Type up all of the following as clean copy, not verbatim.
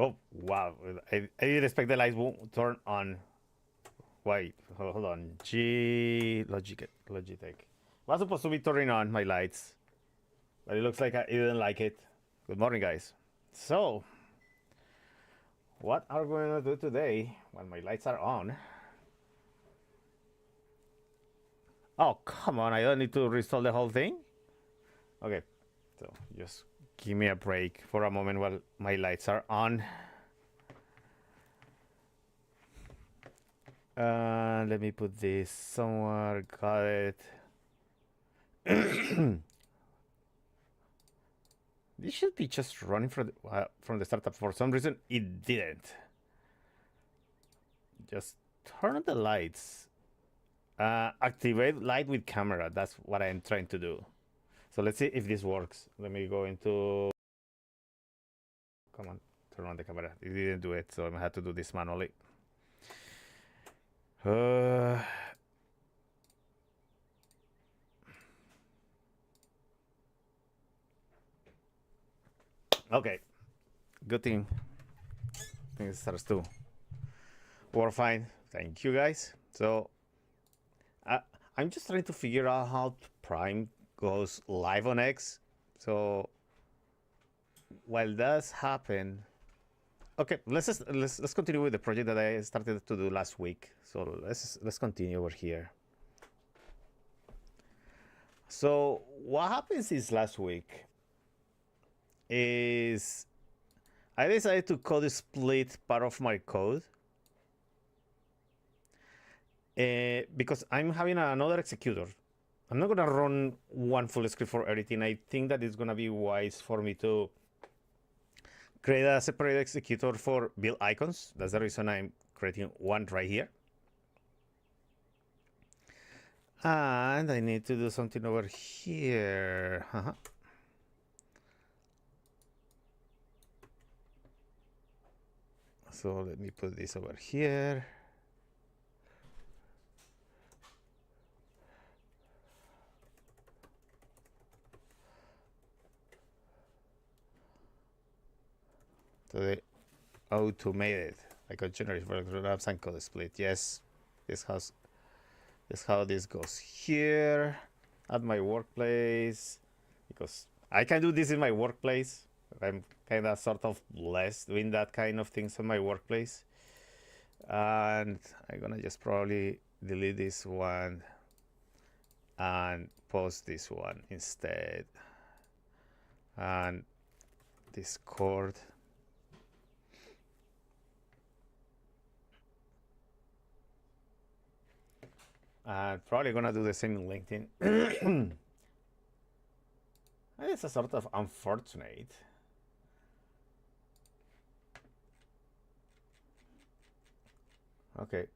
Oh, wow. I didn't expect the lights won't turn on. Wait, hold on. Logitech. Was supposed to be turning on my lights, but it looks like I didn't like it. Good morning, guys. So, what are we going to do today when my lights are on? Oh, come on. I don't need to restore the whole thing? Okay, so just give me a break for a moment while my lights are on. Let me put this somewhere. Got it. This should be just running from the startup. For some reason, it didn't. Just turn on the lights. Activate light with camera. That's what I'm trying to do. So let's see if this works. Let me go into... Come on, turn on the camera. It didn't do it, so I'm gonna have to do this manually. Okay, good thing. Things starts to work fine. Thank you, guys. So I'm just trying to figure out how Prime goes live on X. So while that's happen, okay, let's continue with the project that I started to do last week. So let's continue over here. So what happens is last week is I decided to code split part of my code because I'm having another executor. I'm not gonna run one full script for everything. I think that it's gonna be wise for me to create a separate executor for build icons. That's the reason I'm creating one right here. And I need to do something over here. So let me put this over here. So they automated. I could generate programs and code split. Yes, this how this goes here at my workplace, because I can do this in my workplace. I'm kind of sort of blessed doing that kind of things in my workplace. And I'm gonna just probably delete this one and post this one instead. And Discord. And probably gonna do the same in LinkedIn. It's a sort of unfortunate. Okay.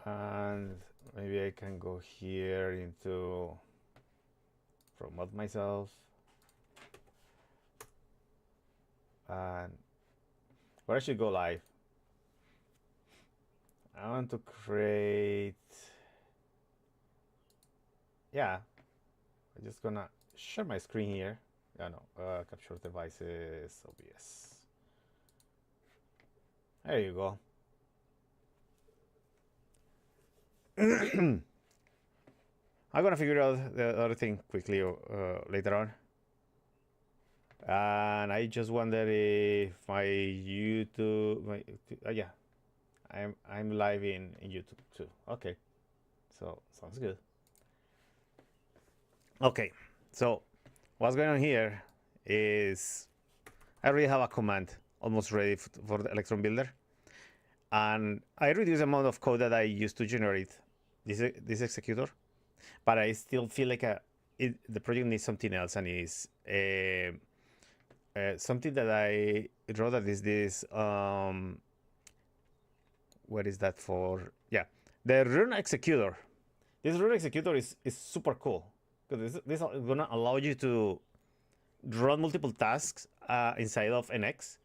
And maybe I can go here into promote myself. And where I should go live? I want to create... Yeah. I'm just gonna share my screen here. Yeah, no. Capture devices, OBS. There you go. I'm gonna figure out the other thing quickly later on. And I just wonder if my YouTube, yeah, I'm live in YouTube too. Okay, so sounds good. Okay, so what's going on here is I already have a command almost ready for the Electron Builder, and I reduce the amount of code that I used to generate this executor, but I still feel like the project needs something else, and is something that I wrote that is this what is that for? Yeah, the run executor. This run executor is super cool because this is gonna allow you to run multiple tasks inside of NX,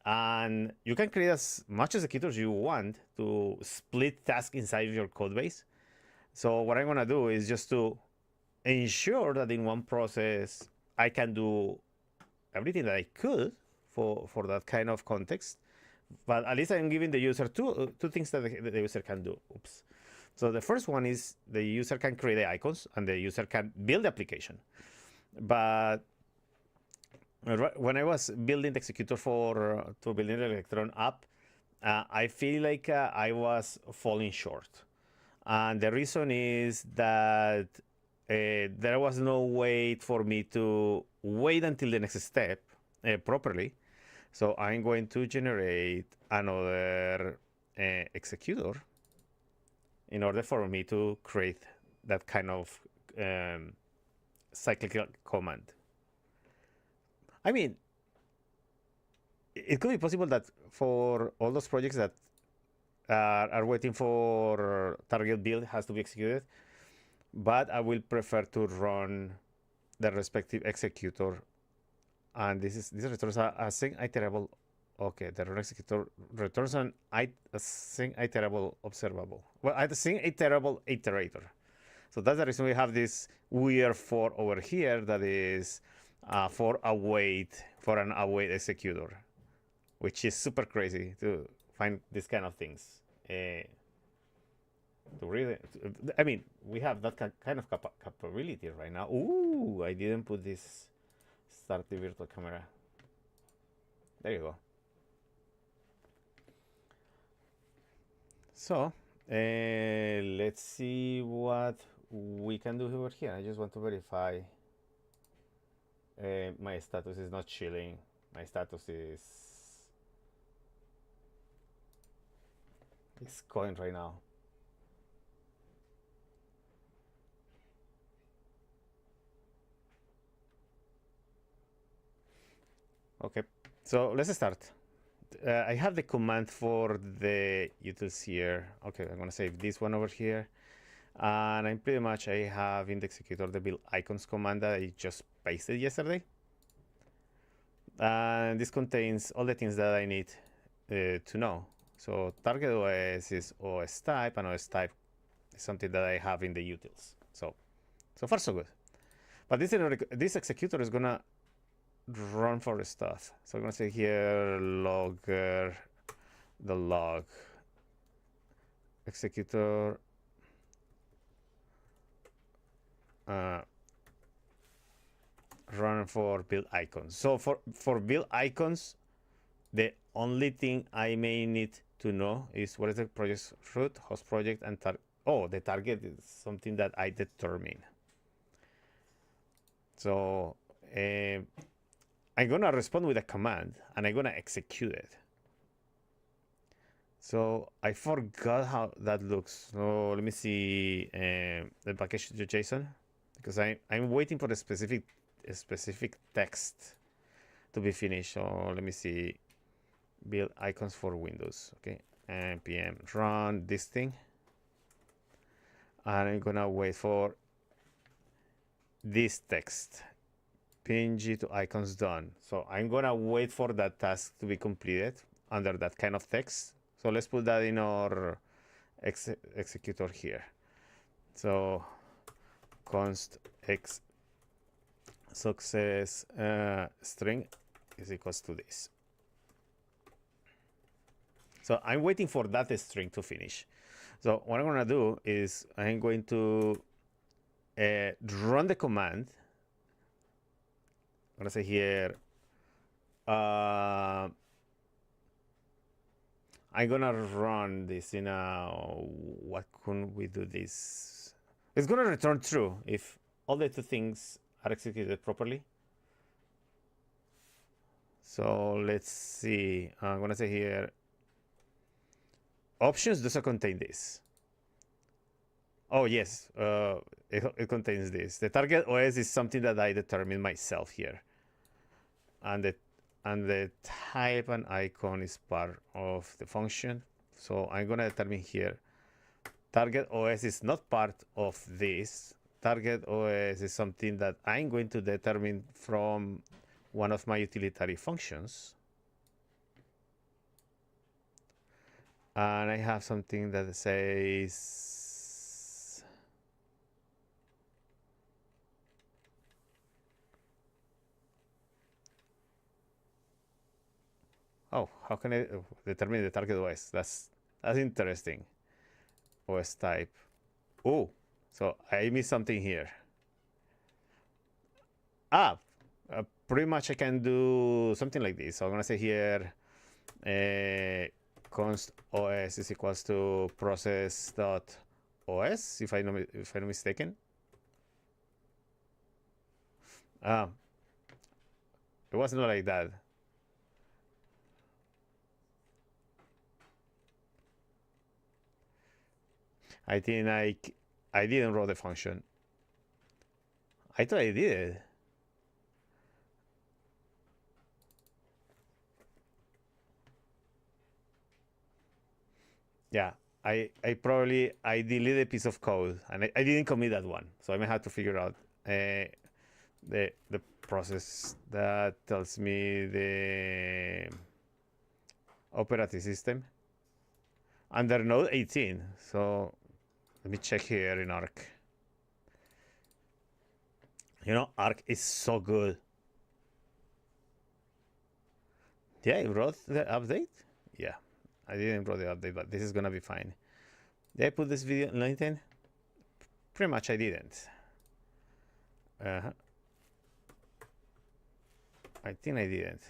and you can create as much executors you want to split tasks inside your code base. So what I'm gonna do is just to ensure that in one process I can do everything that I could for that kind of context, but at least I'm giving the user two things that the user can do. Oops. So the first one is the user can create the icons and the user can build the application. But when I was building the executor for to building the Electron app, I feel like I was falling short. And the reason is that there was no way for me to wait until the next step properly. So I'm going to generate another executor in order for me to create that kind of cyclical command. I mean, it could be possible that for all those projects that are waiting for target build has to be executed, but I will prefer to run the respective executor, and this returns a sync iterable. Okay, the run executor returns a sync iterable observable. Well, a sync iterable iterator. So that's the reason we have this weird for over here that is for an await executor, which is super crazy to find these kind of things. To really, I mean, we have that kind of capability right now. Ooh, I didn't put this start the virtual camera. There you go. So let's see what we can do over here. I just want to verify my status is not chilling. My status is going right now. Okay, so let's start. I have the command for the utils here. Okay, I'm gonna save this one over here. And I'm pretty much, I have in the executor the build icons command that I just pasted yesterday. And this contains all the things that I need to know. So target OS is OS type, and OS type is something that I have in the utils. So far so good. But this executor is gonna run for stuff. So I'm gonna say here logger, the log executor run for build icons. So for build icons, the only thing I may need to know is what is the project root, host project, and the target is something that I determine. So I'm gonna respond with a command and I'm gonna execute it. So I forgot how that looks. So let me see the package to JSON, because I'm waiting for the specific text to be finished. So let me see, build icons for Windows. Okay, npm run this thing, and I'm gonna wait for this text, png to icons done. So I'm gonna wait for that task to be completed under that kind of text. So let's put that in our executor here. So const x success string is equals to this. So I'm waiting for that string to finish. So what I'm gonna do is I'm going to run the command. I'm gonna say here I'm gonna run this in a, what can we do this? It's gonna return true if all the two things are executed properly. So let's see, I'm gonna say here, options doesn't contain this. Oh yes, it contains this. The target OS is something that I determine myself here. And the type and icon is part of the function. So I'm gonna determine here, target OS is not part of this. Target OS is something that I'm going to determine from one of my utilitarian functions. And I have something that says Oh, how can I determine the target OS? That's interesting. OS type. Oh, so I missed something here. Pretty much I can do something like this. So I'm gonna say here, const OS is equals to process dot OS, if I'm not mistaken. It was not like that. I think I didn't wrote the function. I thought I did. Yeah, I probably deleted a piece of code and I didn't commit that one, so I may have to figure out the process that tells me the operating system under node 18. So let me check here in Arc. You know, Arc is so good. Yeah, I wrote the update. Yeah, I didn't wrote the update, but this is gonna be fine. Did I put this video on LinkedIn? Pretty much I didn't. I think I didn't.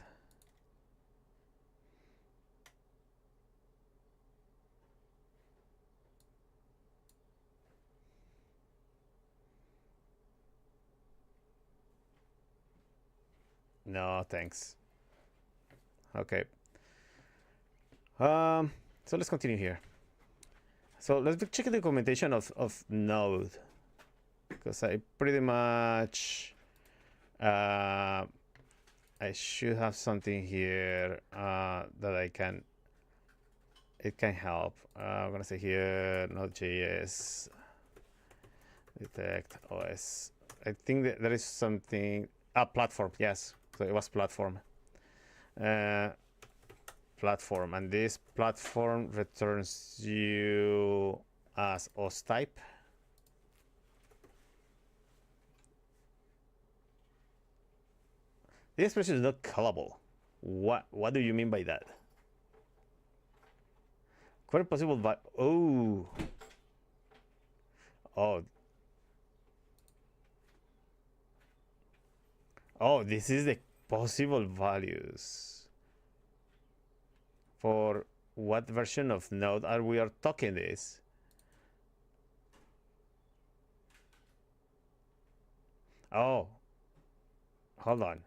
No, thanks. Okay. So let's continue here. So let's check the documentation of Node, because I pretty much I should have something here that it can help. I'm gonna say here Node.js detect OS. I think that there is something platform. Yes, so it was platform. Platform, and this platform returns you as OS type. This expression is not callable. What do you mean by that? Quite possible, but oh, this is the possible values for what version of Node are we talking this? Oh, hold on.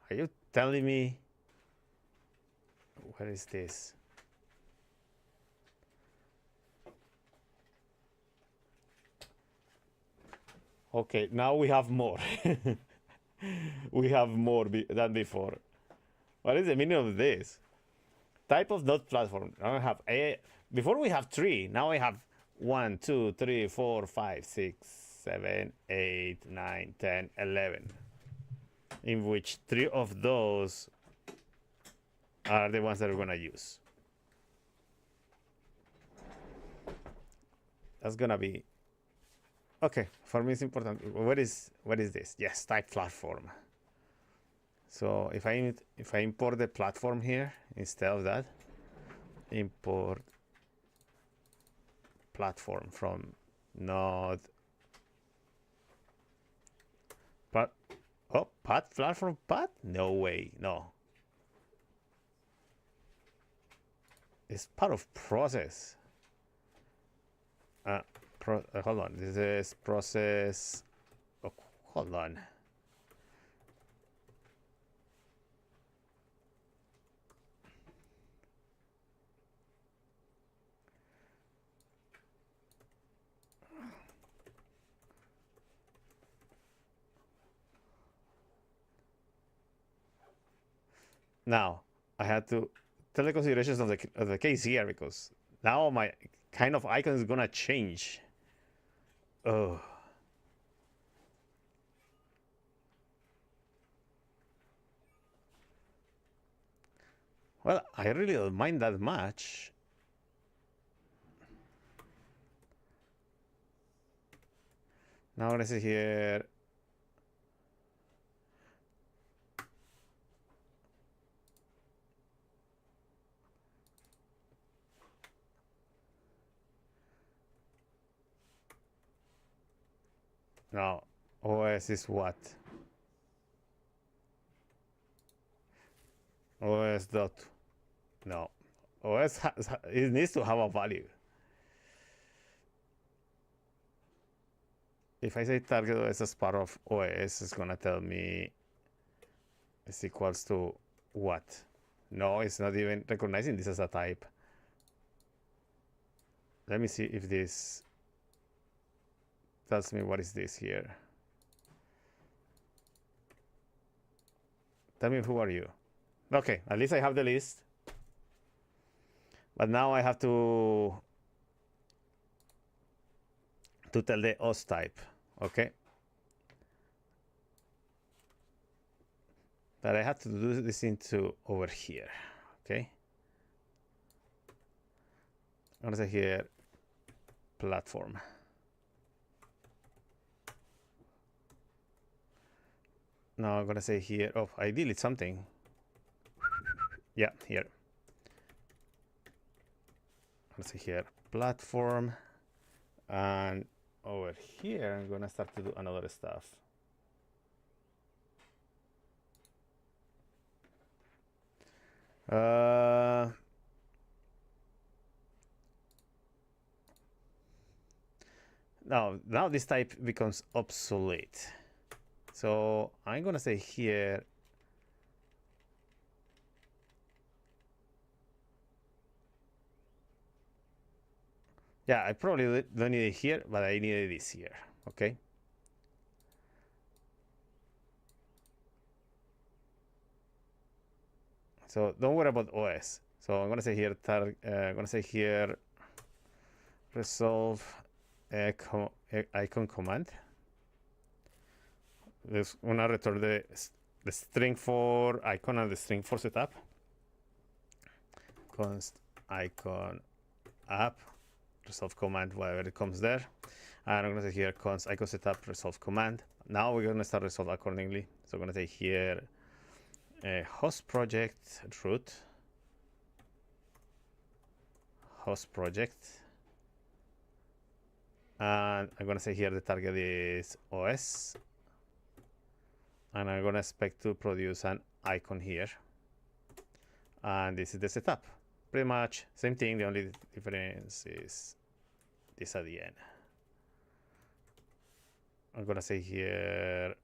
Are you telling me? Where is this? Okay, now we have more. We have more than before. What is the meaning of this? Type of node platform. I have before we have 3. Now I have 1, 2, 3, 4, 5, 6, 7, 8, 9, 10, 11. In which 3 of those are the ones that we're gonna use. That's gonna be okay. For me, it's important. What is this? Yes, type platform. So if I import the platform here instead of that, import platform from Node. Path platform path? No way, no. It's part of process. Hold on. This is process. Oh, hold on. Now I had to tell the considerations of the case here, because now my kind of icon is gonna change. Oh. Well, I really don't mind that much. Now I'm gonna see here. No, OS is what? OS dot. No, OS it needs to have a value. If I say target OS as part of OS, it's gonna tell me it's equals to what? No, it's not even recognizing this as a type. Let me see if this tells me what is this here. Tell me who are you. Okay, at least I have the list. But now I have to tell the OS type, okay? But I have to do this into over here, okay? I'm gonna say here, platform. Now I'm gonna say here, oh, I delete something. Yeah, here. I'm gonna say here, platform. And over here, I'm gonna start to do another stuff. Now this type becomes obsolete. So I'm gonna say here, yeah, I probably don't need it here, but I needed this here, okay? So don't worry about OS. So I'm gonna say here, I'm gonna say here, resolve icon command. There's gonna return the string for icon and the string for setup. Const icon app resolve command, whatever it comes there. And I'm gonna say here const icon setup resolve command. Now we're gonna start resolve accordingly. So I'm gonna say here host project root host project, and I'm gonna say here the target is OS, and I'm gonna expect to produce an icon here, and this is the setup. Pretty much same thing, the only difference is this at the end. I'm gonna say here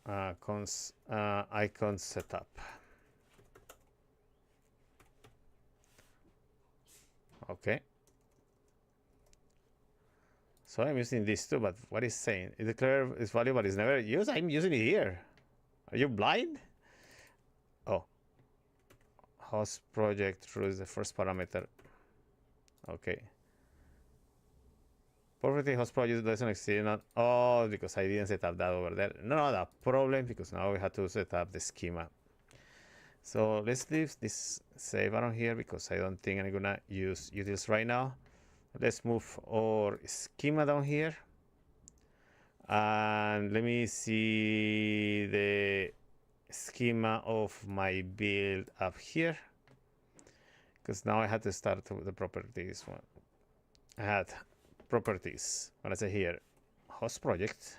icon setup. Okay. So I'm using this too, but what is saying? It declared its value, but it's never used. I'm using it here. Are you blind? Oh. Host project root is the first parameter. Okay. Property host project doesn't exist. Not oh, because I didn't set up that over there. No, not a problem, because now we have to set up the schema. So let's leave this save around here because I don't think I'm gonna use utils right now. Let's move our schema down here. And let me see the schema of my build up here. Because now I had to start with the properties one. I had properties. When I say here, host project.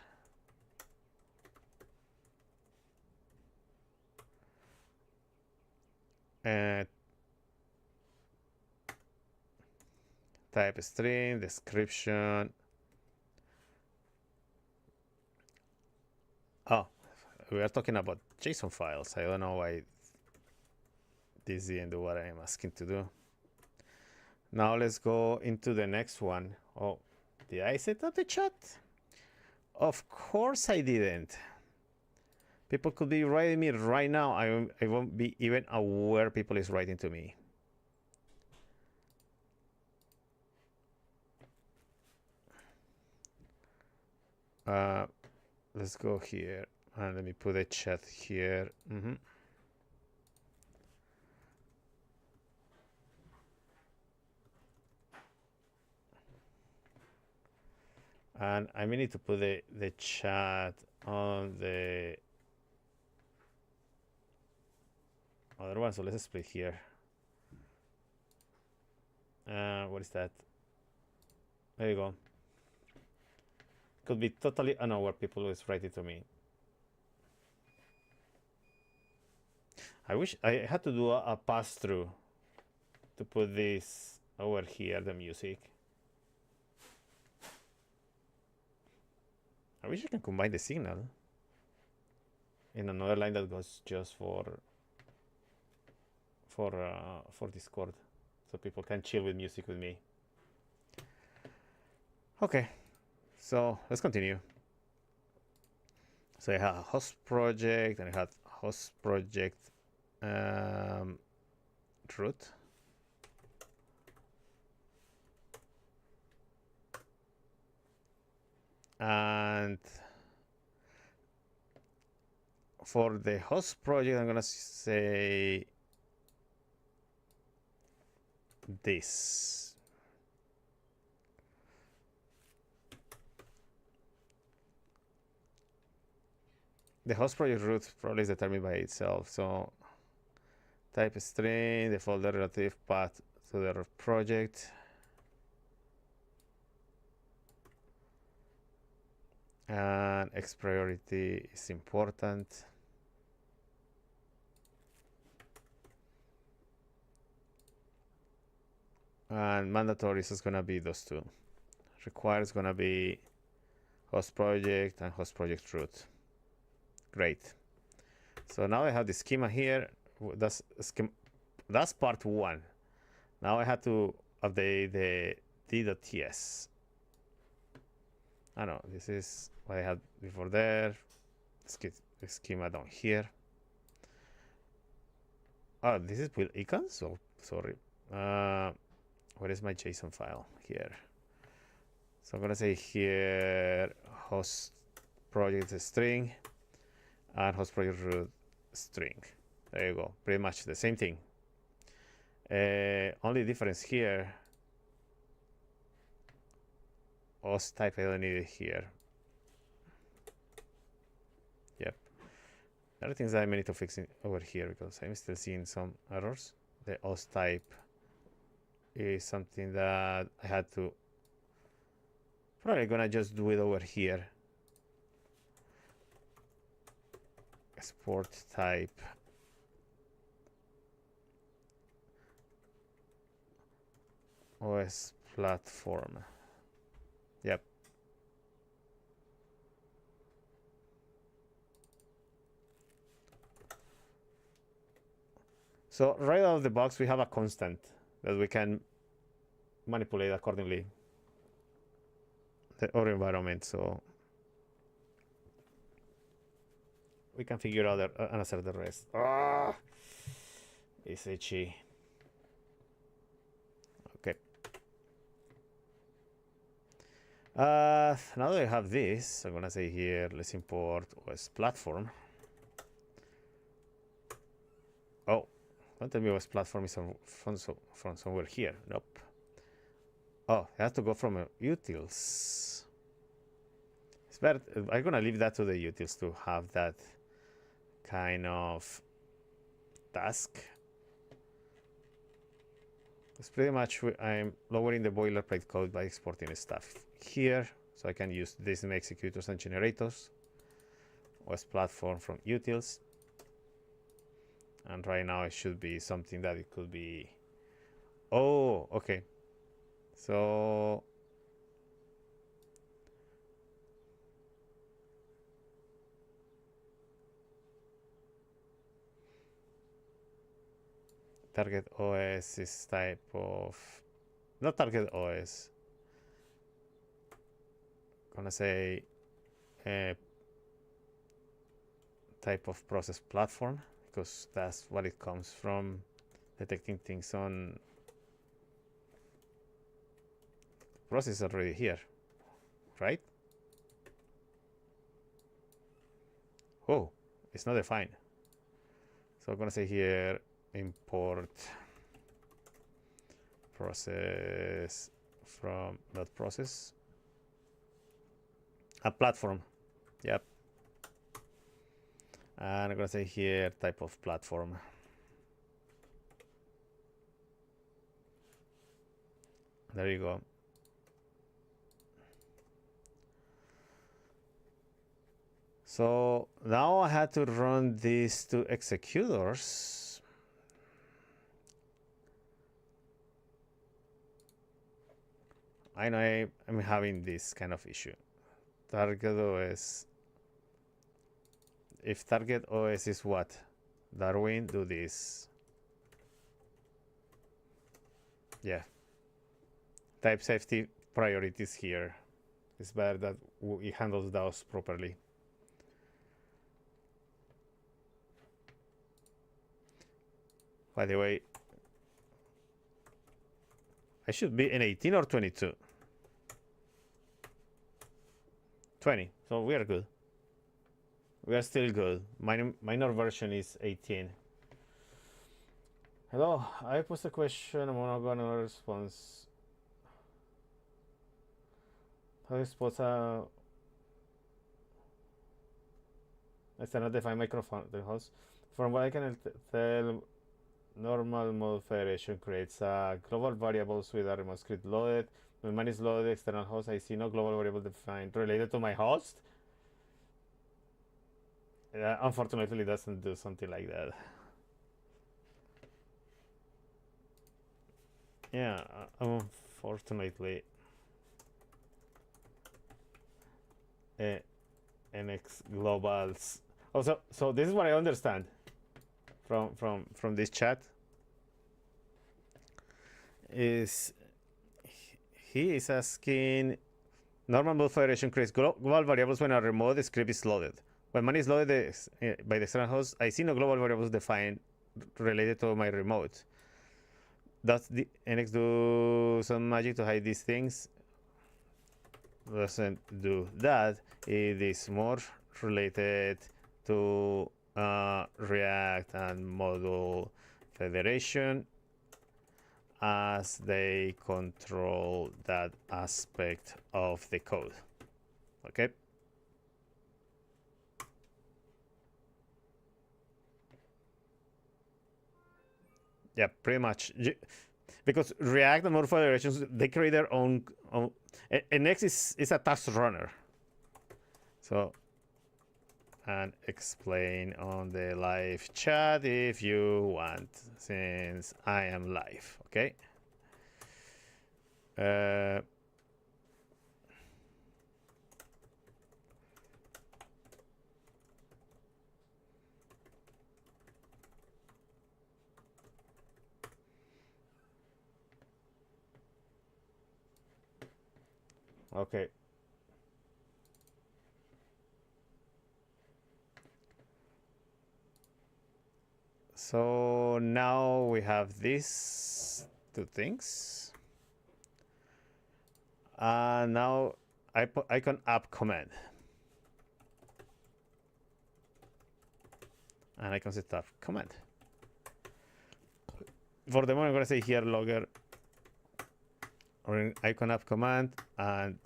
Type string, description. Oh, we are talking about JSON files. I don't know why this didn't do what I'm asking to do. Now let's go into the next one. Oh, did I set up the chat? Of course I didn't. People could be writing me right now. I won't be even aware people is writing to me. Let's go here and let me put a chat here. And I may need to put the chat on the other one. So let's split here. What is that? There you go. Could be totally unaware people always write it to me. I wish I had to do a pass-through to put this over here, the music. I wish I can combine the signal in another line that goes just for Discord, so people can chill with music with me. Okay, so let's continue. So I have a host project, and I had host project root. And for the host project, I'm gonna say this. The host project root probably is determined by itself. So type string, the folder relative path to the project. And X priority is important. And mandatory is gonna be those two. Required is gonna be host project and host project root. Great. So now I have the schema here. That's part one. Now I have to update the d.ts. I know this is what I had before there. Let's get the schema down here. Oh, this is with icons. So sorry. Where is my JSON file? Here. So I'm gonna say here host project string and host project root string. There you go. Pretty much the same thing. Only difference here. Host type I don't need it here. Yep. There are things I may need to fix over here because I'm still seeing some errors. The host type is something that I had to probably gonna just do it over here. Export type OS platform. Yep. So right out of the box we have a constant that we can manipulate accordingly our environment, so we can figure out and answer the rest. It's itchy. Okay. Now that I have this, I'm gonna say here, let's import OS platform. Oh, don't tell me OS platform is from somewhere here. Nope. Oh, it has to go from utils. It's better. I'm gonna leave that to the utils to have that kind of task. It's pretty much I'm lowering the boilerplate code by exporting stuff here, so I can use Disney executors and generators. OS platform from utils, and right now it should be something that it could be. Oh, okay. So target OS is type of, not target OS. Gonna say type of process platform, because that's what it comes from, detecting things on process already here, right? Oh, it's not defined. So I'm gonna say here import process from that process. A platform. Yep. And I'm gonna say here type of platform. There you go. So now I had to run these two executors. I know I'm having this kind of issue. Target OS. If target OS is what? Darwin, do this. Yeah. Type safety priorities here. It's better that it handles those properly. By the way, I should be in 18 or 22? 20. So we are good. We are still good. Minor version is 18. Hello, I posed a question. I'm not gonna response. How is supposed it's not define microphone the host. From what I can tell, normal mode federation creates global variables with a remote script loaded. When mine is loaded, external host, I see no global variable defined related to my host. Unfortunately, it doesn't do something like that. Yeah, unfortunately, NX globals. Also, so this is what I understand from this chat. Is he is asking normal mode federation creates global variables when a remote script is loaded. When mine is loaded by the external host, I see no global variables defined related to my remote. Does the NX do some magic to hide these things? Doesn't do that. It is more related to React and module federation, as they control that aspect of the code. Okay. Yeah, pretty much. Because React and module federations, they create their own. NX is a task runner. So, and explain on the live chat if you want, since I am live. Okay. Okay. So now we have these two things. Now icon app command. And I can set up command. For the moment, I'm going to say here logger or icon app command and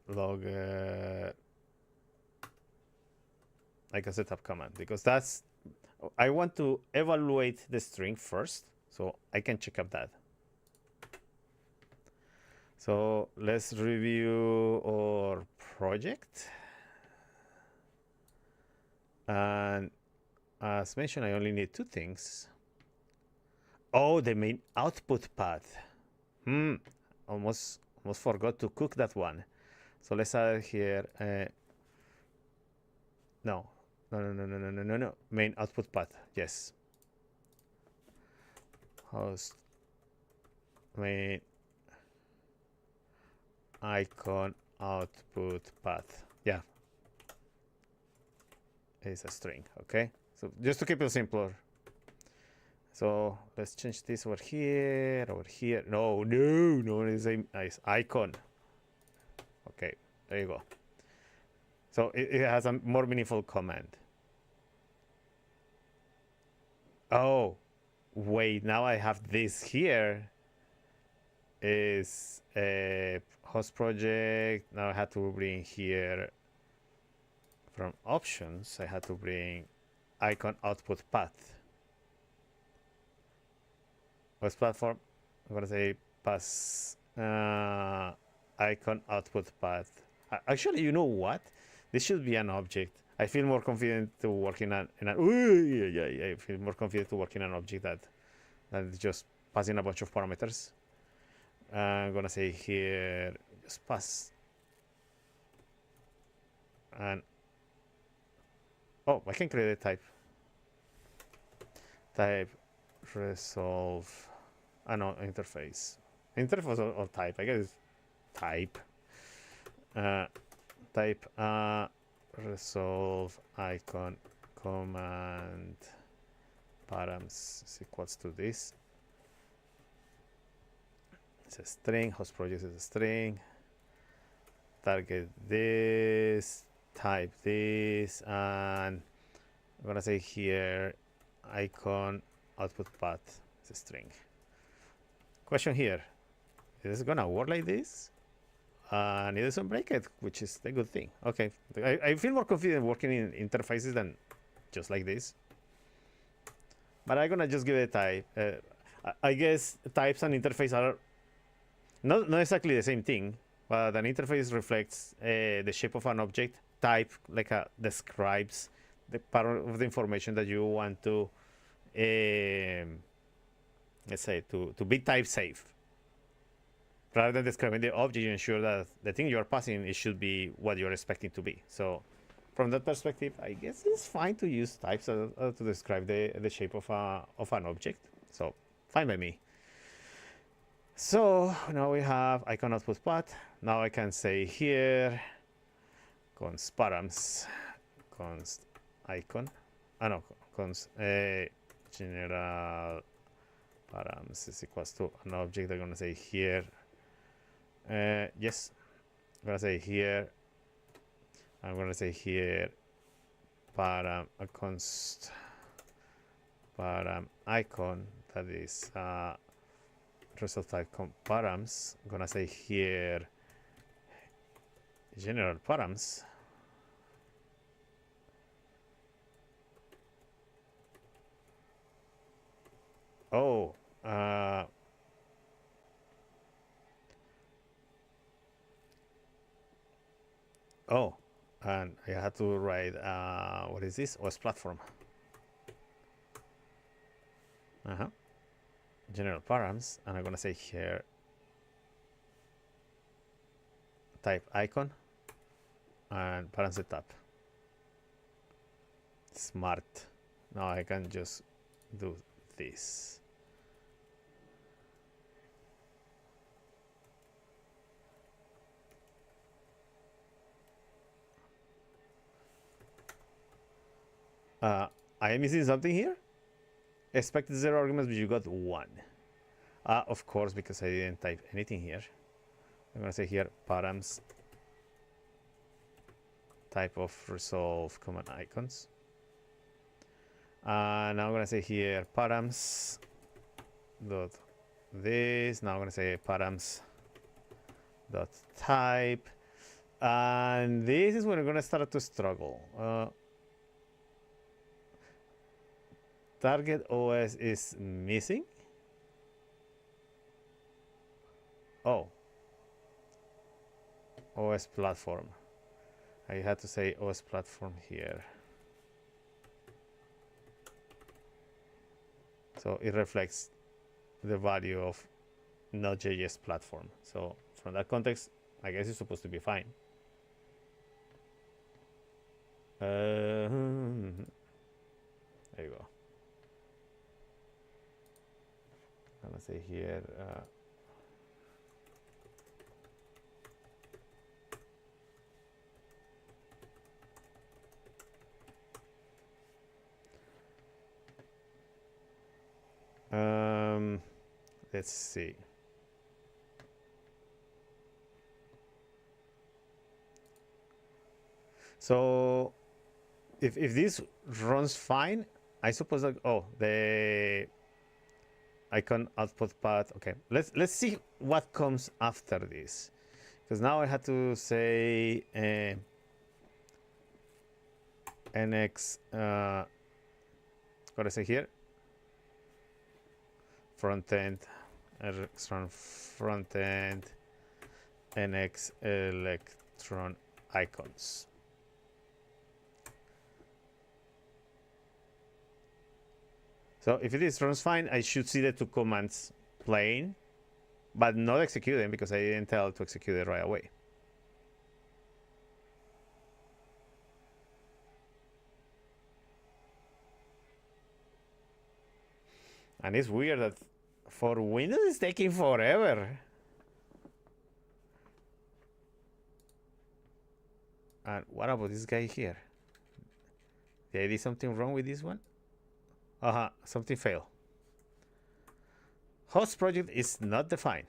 logger. I can set up command because that's. I want to evaluate the string first, so I can check up that. So let's review our project. And as mentioned, I only need two things. Oh, the main output path. Almost forgot to cook that one. So let's add here. No. Main output path. Yes. Host main icon output path. Yeah. It's a string. Okay. So just to keep it simpler. So let's change this over here, No, it's a nice icon. Okay, there you go. So it has a more meaningful command. Oh, wait, now I have this here. Is a host project. Now I had to bring here from options, I had to bring icon output path. Host platform, I'm gonna say pass icon output path. Actually, you know what? This should be an object. I feel more confident to work in I feel more confident to work in an object that just passing a bunch of parameters. I'm gonna say here just pass, and oh, I can create a type resolve. No, interface or type. I guess type type resolve icon command params is equals to this. It's a string. Host project is a string. Target this, type this, and I'm gonna say here icon output path is a string. Question here: is this gonna work like this? And it doesn't break it, which is a good thing. Okay, I feel more confident working in interfaces than just like this. But I'm gonna just give it a type. I guess types and interface are not exactly the same thing, but an interface reflects the shape of an object. Type describes the part of the information that you want to, let's say, to be type safe. Rather than describing the object, you ensure that the thing you are passing it should be what you're expecting to be. So, from that perspective, I guess it's fine to use types to describe the shape of an object. So, fine by me. So now we have icon output path. Now I can say here const params const icon. Const general params is equals to an object. I'm gonna say here. Yes, I'm gonna say here. I'm gonna say here param const param icon, that is result type params. I'm gonna say here general params. Oh, and I had to write what is this? OS platform. General params, and I'm gonna say here type icon and params setup. Smart. Now I can just do this. I am missing something here. Expected 0 arguments, but you got 1. Of course, because I didn't type anything here. I'm gonna say here params type of resolve command icons. Now I'm gonna say here params dot this. Now I'm gonna say params dot type, and this is when we're gonna start to struggle. Target OS is missing. Oh, OS platform. I had to say OS platform here. So it reflects the value of Node.js platform. So from that context, I guess it's supposed to be fine. There you go. I'm gonna say here let's see. So if this runs fine, I suppose that the icon output path. Okay, let's see what comes after this, because now I had to say nx. What I say here? Front end, electron front end, nx electron icons. So if it is runs fine, I should see the two commands playing, but not executing because I didn't tell it to execute it right away. And it's weird that for Windows it's taking forever. And what about this guy here? Did I do something wrong with this one? Something failed. Host project is not defined.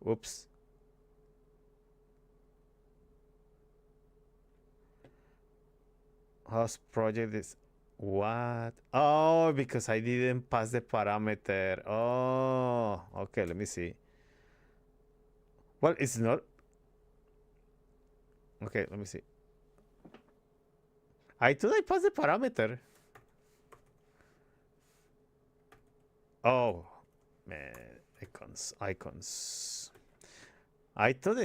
Whoops. Host project is what? Oh, because I didn't pass the parameter. Oh, okay, let me see. Well, it's not. Okay, let me see. I thought I passed the parameter. Oh, man, icons. I thought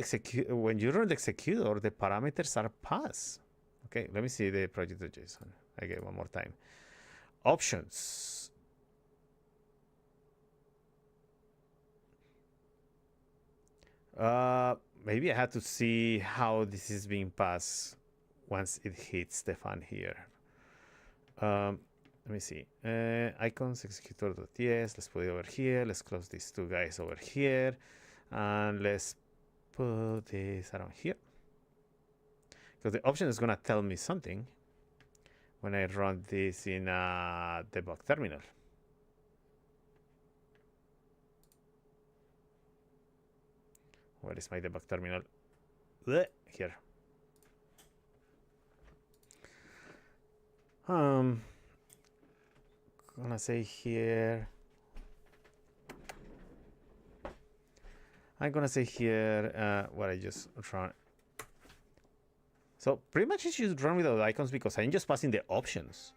when you run the executor, the parameters are passed. Okay, let me see the project.json again one more time. Options. Maybe I had to see how this is being passed once it hits the fan here. Let me see. Icons executor.ts. Let's put it over here. Let's close these two guys over here. And let's put this around here. Because the option is going to tell me something when I run this in a debug terminal. Where is my debug terminal? Here. Gonna say here. I'm gonna say here what I just run. So pretty much it should run without icons because I'm just passing the options.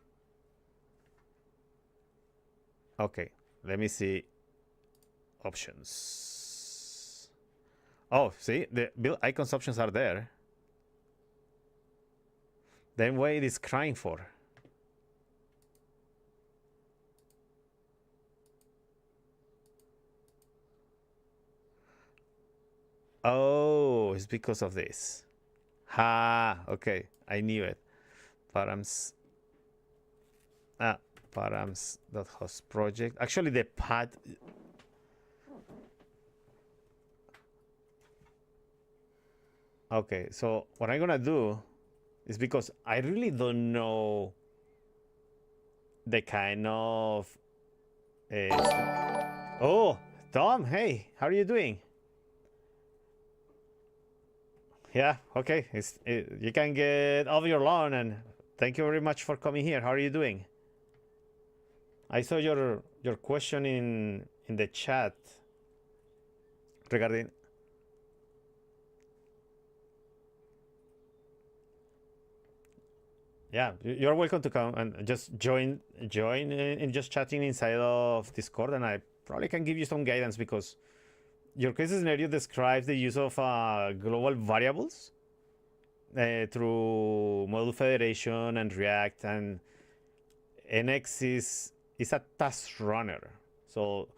Okay, let me see options. Oh, see, the build icons options are there. Then what it is crying for? Oh, it's because of this. Ha, okay, I knew it. Params. Params.host project. Actually, the path. Okay, so what I'm gonna do is because I really don't know the kind of. Oh, Tom, hey, how are you doing? Yeah, okay. You can get off your lawn, and thank you very much for coming here. How are you doing? I saw your question in the chat regarding. Yeah, you're welcome to come and just join in just chatting inside of Discord, and I probably can give you some guidance because your case scenario describes the use of global variables through module federation and React, and NX is a task runner, so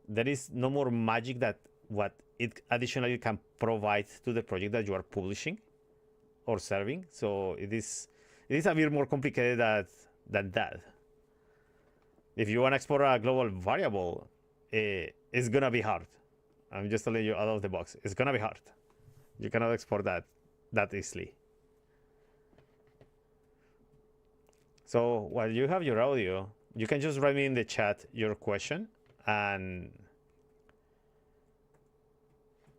there is no more magic that what it additionally can provide to the project that you are publishing or serving. So it is a bit more complicated than that. If you want to export a global variable, it's gonna be hard. I'm just telling you out of the box. It's gonna be hard. You cannot export that easily. So while you have your audio, you can just write me in the chat your question and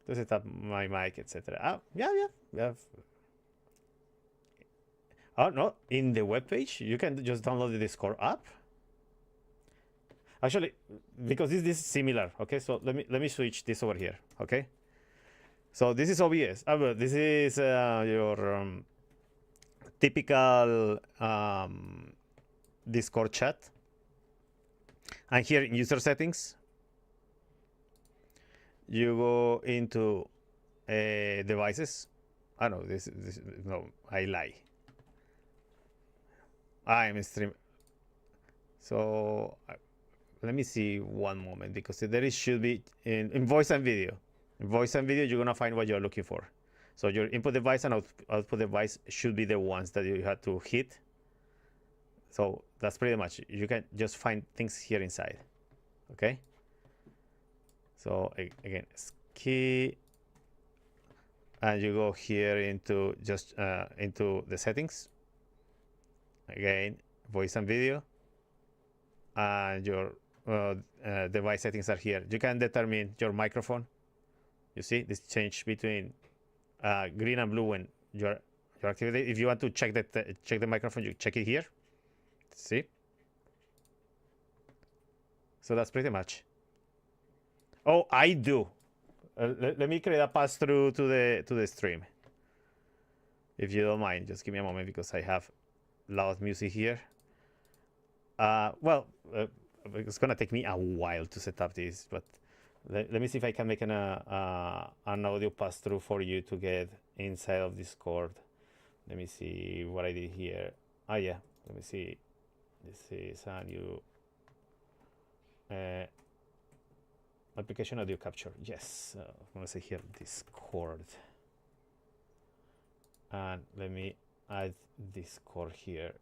to set up my mic, etc. Yeah. Oh no, in the web page you can just download the Discord app. Actually, because this is similar, okay? So let me switch this over here, okay? So this is OBS. This is your typical Discord chat. And here in user settings, you go into devices. No, no, I lie. I'm stream. So let me see one moment, because there is should be in voice and video. In voice and video, you're gonna find what you're looking for. So your input device and output device should be the ones that you have to hit. So that's pretty much. You can just find things here inside. Okay. So again, key, and you go here into just into the settings. Again, voice and video, and your device settings are here. You can determine your microphone. You see this change between green and blue when you're activated. If you want to check the microphone, you check it here. See? So that's pretty much. Oh, I do. Let me create a pass through to the stream, if you don't mind. Just give me a moment, because I have loud music here. Well, it's gonna take me a while to set up this, but let me see if I can make an audio pass through for you to get inside of Discord. Let me see what I did here. Oh yeah, let me see. This is a new application audio capture. Yes, I'm gonna say here Discord, and let me add Discord here.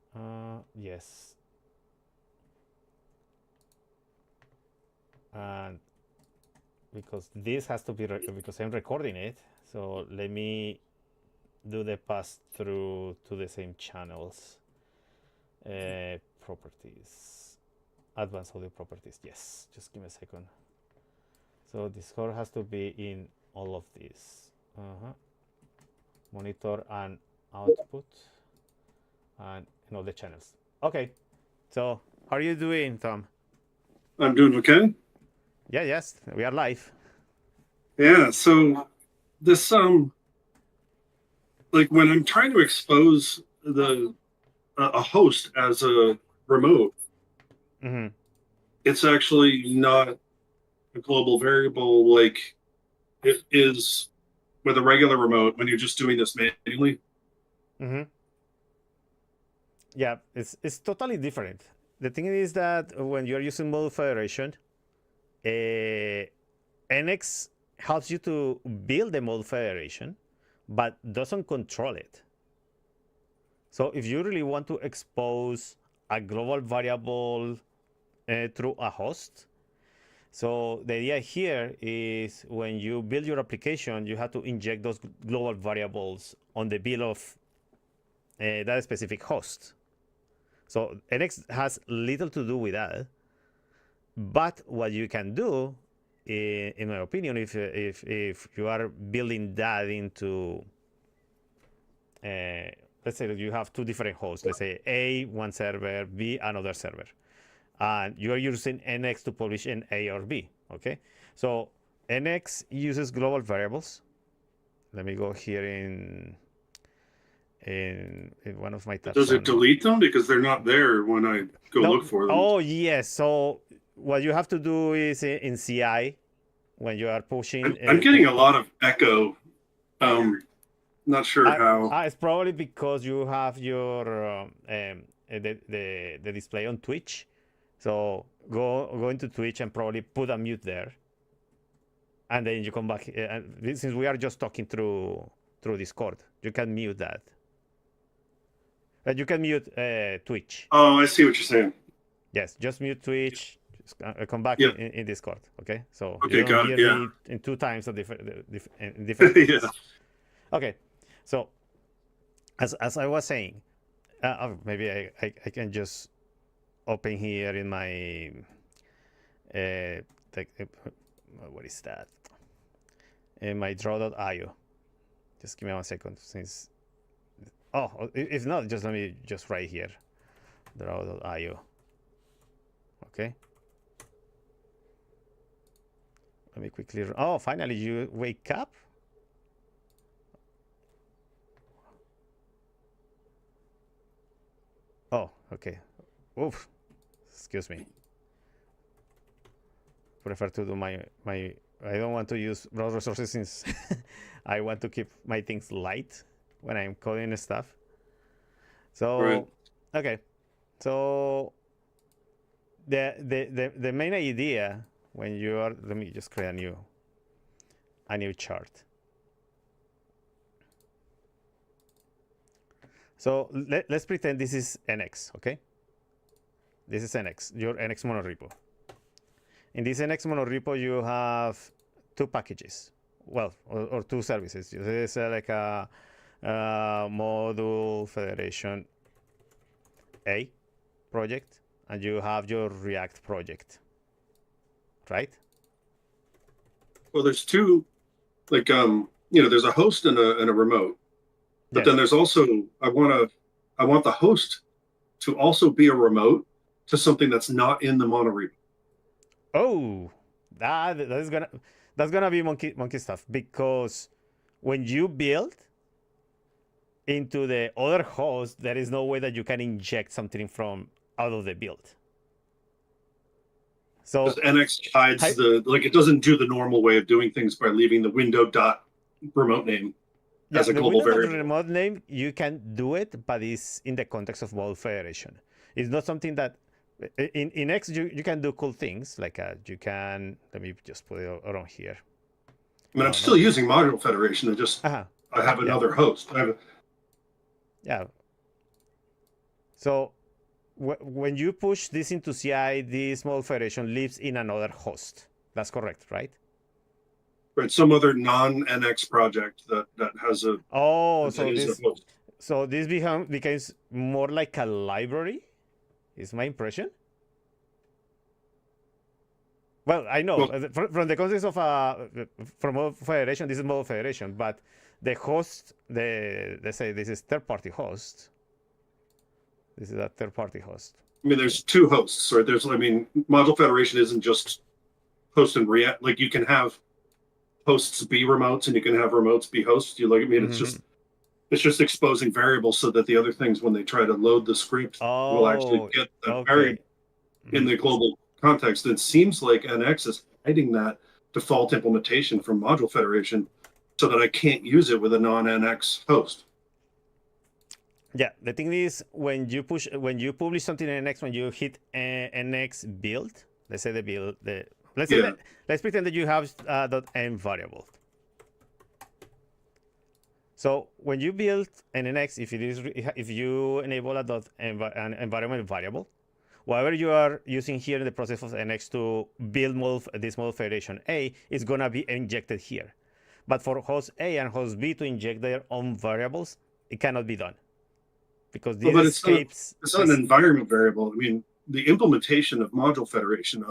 Yes, and because this has to be because I'm recording it, so let me do the pass through to the same channels. Properties, advanced audio properties. Yes, just give me a second. So Discord has to be in all of these. Monitor and output, and in all the channels. Okay, so how are you doing, Tom? I'm doing okay. Yeah, yes, we are live. Yeah, so this like when I'm trying to expose a host as a remote, it's actually not a global variable like it is with a regular remote when you're just doing this manually. Yeah, it's totally different. The thing is that when you're using Model Federation, NX helps you to build the Model Federation, but doesn't control it. So if you really want to expose a global variable through a host, so the idea here is when you build your application, you have to inject those global variables on the bill of that specific host. So NX has little to do with that. But what you can do, in my opinion, if you are building that into, let's say that you have two different hosts, let's say A, one server, B, another server, and you are using NX to publish in A or B, okay? So NX uses global variables. Let me go here in one of my tabs. Does it delete them because they're not there when I go look for them? Oh yes. So what you have to do is in CI when you are pushing. I'm getting a lot of echo. Not sure how. It's probably because you have your the display on Twitch. So go into Twitch and probably put a mute there, and then you come back. And since we are just talking through Discord, you can mute that. You can mute Twitch. Oh, I see what you're saying. Yes, just mute Twitch. Just come back in Discord. Okay, so okay, you don't hear me in two times of different yeah. Okay, so as I was saying, maybe I can just open here in my what is that? In my draw.io. Just give me 1 second, since if not, just let me just right here, draw.io. Okay. Let me quickly. Oh, finally you wake up. Oh, okay. Oof. Excuse me. Prefer to do my. I don't want to use browse resources since I want to keep my things light when I'm coding stuff. So, okay. So the main idea when you are, let me just create a new chart. So let's pretend this is NX, okay? This is NX, your NX monorepo. In this NX monorepo, you have two packages, well, or two services. This is like a module federation A project, and you have your React project, right? Well, there's two, like there's a host and a remote, but Yes. then there's also I want the host to also be a remote to something that's not in the monorepo. Oh, that's gonna be monkey stuff, because when you build into the other host, there is no way that you can inject something from out of the build. So Because NX hides it doesn't do the normal way of doing things by leaving the window dot remote name yeah, as a the global Windows variable. remote name, you can do it, but it's in the context of module federation. It's not something that in X you can do cool things like you can, let me just put it around here. I mean, I'm still using module federation. I have another host. Yeah. So when you push this into CI, this module federation lives in another host. That's correct, right? Right, some other non-NX project that has a so this becomes more like a library, is my impression. Well, I know from the context of from module federation, this is module federation, but the host, let's say this is third-party host. This is a third-party host. I mean, there's two hosts, right? Module federation isn't just host and React. Like you can have hosts be remotes and you can have remotes be hosts. It's just exposing variables so that the other things, when they try to load the script, will actually get that variable in the global context. It seems like NX is hiding that default implementation from module federation so that I can't use it with a non-NX host. Yeah, the thing is, when you publish something in NX, when you hit NX build, let's say let's pretend that you have .env variable. So when you build an NX, if you enable an environment variable, whatever you are using here in the process of NX to build this module federation A is gonna be injected here. But for host A and host B to inject their own variables, it cannot be done. Because it's not an environment variable. I mean, the implementation of module federation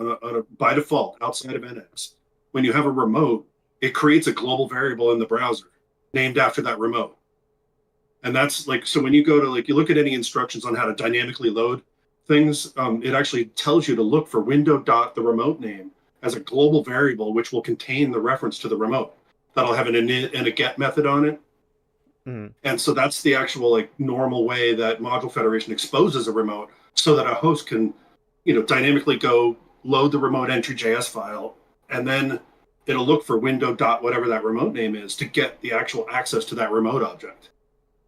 by default outside of NX, when you have a remote, it creates a global variable in the browser named after that remote. And that's so when you go to you look at any instructions on how to dynamically load things, it actually tells you to look for window dot the remote name as a global variable, which will contain the reference to the remote. That'll have an init and a get method on it. And so that's the actual normal way that module federation exposes a remote so that a host can, dynamically go load the remote entry.js file, and then it'll look for window dot whatever that remote name is to get the actual access to that remote object.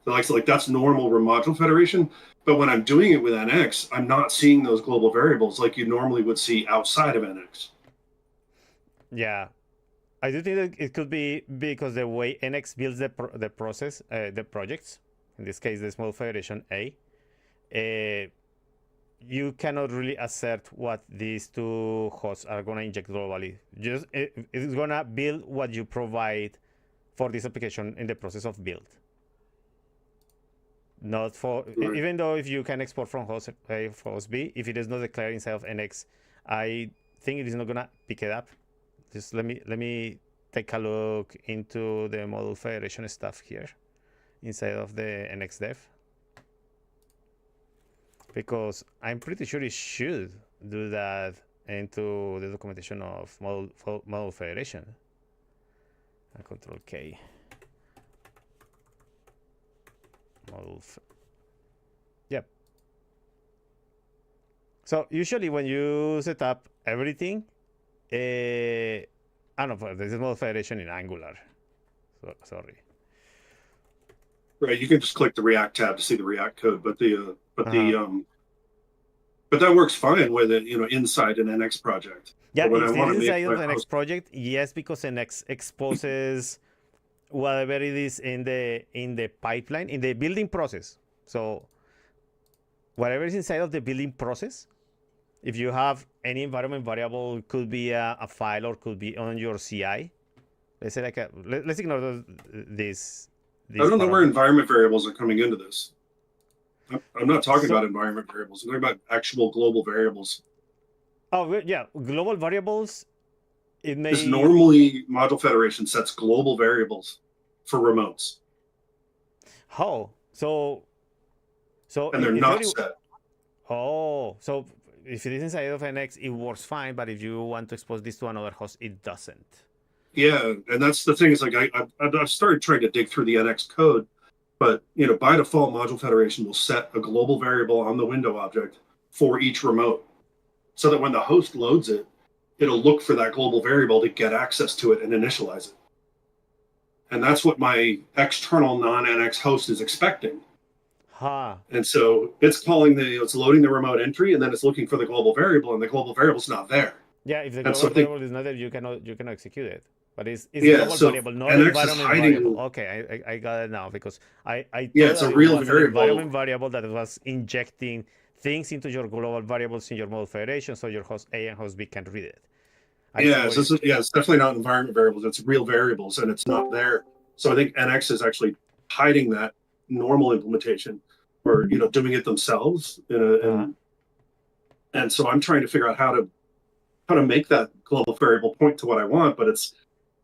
So that's normal module federation. But when I'm doing it with NX, I'm not seeing those global variables like you normally would see outside of NX. Yeah. I do think that it could be because the way NX builds the process, the projects, in this case, the small federation A, you cannot really assert what these two hosts are going to inject globally. It's going to build what you provide for this application in the process of build. Not for, even though if you can export from host A for host B, if it is not declared inside of NX, I think it is not going to pick it up. Just let me take a look into the module federation stuff here inside of the NX dev, because I'm pretty sure it should do that into the documentation of module federation. And Control K. Yep. So usually when you set up everything, no, this is module federation in Angular. So, sorry. Right, you can just click the React tab to see the React code, but the But that works fine with it, inside an NX project. Yeah, But when I if it want is to make inside of my the next host, project, yes, because the next exposes whatever it is in the pipeline, in the building process. So whatever is inside of the building process, if you have any environment variable, it could be a file or could be on your CI. Let's say like let's ignore this I don't know part where of it. environment variables are coming into this. I'm not talking So about environment variables. I'm talking about actual global variables. yeah, global variables. It Because may normally Module Federation sets global variables for remotes, how so and they're if not you're set. so if it is inside of NX, it works fine. But if you want to expose this to another host, it doesn't. Yeah, and that's the thing is like I've started trying to dig through the NX code, but by default Module Federation will set a global variable on the window object for each remote, so that when the host loads it, it'll look for that global variable to get access to it and initialize it. And that's what my external non-NX host is expecting. Ha. And so it's loading the remote entry, and then it's looking for the global variable, and the global variable's not there. Yeah, if the And so global I think, variable is not there, you cannot execute it. But it's yeah, global so variable, not NX is environment variable. hiding. Okay, I got it now because I Yeah, thought it's a that it real was an variable. environment variable that was injecting things into your global variables in your model federation, so your host A and host B can read it. I see Yeah, what it. it's definitely not environment variables. It's real variables, and it's not there. So I think NX is actually hiding that normal implementation, or doing it themselves. Uh, And so I'm trying to figure out how to make that global variable point to what I want, but it's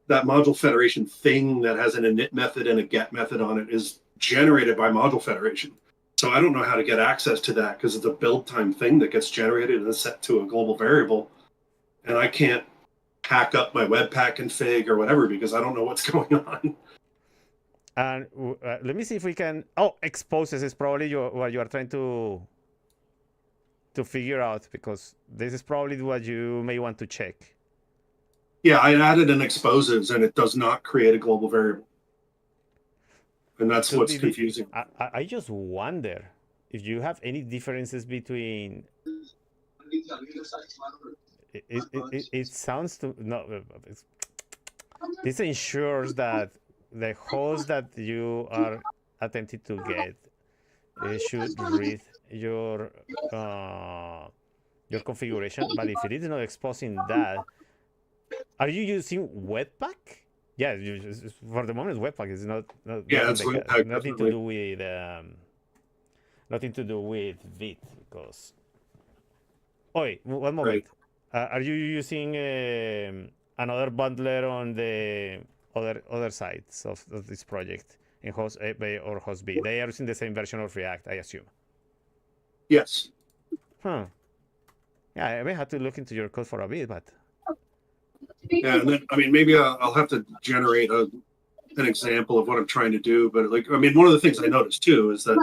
that module federation thing that has an init method and a get method on it is generated by module federation. So I don't know how to get access to that because it's a build time thing that gets generated and set to a global variable, and I can't hack up my Webpack config or whatever because I don't know what's going on. and let me see if we can. Oh, exposes is probably what you are trying to figure out because this is probably what you may want to check. Yeah, I added an exposes and it does not create a global variable. And that's Could what's be. confusing. I just wonder if you have any differences between. It sounds to no. This ensures that the host that you are attempting to get should read your configuration. But if it is not exposing that, are you using Webpack? Yeah, for the moment, Webpack is Yeah, nothing it's like Webpack, nothing to definitely. do with nothing to do with Vite because. Oh, wait, one moment. Right. Are you using another bundler on the other sides of this project in host A or host B? They are using the same version of React, I assume. Yes. Huh. Yeah, I may have to look into your code for a bit, but Yeah, and then maybe I'll have to generate an example of what I'm trying to do. But one of the things I noticed too is that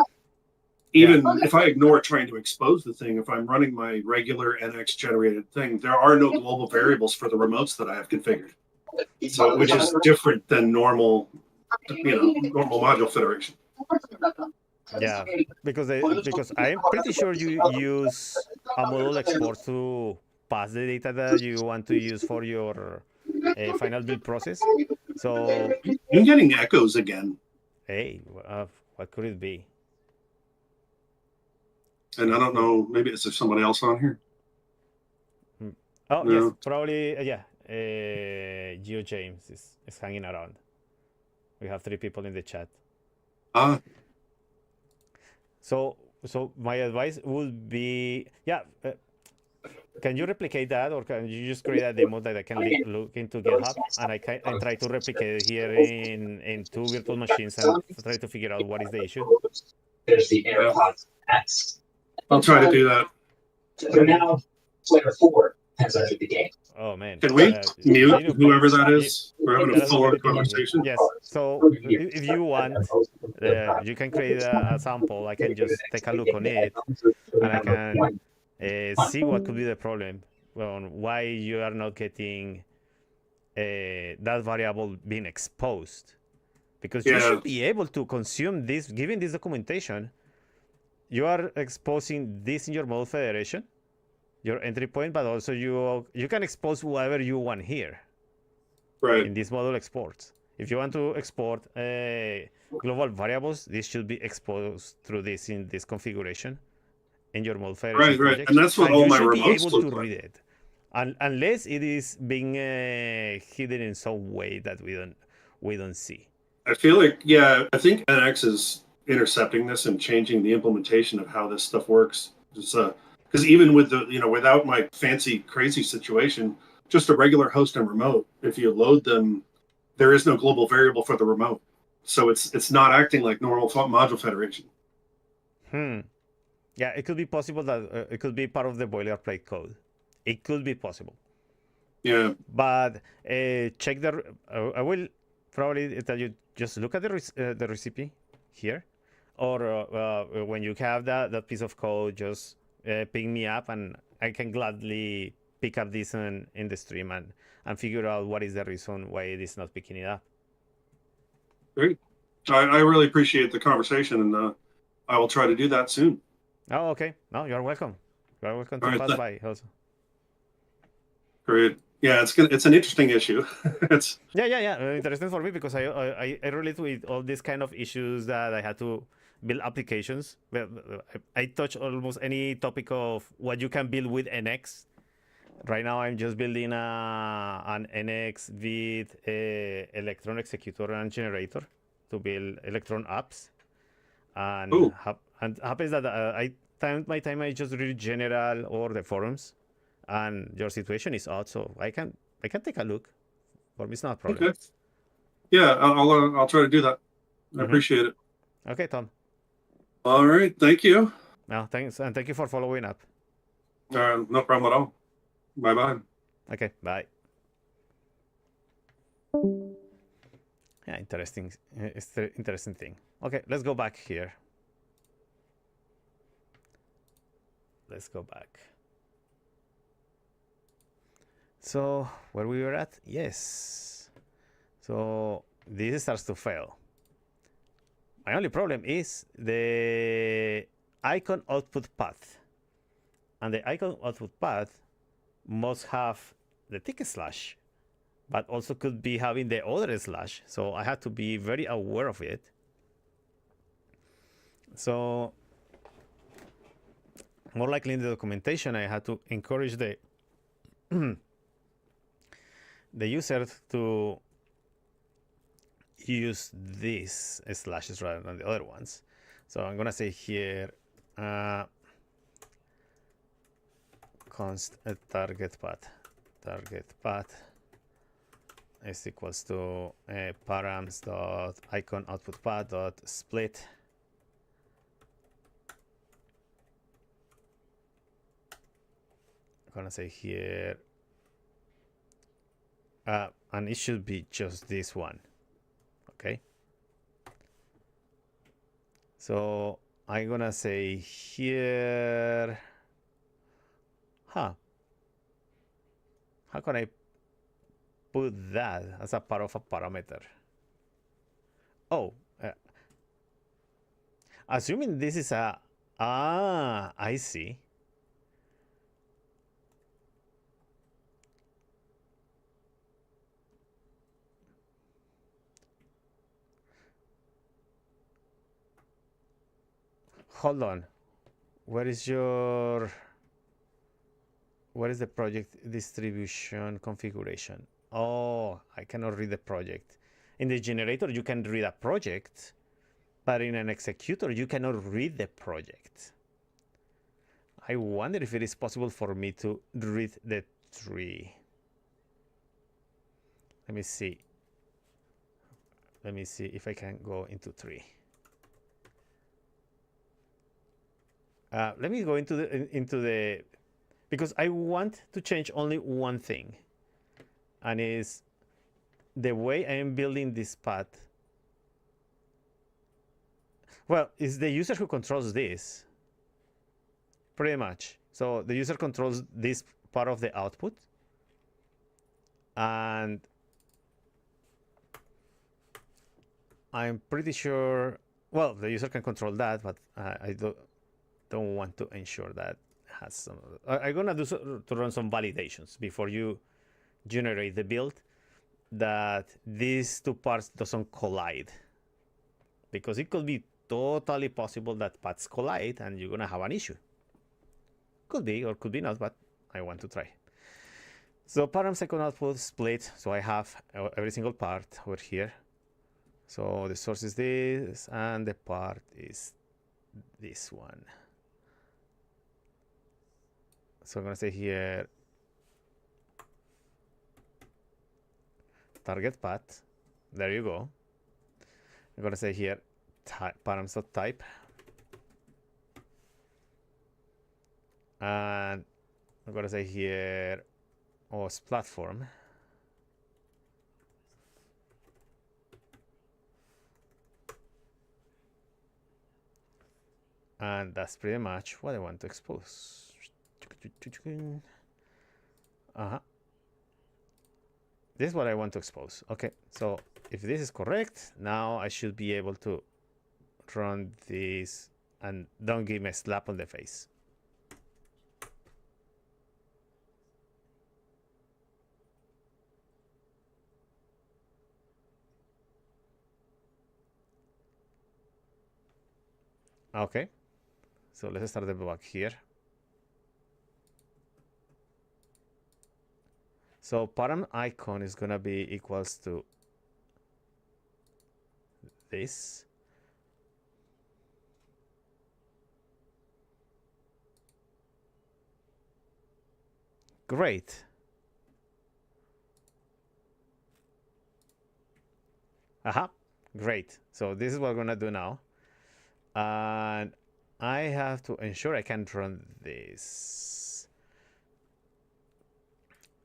even if I ignore trying to expose the thing, if I'm running my regular NX generated thing, there are no global variables for the remotes that I have configured. So, which is different than normal module federation. yeah, because I'm pretty sure you use a model export to pass the data that you want to use for your final build process. So, I'm getting echoes again. hey, what could it be? And I don't know, maybe is there someone else on here? Oh, No. yes, probably, yeah. Geo James is hanging around. We have 3 people in the chat. So my advice would be, yeah, can you replicate that, or can you just create a demo that I can look into GitHub and I can and try to replicate it here in 2 virtual machines and try to figure out what is the issue? There's the AirPods X. I'll try to do that. So now player 4 has entered the game. Oh man! Can we mute whoever that is? We're having a full conversation. Yes. So if you want, you can create a sample. I can just take a look on it, and I can see what could be the problem on why you are not getting that variable being exposed. Because you should be able to consume this, given this documentation, you are exposing this in your model federation, your entry point, but also you can expose whatever you want here Right. in this model exports. If you want to export global variables, this should be exposed through this in this configuration in your model federation Right. project, And that's what and all you my should be remotes able look to like. read it, unless it is being hidden in some way that we don't see. I feel like, yeah, I think NX is intercepting this and changing the implementation of how this stuff works. Just because even with the, without my fancy crazy situation, just a regular host and remote, if you load them, there is no global variable for the remote, so it's not acting like normal module federation. Yeah, it could be possible that it could be part of the boilerplate code. It could be possible. Yeah. But check the. I will probably tell you, just look at the recipe here, or when you have that piece of code, just ping me up, and I can gladly pick up this in the stream and figure out what is the reason why it is not picking it up. Great. I really appreciate the conversation, and I will try to do that soon. Oh, okay. No, you're welcome. You're welcome to All right, pass by also. Great. Yeah, it's an interesting issue. It's Yeah. Interesting for me because I relate with all these kind of issues that I had to build applications. I touch almost any topic of what you can build with NX. Right now, I'm just building an NX with Electron executor and generator to build Electron apps. And happens that my time I just read general or the forums, and your situation is odd, so I can take a look. For me, it's not a problem. okay. Yeah, I'll try to do that. I appreciate it. Okay, Tom. All right, thank you. No, thanks, and thank you for following up. No problem at all. Bye bye. Okay, bye. Yeah, interesting. It's the interesting thing. Okay, let's go back here. Let's go back. So where we were at? Yes. So this starts to fail. My only problem is the icon output path. And the icon output path must have the ticket slash, but also could be having the other slash. So I have to be very aware of it. So more likely in the documentation, I had to encourage the the user to use these slashes rather than the other ones. So I'm gonna say here const target path is equals to params dot icon output path dot split I'm gonna say here and it should be just this one. Okay, so I'm gonna say here how can I put that as a part of a parameter? Oh, assuming this is a I see. Hold on. Where is the project distribution configuration? Oh, I cannot read the project. In the generator, you can read a project, but in an executor, you cannot read the project. I wonder if it is possible for me to read the tree. Let me see. Let me see if I can go into tree. Let me go into the because I want to change only one thing, and is the way I am building this path. Well, it's the user who controls this, pretty much. So the user controls this part of the output, and I'm pretty sure. Well, the user can control that, but I don't. don't want to ensure that has some. I'm gonna do to run some validations before you generate the build, that these two parts doesn't collide, because it could be totally possible that paths collide and you're gonna have an issue. Could be or could be not, but I want to try. So param second output split. So I have every single part over here. So the source is this, and the part is this one. So I'm gonna say here target path. There you go. I'm gonna say here params.type, and I'm gonna say here OS platform. And that's pretty much what I want to expose. This is what I want to expose. Okay, so if this is correct, now I should be able to run this and don't give me a slap on the face. Okay, so let's start the debug here. So param icon is gonna be equals to this. Great. Aha, great. So this is what we're gonna do now. And I have to ensure I can run this.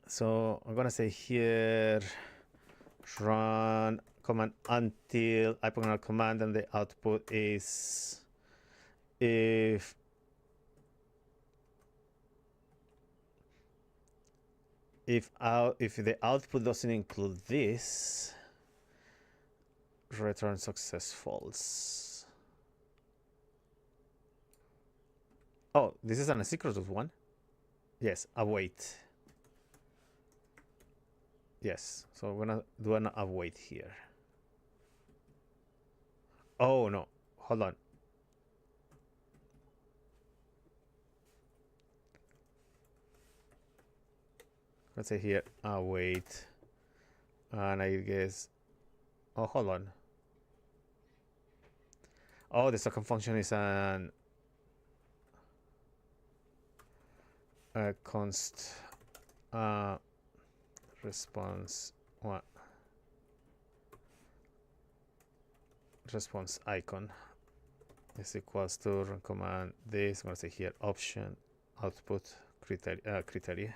So I'm gonna say here run command until I put a command, and the output is if the output doesn't include this, return success false. Oh, this is an asynchronous one. Yes, await. Yes, so I'm gonna do an await here. Oh no, hold on. Let's say here await, and I guess, oh, hold on. Oh, the second function is an const response what response icon is equals to run command this. I'm gonna say here option output criteria.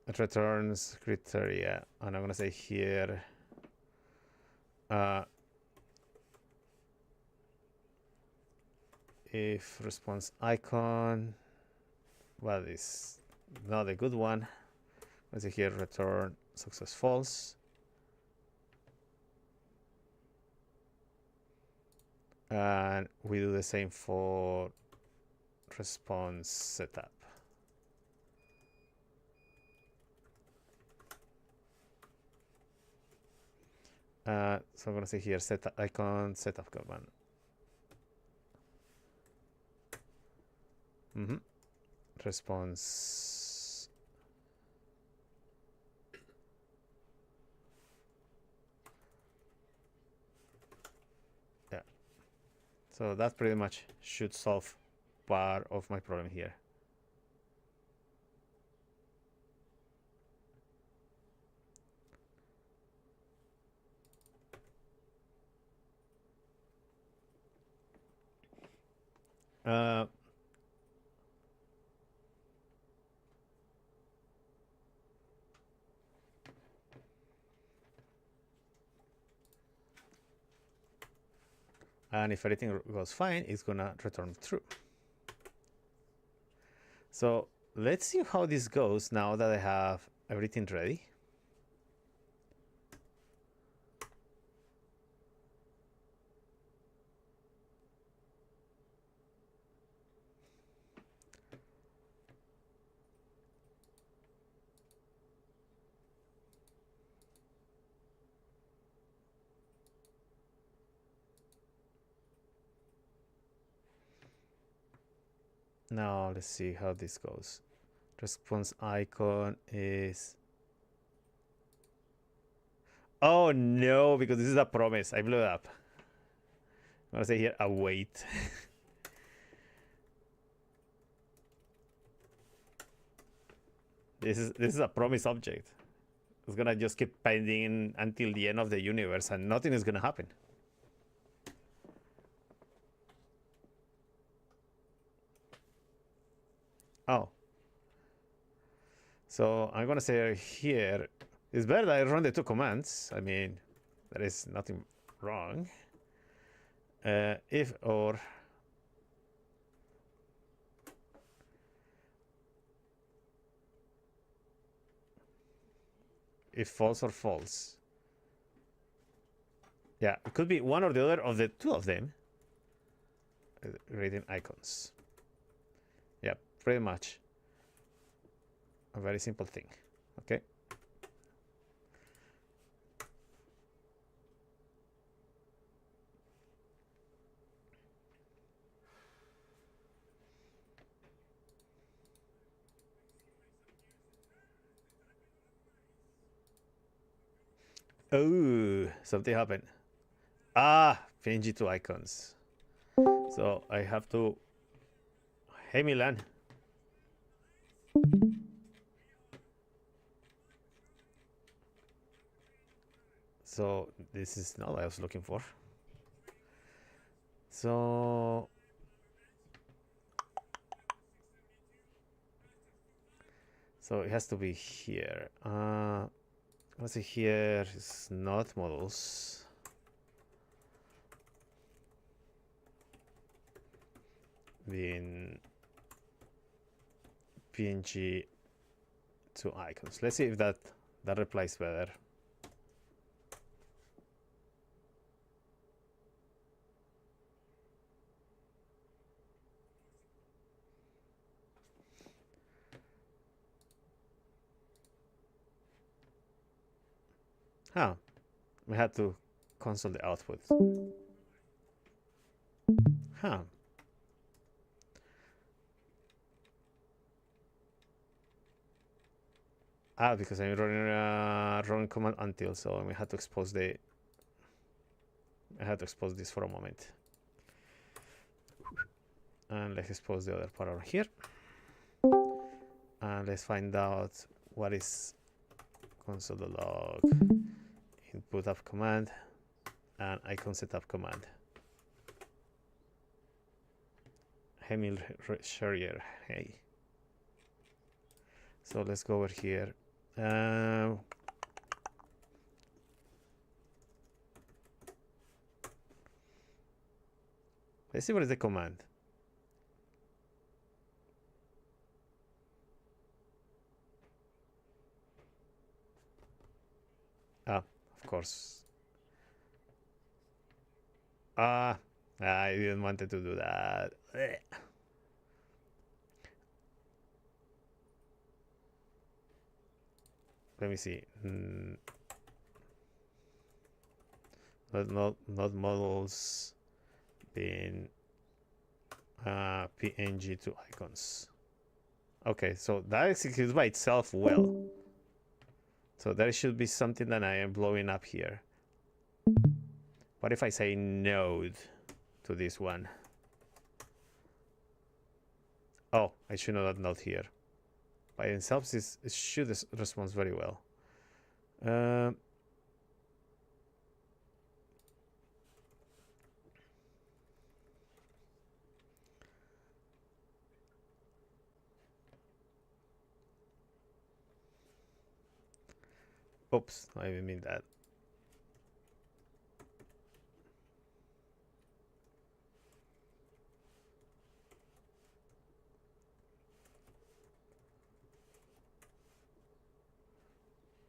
It returns criteria, and I'm gonna say here if response icon, well, is not a good one. Let's say here return success false, and we do the same for response setup. So I'm gonna say here set icon setup command. Response. Yeah. So that pretty much should solve part of my problem here. And if everything goes fine, it's gonna return true. So let's see how this goes now that I have everything ready. Now let's see how this goes. Response icon is... Oh no, because this is a promise. I blew it up. I'm gonna say here, await. This is a promise object. It's gonna just keep pending until the end of the universe, and nothing is gonna happen. Oh. So I'm gonna say here, it's better that I run the two commands. I mean, there is nothing wrong. If or if false or false. Yeah, it could be one or the other of the two of them. Reading icons. Yeah, pretty much. A very simple thing. Okay. Oh, something happened. Ah, PNG to icons. So I have to... Hey, Milan. So this is not what I was looking for. So it has to be here. Let's see here. It's not models. Being PNG to icons. Let's see if that replies better. Huh. We had to console the output. Huh. Ah, because I'm running a run command until, so we had to expose the... I had to expose this for a moment. And let's expose the other part over here. And let's find out what is console.log input up command and icon setup command. Hemil Sherrier. Hey. So let's go over here. Let's see what is the command. Ah, of course. I didn't want to do that. Let me see. Not models being PNG to icons. Okay, so that executes by itself well. So there should be something that I am blowing up here. What if I say node to this one? Oh, I should know that node here. By itself, it should respond very well. Oops, I didn't mean that.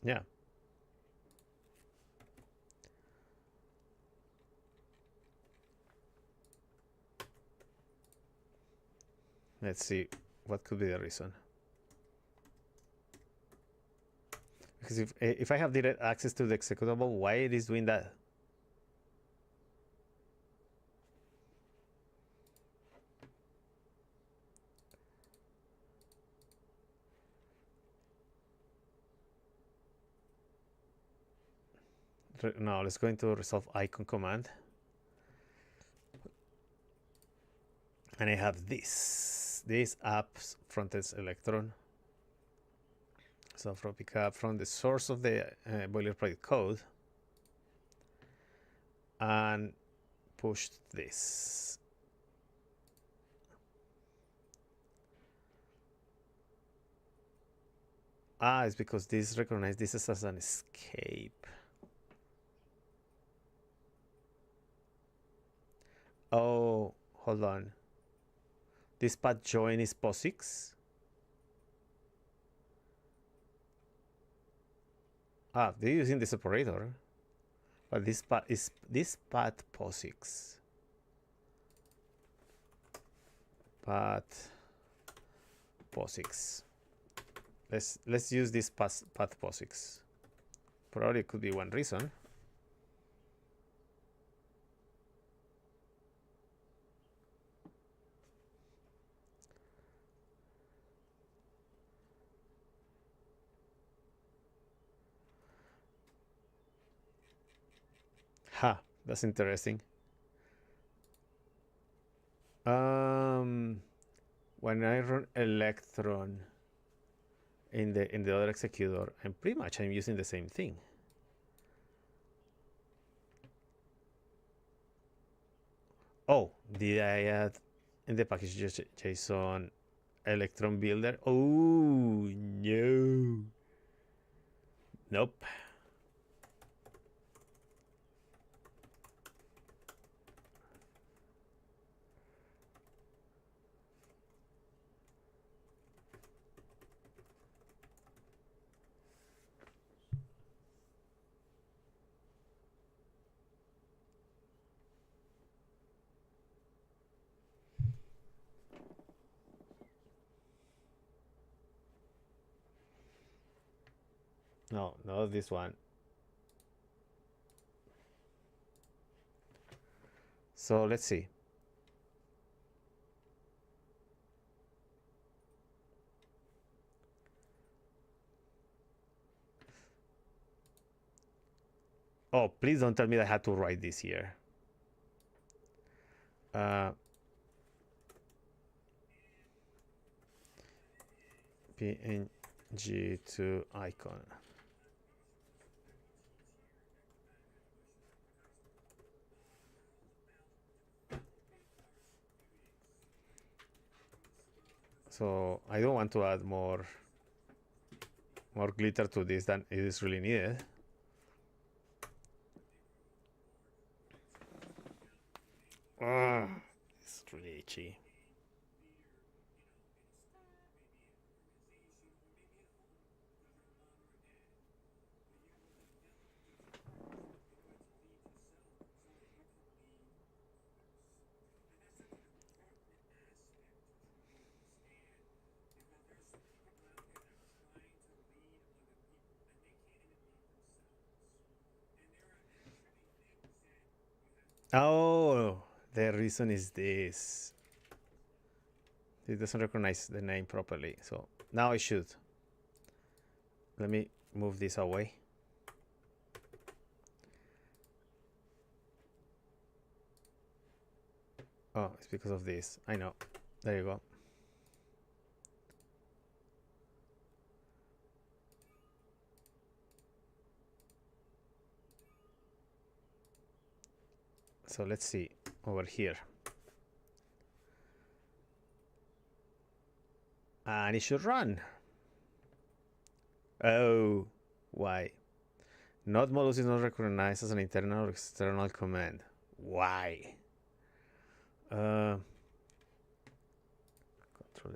Yeah. Let's see what could be the reason. Because if I have direct access to the executable, why it is doing that? Now let's go into resolve icon command. And I have this apps frontend electron. So from pick up from the source of the boilerplate code and push this. It's because this recognizes this as an escape. Oh, hold on. This path join is POSIX. They're using this operator, but this path is POSIX. Path POSIX. Let's use this path POSIX. Probably could be one reason. That's interesting. When I run electron in the other executor, I'm using the same thing. Oh, did I add in the package JSON electron builder? Oh no. Nope. No, not this one. So let's see. Oh, please don't tell me that I had to write this here. PNG to icon. So I don't want to add more glitter to this than it is really needed. It's really itchy. Oh, the reason is this. It doesn't recognize the name properly. So now I should. Let me move this away. Oh, it's because of this. I know. There you go. So let's see over here. And it should run. Oh, why? Node modus is not recognized as an internal or external command. Why? Control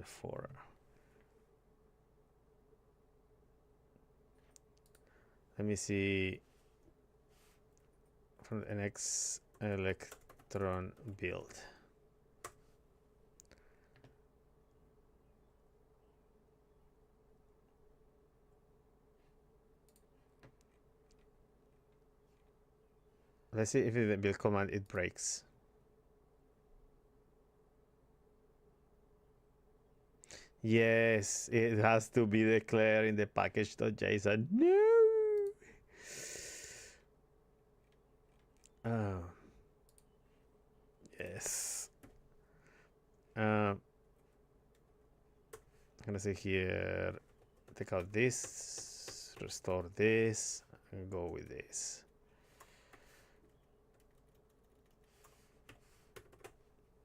F4. Let me see from the NX Electron build. Let's see if in the build command it breaks. Yes, it has to be declared in the package.json. No. Oh. Yes. I'm gonna say here, take out this, restore this, and go with this.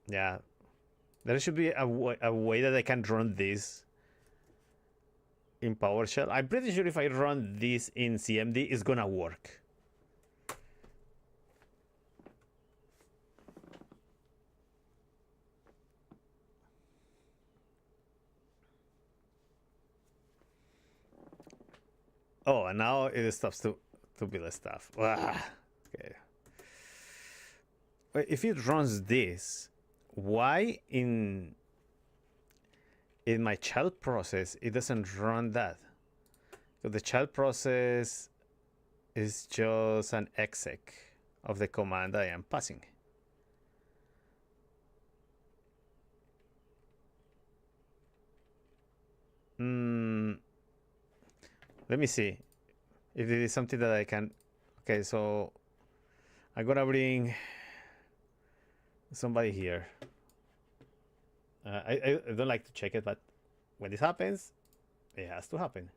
Yeah, there should be a way that I can run this in PowerShell. I'm pretty sure if I run this in CMD, it's gonna work. Oh, and now it stops to build stuff. Okay. Wait, if it runs this, why in my child process it doesn't run that? So the child process is just an exec of the command I am passing. Let me see if it is something that I can. Okay, so I'm gonna bring somebody here. I don't like to check it, but when this happens, it has to happen.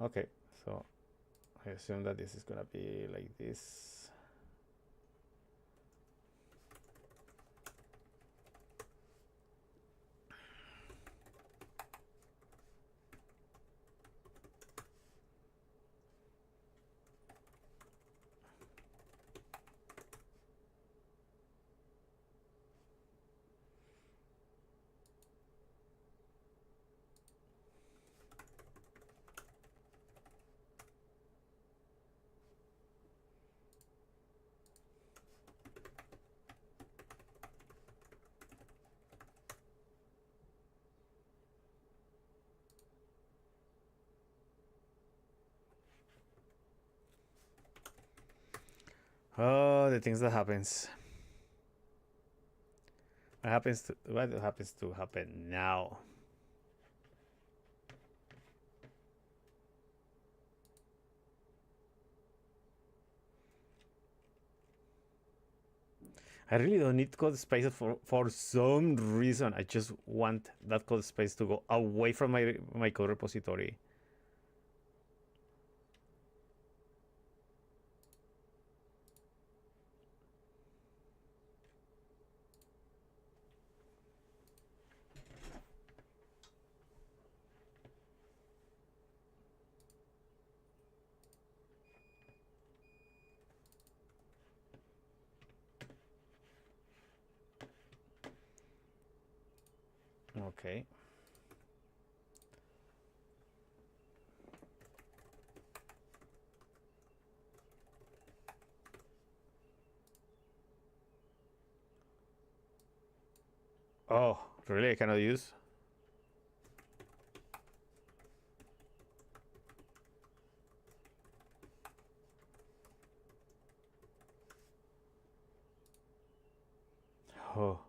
Okay, so I assume that this is gonna be like this. Oh, the things that happens. What happens to happen now? I really don't need code space for some reason. I just want that code space to go away from my code repository. Okay. Oh, really? I cannot use? Oh.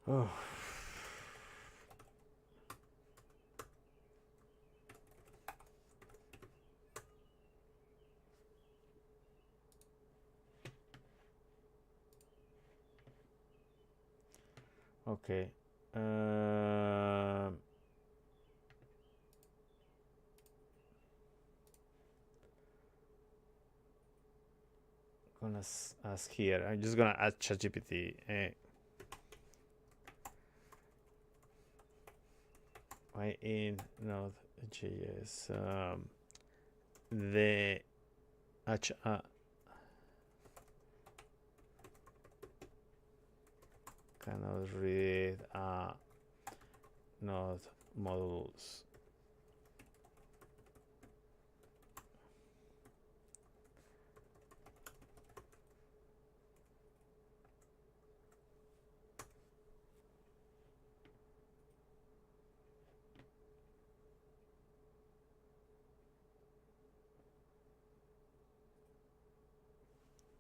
Oh. Okay. gonna ask here. I'm just gonna add ChatGPT. Why in Node.js the cannot read node modules.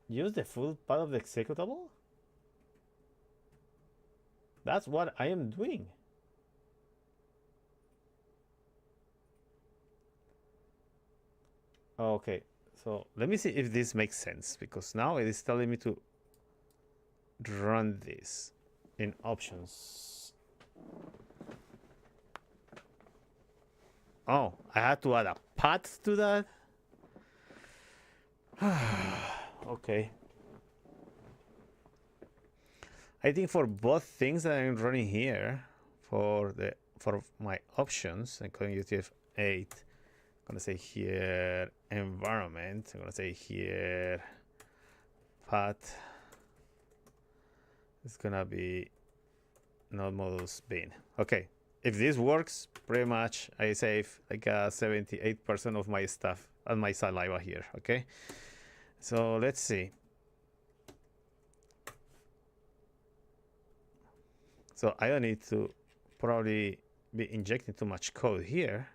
Use the full path of the executable? That's what I am doing. Okay, so let me see if this makes sense, because now it is telling me to run this in options. Oh, I had to add a path to that? Okay. I think for both things that I'm running here, for my options, including UTF-8, I'm gonna say here environment. I'm gonna say here path. It's gonna be node modules bin. Okay, if this works, pretty much I save like 78% of my stuff and my saliva here. Okay, so let's see. So I don't need to probably be injecting too much code here.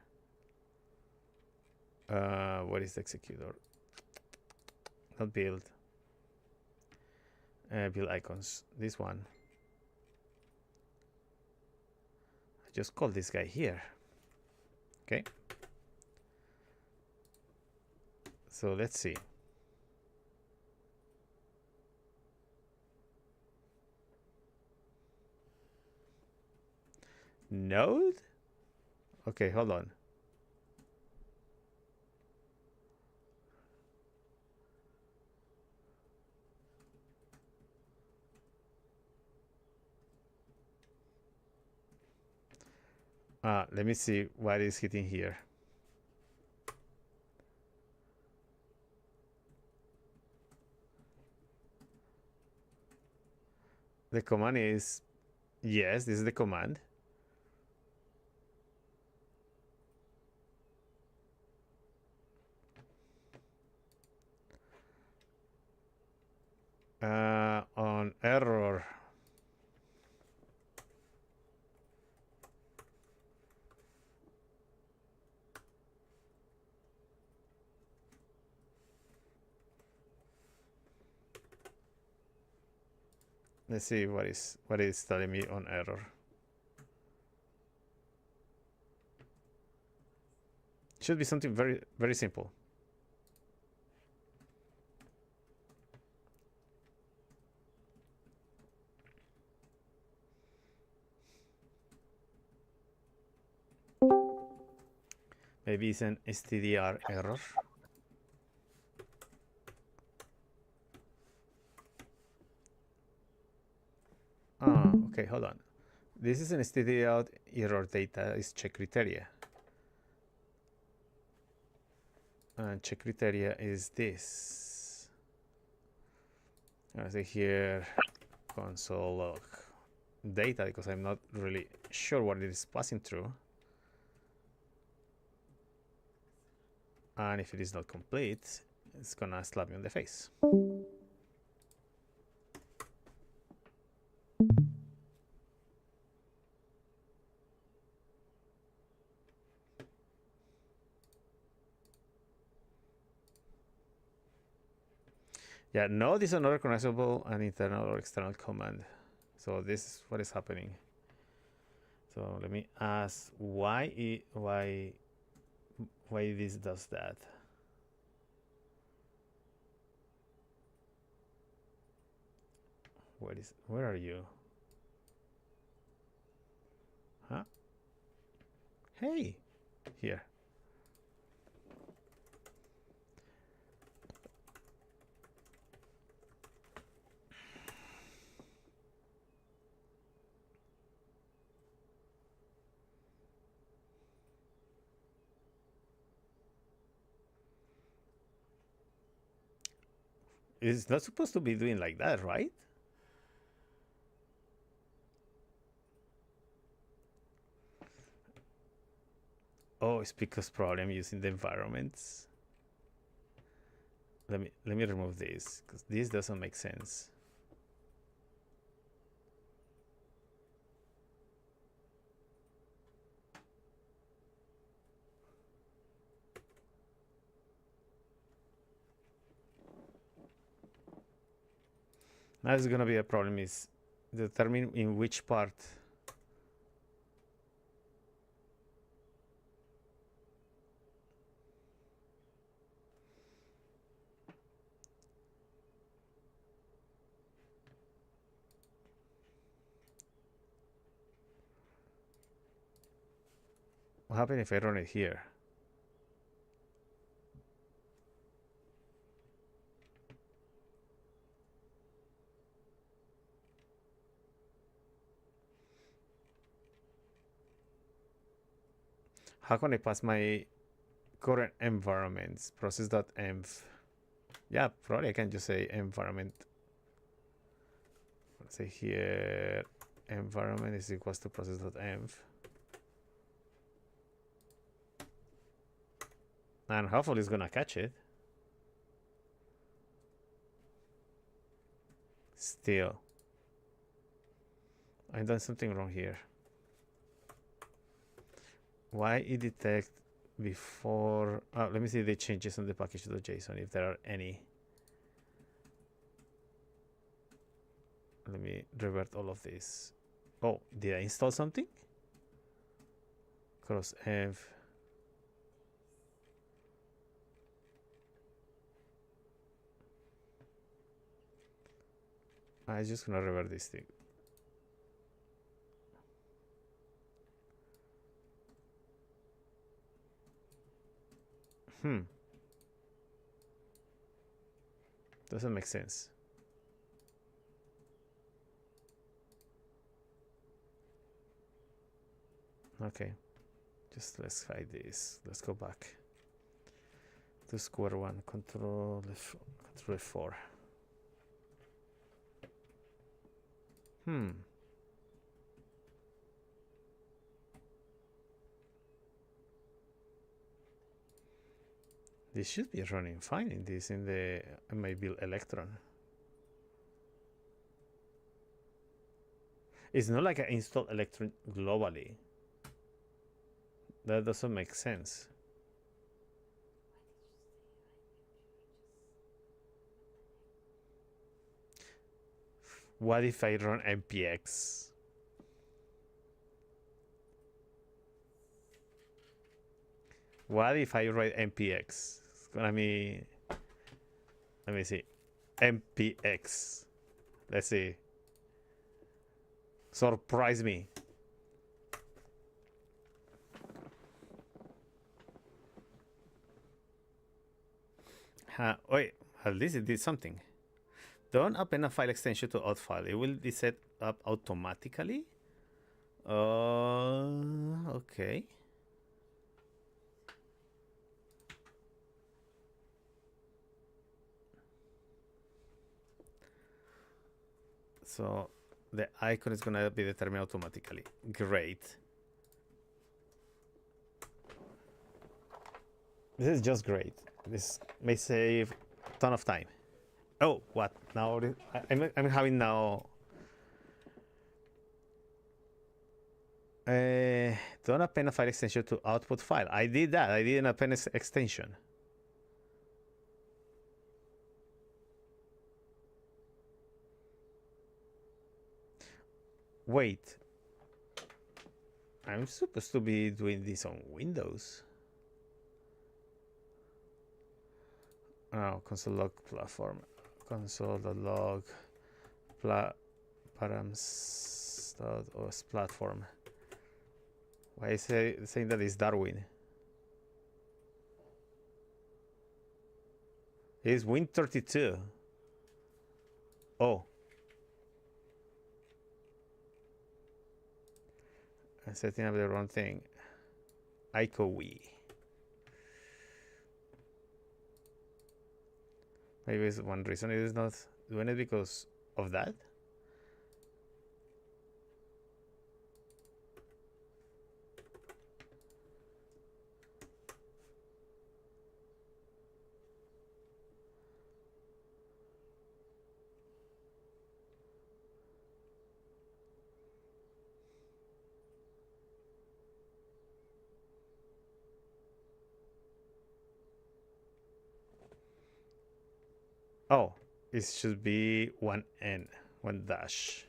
What is the executor? Not build. Build icons. This one. I just call this guy here. Okay. So let's see. Node? Okay, hold on. Let me see what is hitting here. The command is, yes, this is the command. On error. Let's see what is telling me on error. Should be something very, very simple. Maybe it's an stdr error. Okay, hold on. This is an stdout error data is check criteria. And check criteria is this. I say here console log data, because I'm not really sure what it is passing through. And if it is not complete, it's gonna slap me on the face. Yeah, node is not recognizable an internal or external command. So this is what is happening. So let me ask why this does that. Where are you? Huh? Hey, here. It's not supposed to be doing like that, right? Oh, it's because probably I'm using the environments. Let me remove this because this doesn't make sense. Now it's gonna be a problem is determine in which part. What happens if I run it here? How can I pass my current environments? Process.env. Yeah, probably I can just say environment. Let's say here environment is equals to process.env. And hopefully it's gonna catch it. Still. I've done something wrong here. Why it detect before? Let me see the changes on the package.json if there are any. Let me revert all of this. Oh, did I install something? Crossenv. I'm just gonna revert this thing. Doesn't make sense. Okay, just let's hide this. Let's go back to square one. Control F4. This should be running fine in this in my build Electron. It's not like I install Electron globally. That doesn't make sense. What if I run npx? What if I write npx? It's gonna be, let me see, npx. Let's see. Surprise me. Wait, at least it did something. Don't open a file extension to out file. It will be set up automatically. Okay. So the icon is gonna be determined automatically. Great. This is just great. This may save a ton of time. Oh, what? Now I'm having now. Don't append a file extension to output file. I did that. I did an append extension. Wait. I'm supposed to be doing this on Windows. Oh, console log platform. Console.log params.os platform. Why is it saying that it's Darwin? It's Win32. Oh. I'm setting up the wrong thing. ICOWE. Maybe it's one reason it is not doing it because of that. Oh, it should be one N, one dash.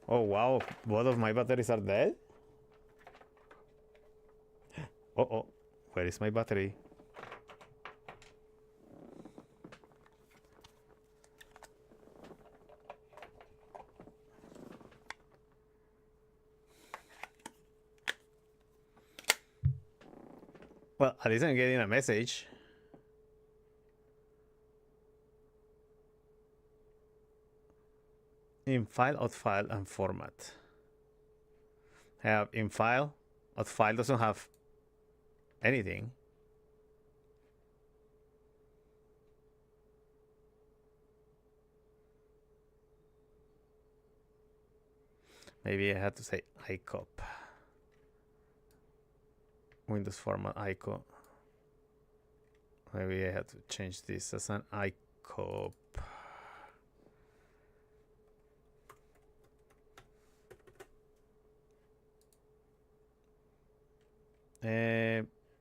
Oh wow, both of my batteries are dead? Oh, where is my battery? Well, at least I'm getting a message. In file, out file, and format. I have in file. Out file doesn't have anything. Maybe I had to say ICOP. Windows format ICOP. Maybe I had to change this as an ICOP.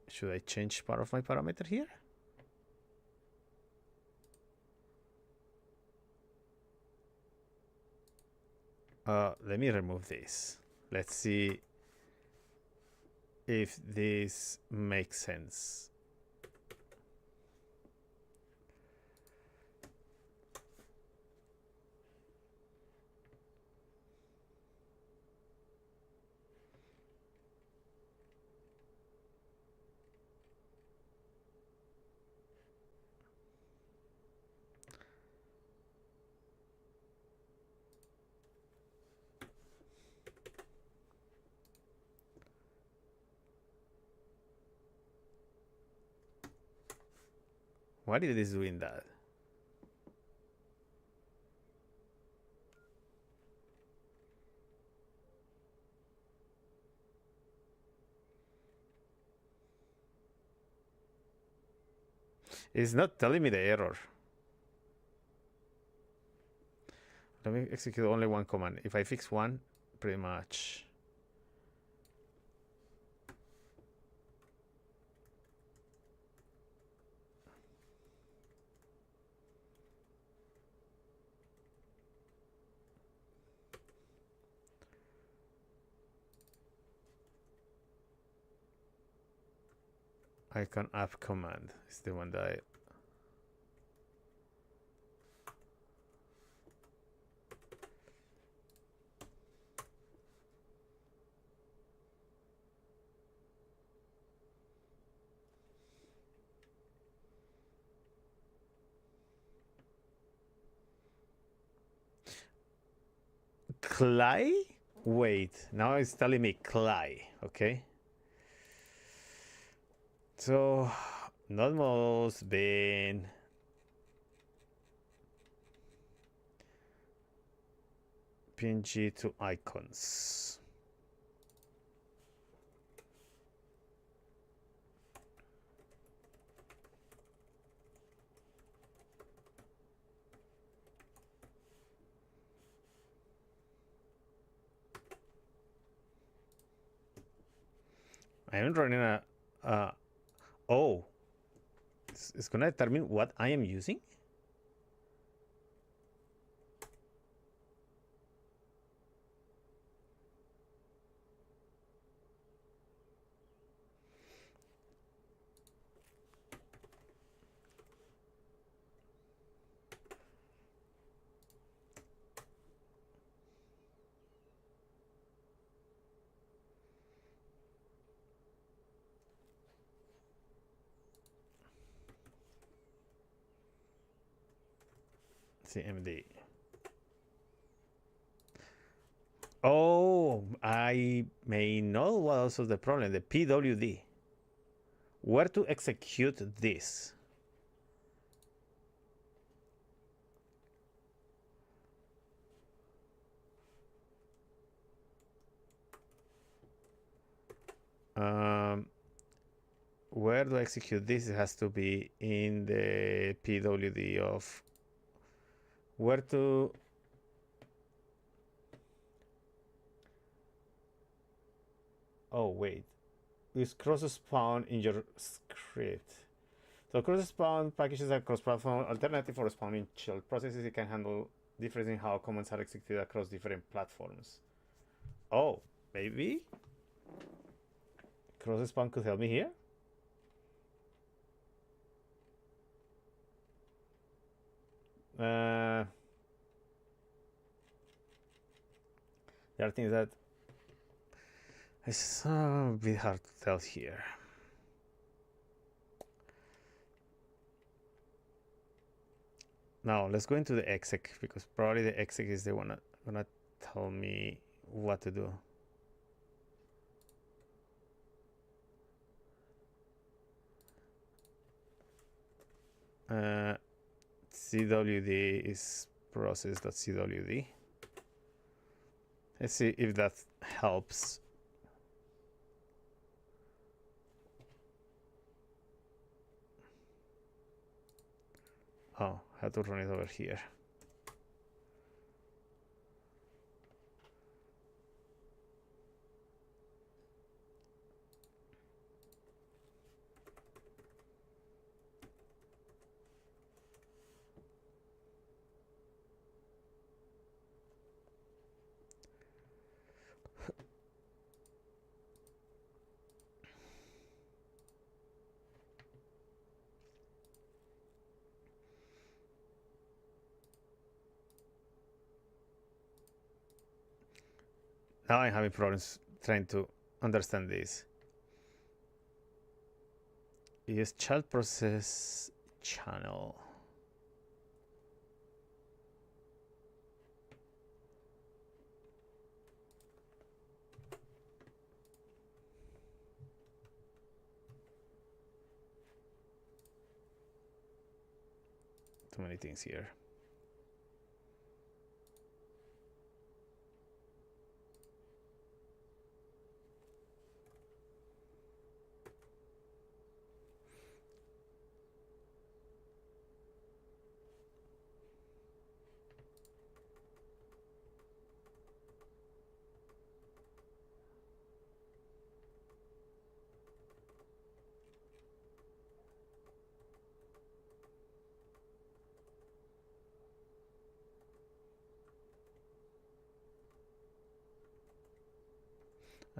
Should I change part of my parameter here? Let me remove this. Let's see if this makes sense. Why is this doing that? It's not telling me the error. Let me execute only one command. If I fix one, pretty much. Icon app command is the one that Clay? Wait, now it's telling me Clay, okay? So, not most been PNG to icons. I am running a oh, it's gonna determine what I am using. CMD. Oh, I may know what also the problem. The PWD. Where to execute this? Where do I execute this? It has to be in the PWD of where to. Oh wait, is cross spawn in your script? So cross spawn packages are cross-platform alternative for spawning shell processes. It can handle difference in how commands are executed across different platforms. Oh, maybe cross spawn could help me here. There are things that it's a bit hard to tell here. Now let's go into the exec because probably the exec is the one gonna tell me what to do. CWD is process.cwd. Let's see if that helps. Oh, I have to run it over here. Now I'm having problems trying to understand this. Use child process channel. Too many things here.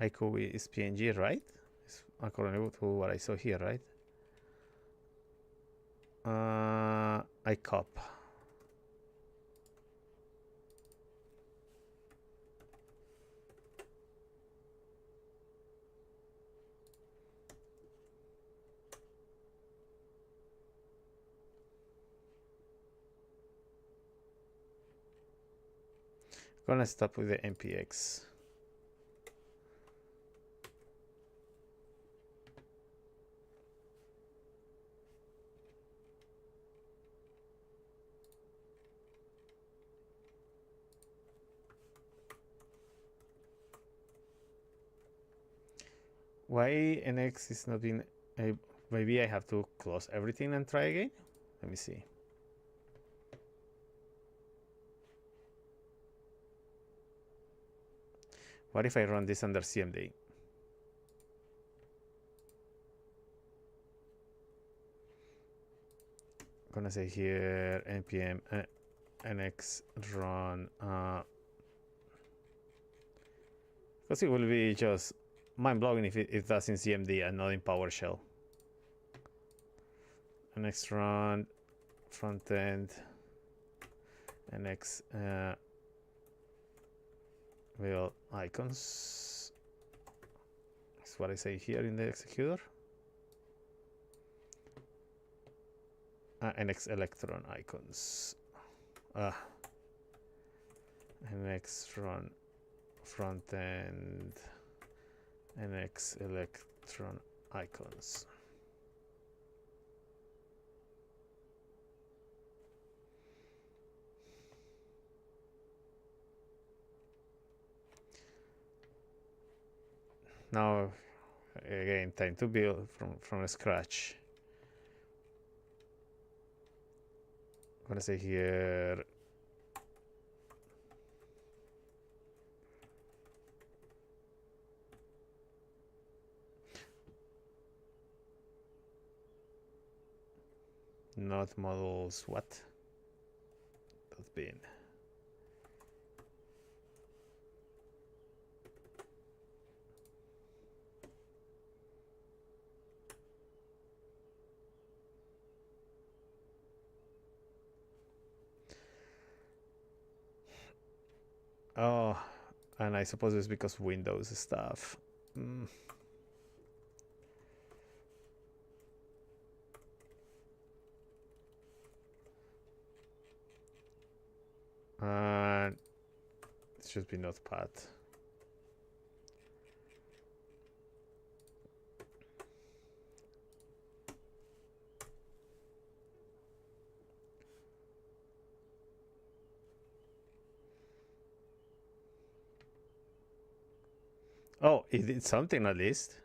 iCowi is PNG, right? It's according to what I saw here, right? iCop. Gonna stop with the npx. Why NX is not being able? Maybe I have to close everything and try again. Let me see. What if I run this under CMD? I'm gonna say here npm nx run because it will be just mind blowing if that's in CMD and not in PowerShell. Nx run front end nx well icons. That's what I say here in the executor. NX electron icons. NX run front end, NX electron icons. Now again, time to build from scratch. I'm gonna say here not models what dot bin. Oh, and I suppose it's because Windows stuff. And it should be Notepad. Oh, it did something at least.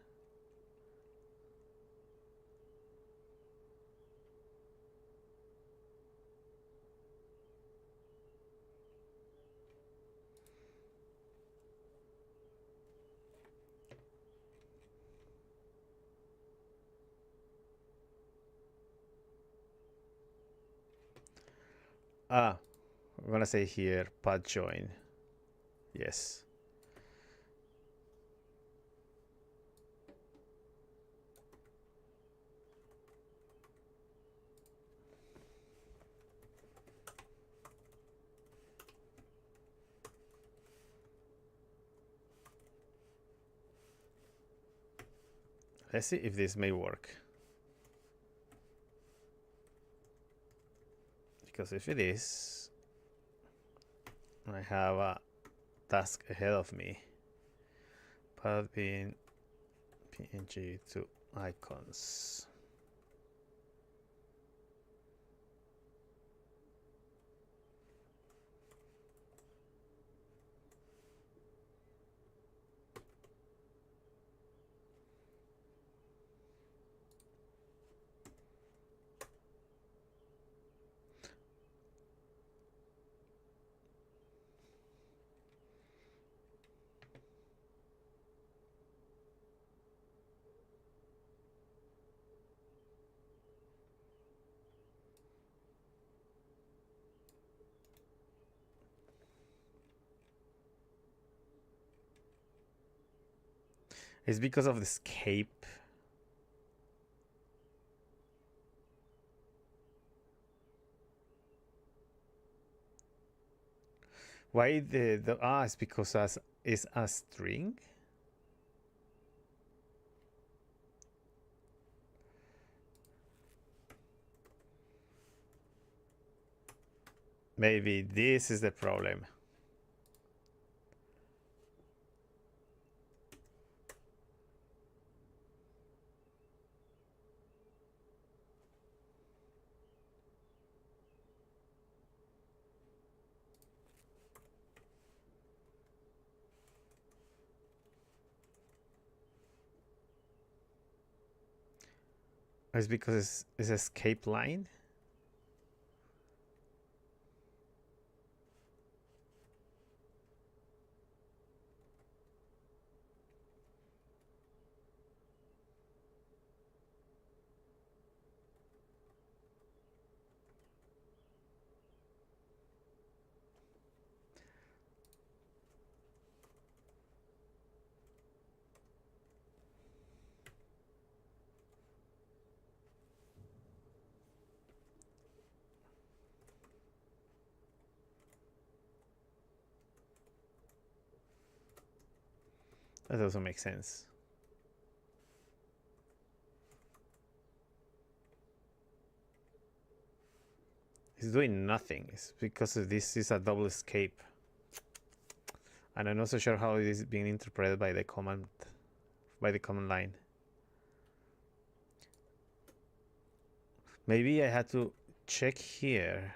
I'm gonna say here pad join. Yes. Let's see if this may work. Because if it is, I have a task ahead of me. Pad bin PNG to icons. It's because of the escape. Why the it's because as is a string. Maybe this is the problem. It's because it's escape line. That doesn't make sense. It's doing nothing. It's because this is a double escape. And I'm not so sure how it is being interpreted by the command line. Maybe I had to check here.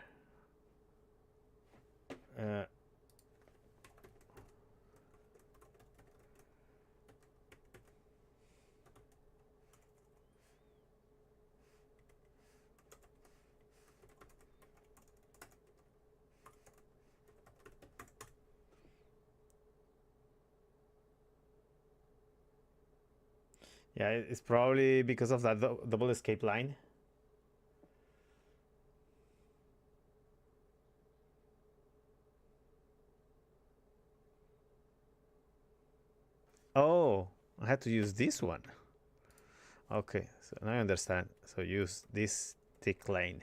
Yeah, it's probably because of that double escape line. Oh, I had to use this one. Okay, so now I understand. So use this tick line.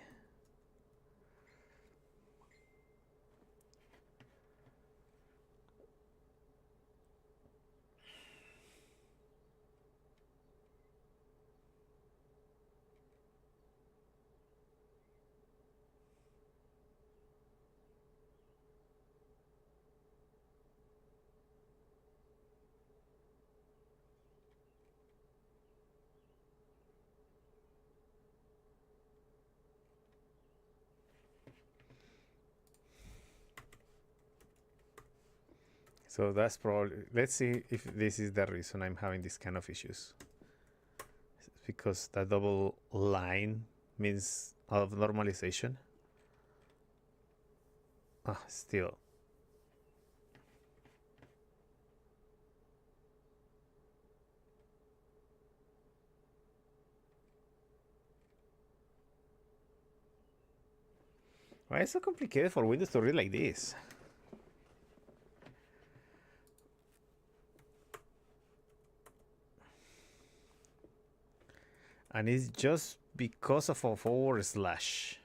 So that's probably, let's see if this is the reason I'm having this kind of issues. It's because that double line means of normalization. Ah, still. Why is it so complicated for Windows to read like this? And it's just because of a forward slash.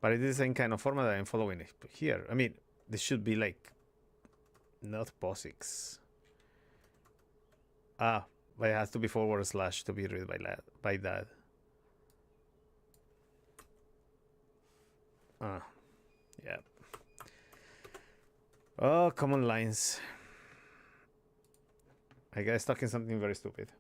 But it is the same kind of format that I'm following here. I mean, this should be like not POSIX. Ah, but it has to be forward slash to be read by that. Ah, yeah. Oh, command lines. I got stuck in something very stupid.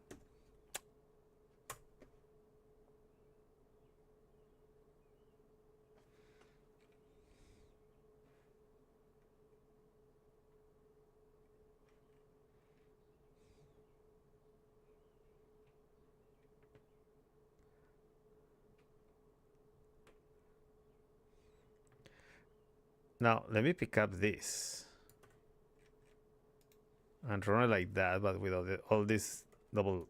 Now, let me pick up this and run it like that, but without all this double.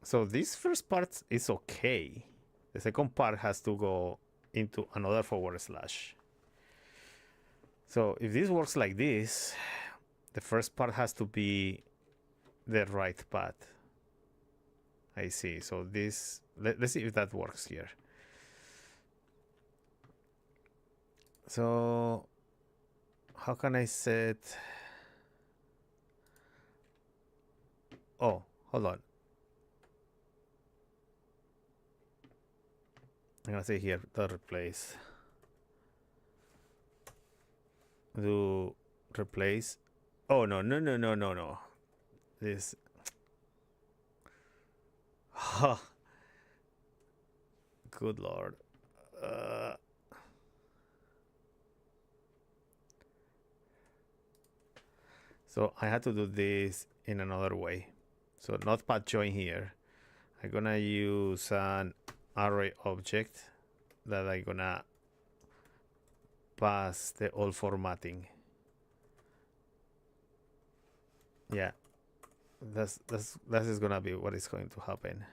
So this first part is okay. The second part has to go into another forward slash. So if this works like this, the first part has to be the right path. I see. So this, let's see if that works here. So how can I set? Oh, hold on. I'm gonna say here the replace. Do replace. Oh no. This. Good lord. So I had to do this in another way. So not path join here. I'm gonna use an array object that I'm gonna pass the old formatting. Yeah, that is gonna be what is going to happen.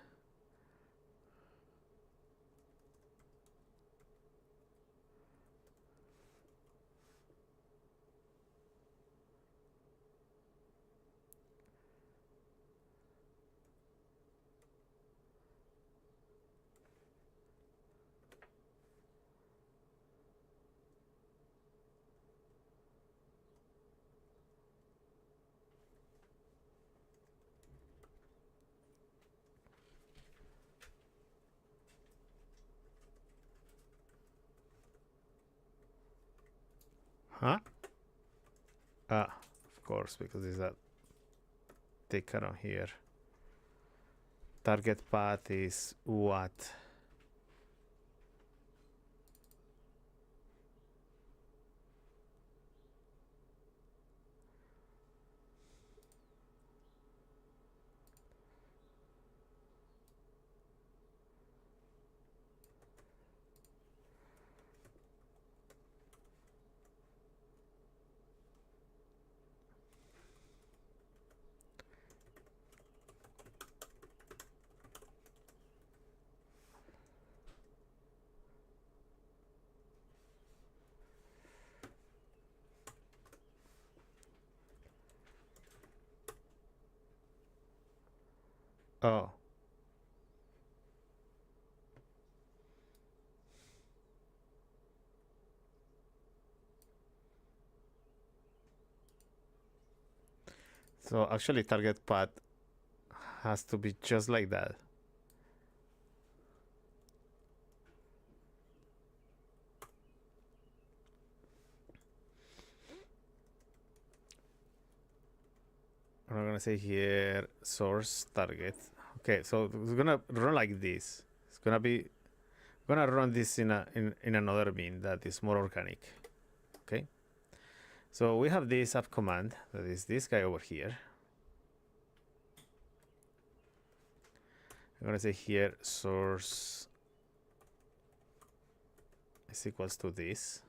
Huh? Ah, of course, because there's a ticker on here. Target path is what? Oh. So actually target path has to be just like that. I'm gonna say here source target. Okay, so it's gonna run like this. It's gonna run this in another bin that is more organic. Okay. So we have this app command that is this guy over here. I'm gonna say here source is equals to this.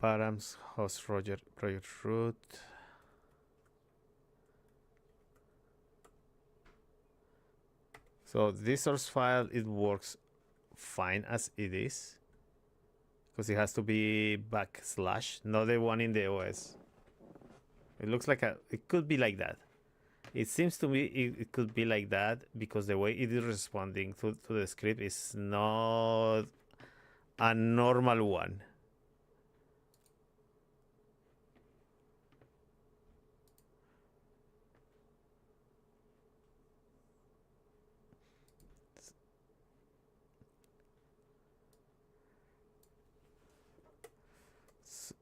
Params host project root. So this source file, it works fine as it is because it has to be /, not the one in the OS. It looks like it could be like that. It seems to me it could be like that because the way it is responding to the script is not a normal one.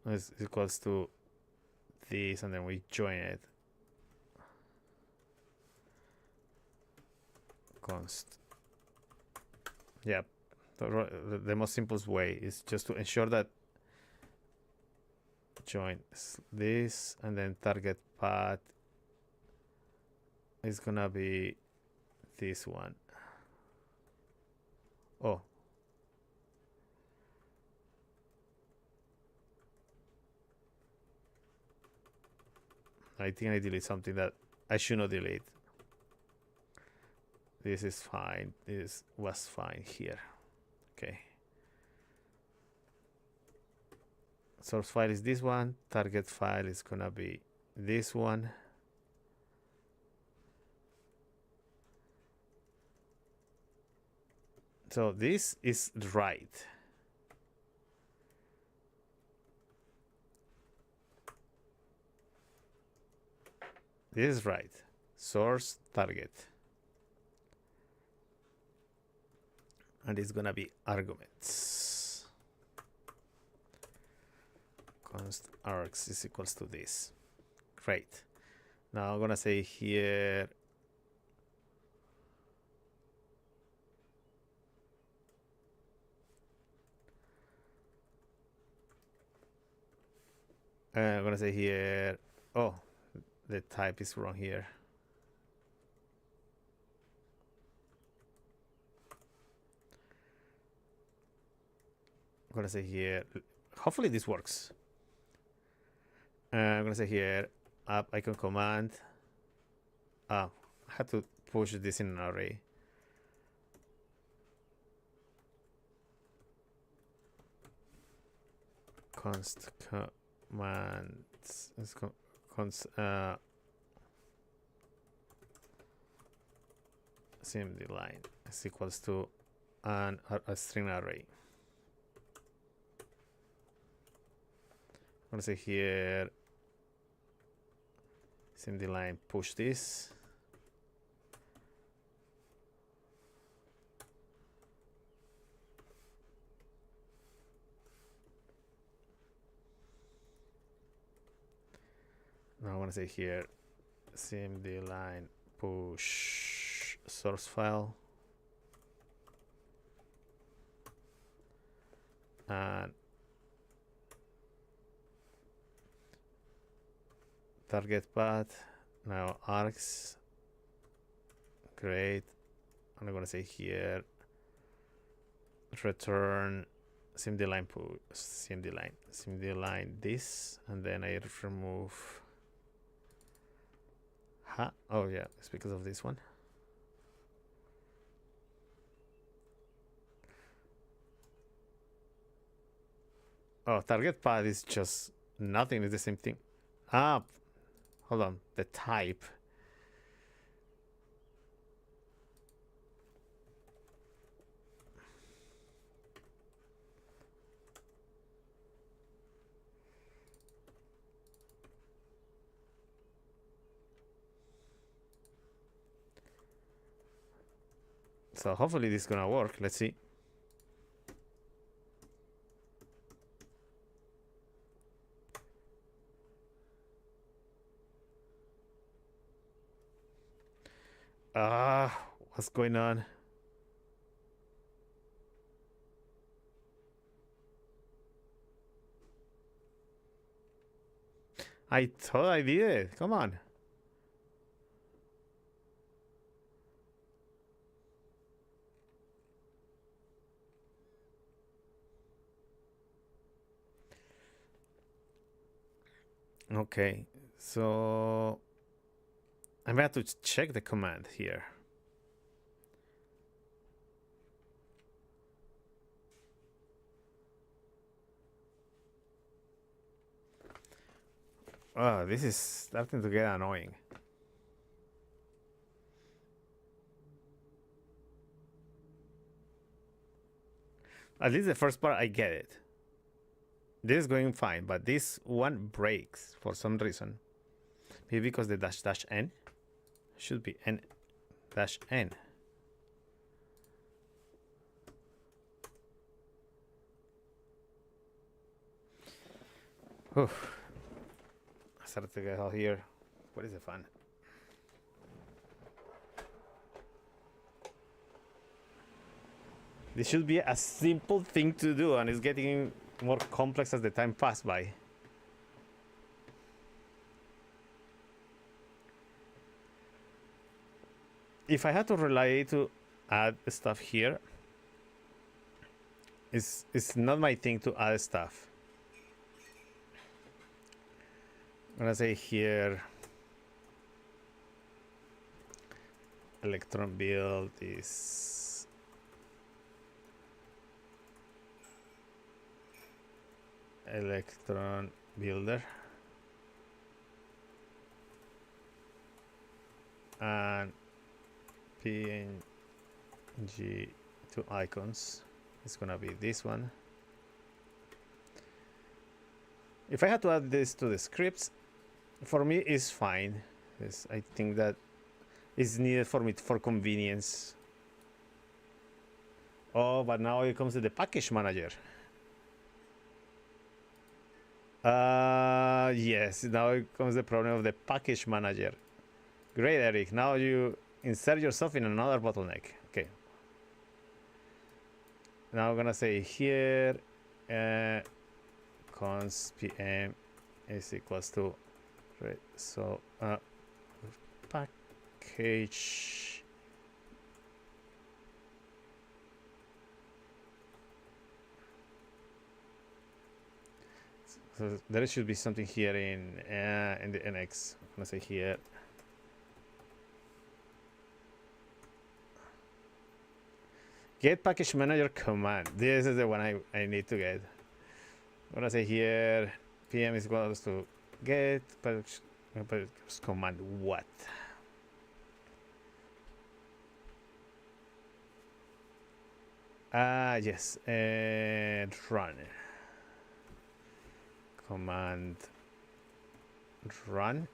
It's equals to this, and then we join it. Const. Yeah, the most simplest way is just to ensure that join this, and then target path is gonna be this one. Oh. I think I delete something that I should not delete. This is fine. This was fine here. Okay. Source file is this one. Target file is gonna be this one. So this is right. This is right. Source target. And it's gonna be arguments. Const args is equals to this. Great. Now I'm gonna say here I'm gonna say here, oh, the type is wrong here. I'm gonna say here, hopefully this works. I'm gonna say here, app icon command. I had to push this in an array. Const commands CMD line is equals to a string array. I'm gonna say here CMD line push this. Now I want to say here CMD line push source file and target path. Now args. Great. And I'm gonna say here return CMD line push CMD line this, and then I remove. Oh yeah, it's because of this one. Oh, target path is just nothing. It's the same thing. Hold on. The type. So hopefully this is gonna work. Let's see. What's going on? I thought I did it. Come on. Okay, so I'm about to check the command here. Oh, this is starting to get annoying. At least the first part, I get it. This is going fine, but this one breaks for some reason. Maybe because the dash dash n should be n dash n. Oof. I started to get out here. What is the fun? This should be a simple thing to do, and it's getting more complex as the time passes by. If I had to rely to add stuff here, it's not my thing to add stuff. I'm gonna say here electron build is electron builder, and PNG to icons is gonna be this one. If I had to add this to the scripts, for me it's fine. Yes, I think that is needed for me for convenience. Oh, but now it comes to the package manager. Yes, now it comes the problem of the package manager. Great, Eric. Now you insert yourself in another bottleneck. Okay. Now I'm gonna say here, const pm is equals to, right? So package. So there should be something here in the NX. I'm gonna say here. Get package manager command. This is the one I need to get. I'm gonna say here pm is equals to get package command what? Yes, and run. Command run.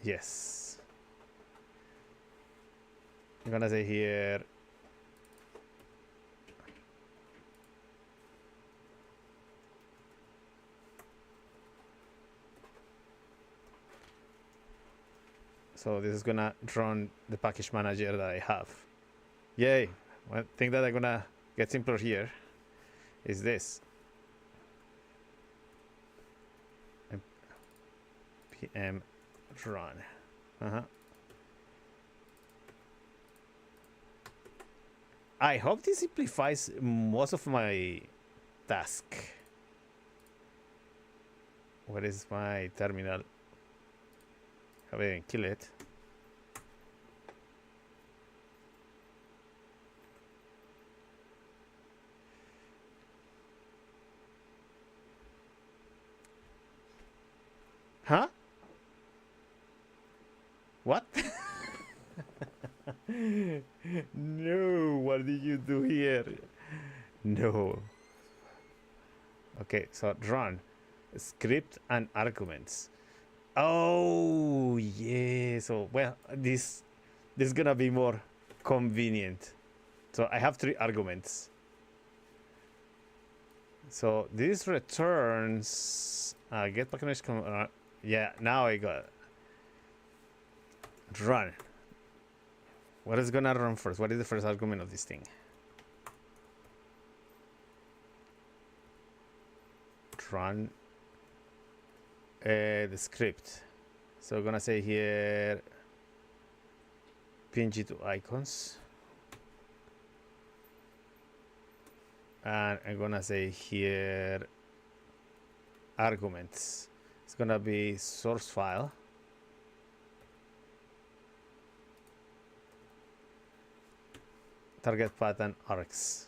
Yes. I'm gonna say here so this is gonna run the package manager that I have. Yay. One thing that I'm gonna get simpler here is this. Pm run. I hope this simplifies most of my task. Where is my terminal? Have I even kill it? Huh? What? No, what did you do here? No. Okay, so run. Script and arguments. Oh, yeah. So, well, this is gonna be more convenient. So I have 3 arguments. So this returns get package. Yeah, now I got it. Run. What is gonna run first? What is the first argument of this thing? Run the script. So I'm gonna say here png to icons, and I'm gonna say here arguments. It's gonna be source file, target path and args.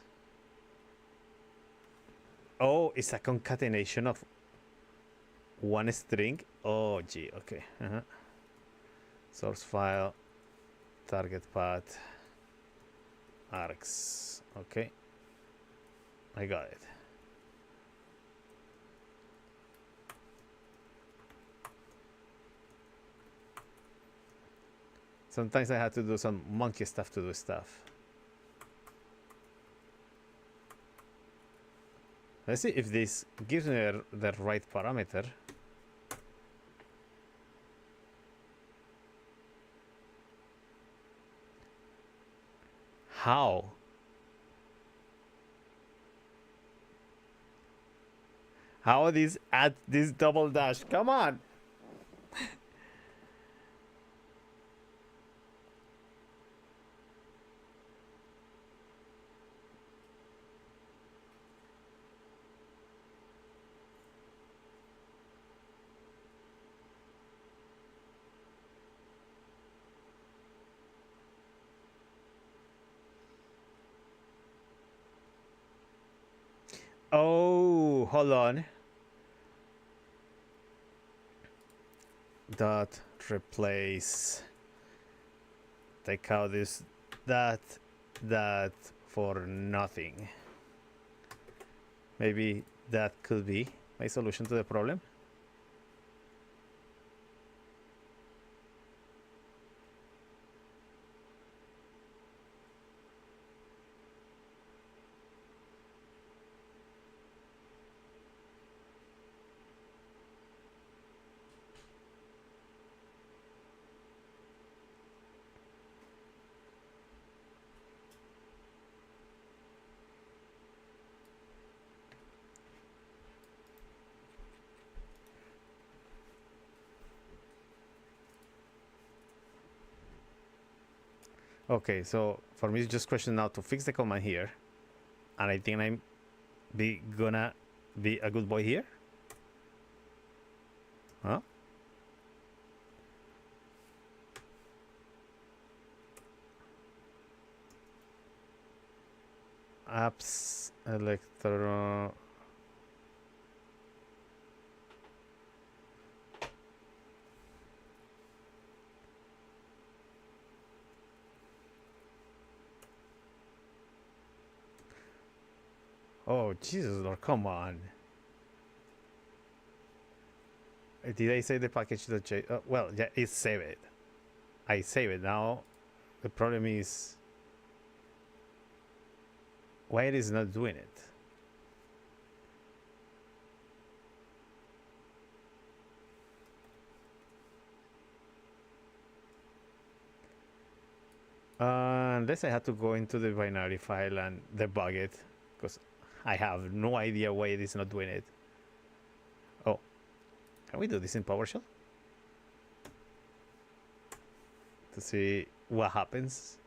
Oh, it's a concatenation of one string. Oh, gee, okay. Source file, target path, args. Okay, I got it. Sometimes I have to do some monkey stuff to do stuff. Let's see if this gives me the right parameter. How? How this add this double dash? Come on. Oh, hold on. Dot replace. Take out this that for nothing. Maybe that could be my solution to the problem. Okay, so for me it's just question now to fix the command here, and I think I'm gonna be a good boy here. Huh? Apps electro. Oh Jesus Lord, come on! Did I save the package? Well, yeah, it's saved. I save it now. The problem is why it is not doing it. Unless I had to go into the binary file and debug it, because I have no idea why it is not doing it. Oh, can we do this in PowerShell to see what happens?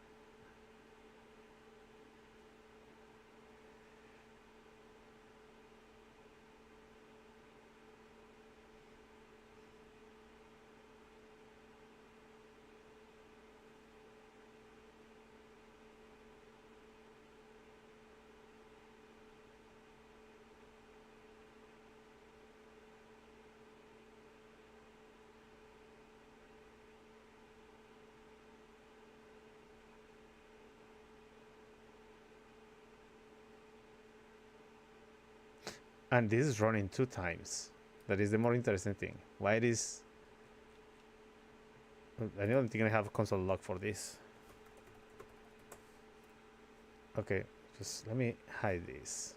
And this is running 2 times. That is the more interesting thing. Why it is... I don't think I have a console log for this. Okay, just let me hide this.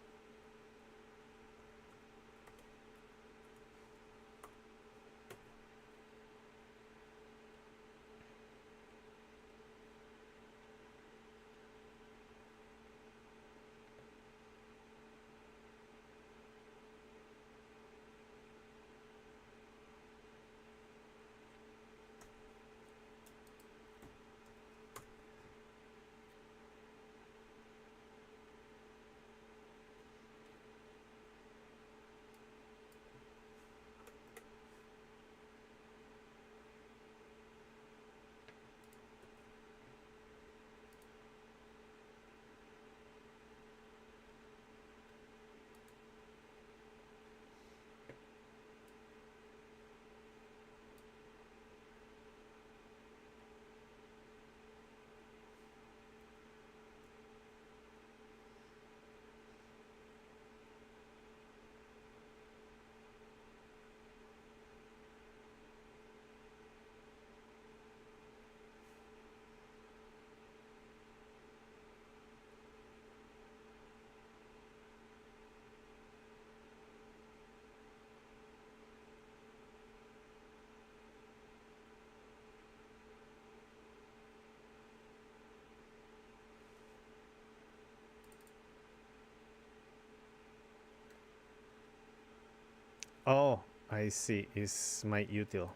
Oh, I see. It's my util.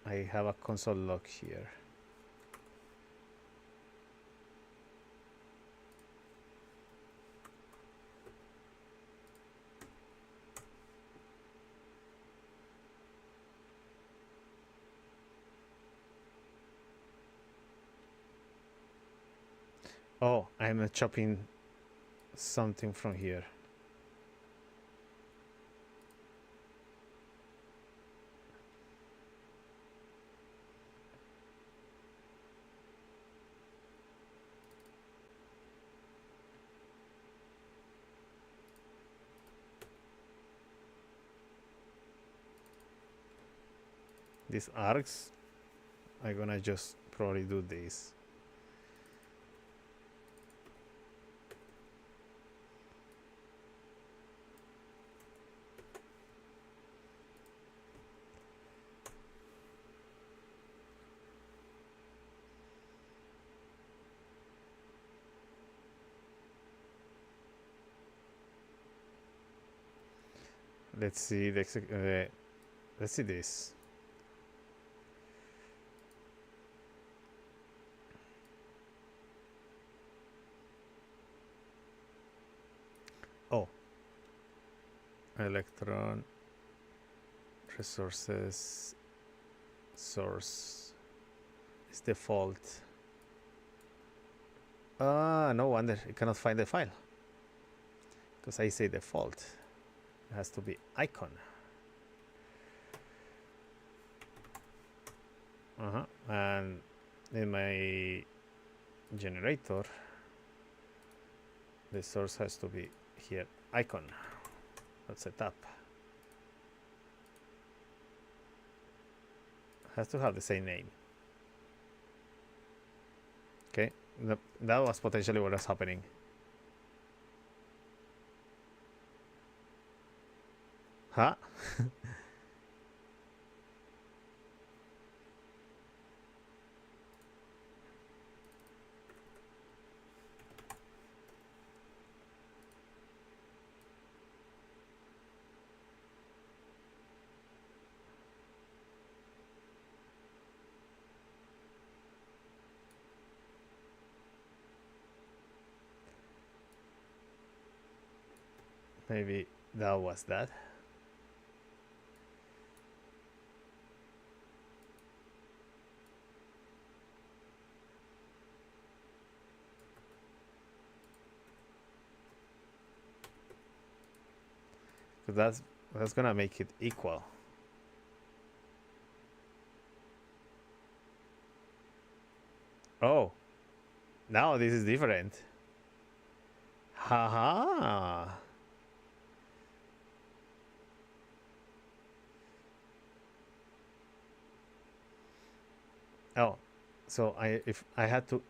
I have a console log here. Oh, I'm chopping something from here. These arcs, I'm gonna just probably do this. Let's see let's see this. Electron resources source is default. No wonder it cannot find the file, because I say default. It has to be icon. And in my generator, the source has to be here, icon. Let's set up. Has to have the same name. Okay, that was potentially what was happening. Huh? Maybe that was that. That's gonna make it equal. Oh, now this is different. Haha. Oh, so if I had to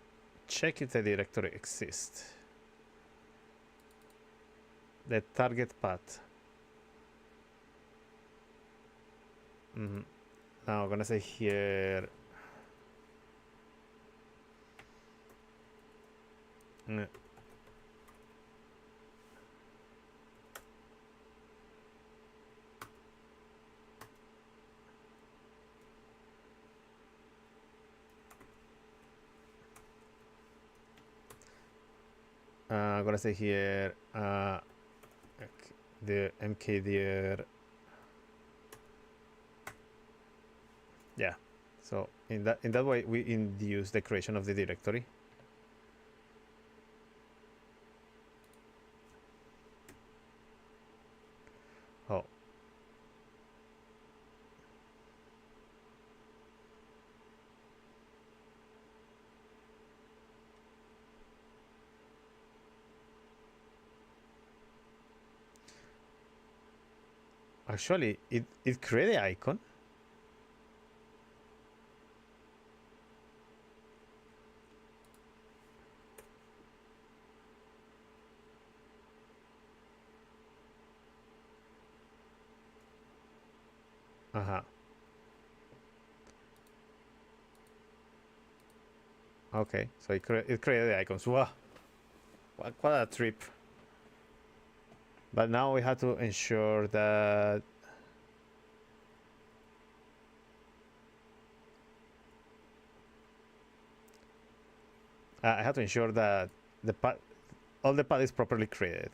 check if the directory exists, the target path. Now I'm gonna say here. I'm gonna say here the mkdir. Yeah. So in that way we induce the creation of the directory. Oh. Actually, it created the icon. Okay, so it created the icons. Wow, what a trip! But now we have to ensure that I have to ensure that all the path is properly created.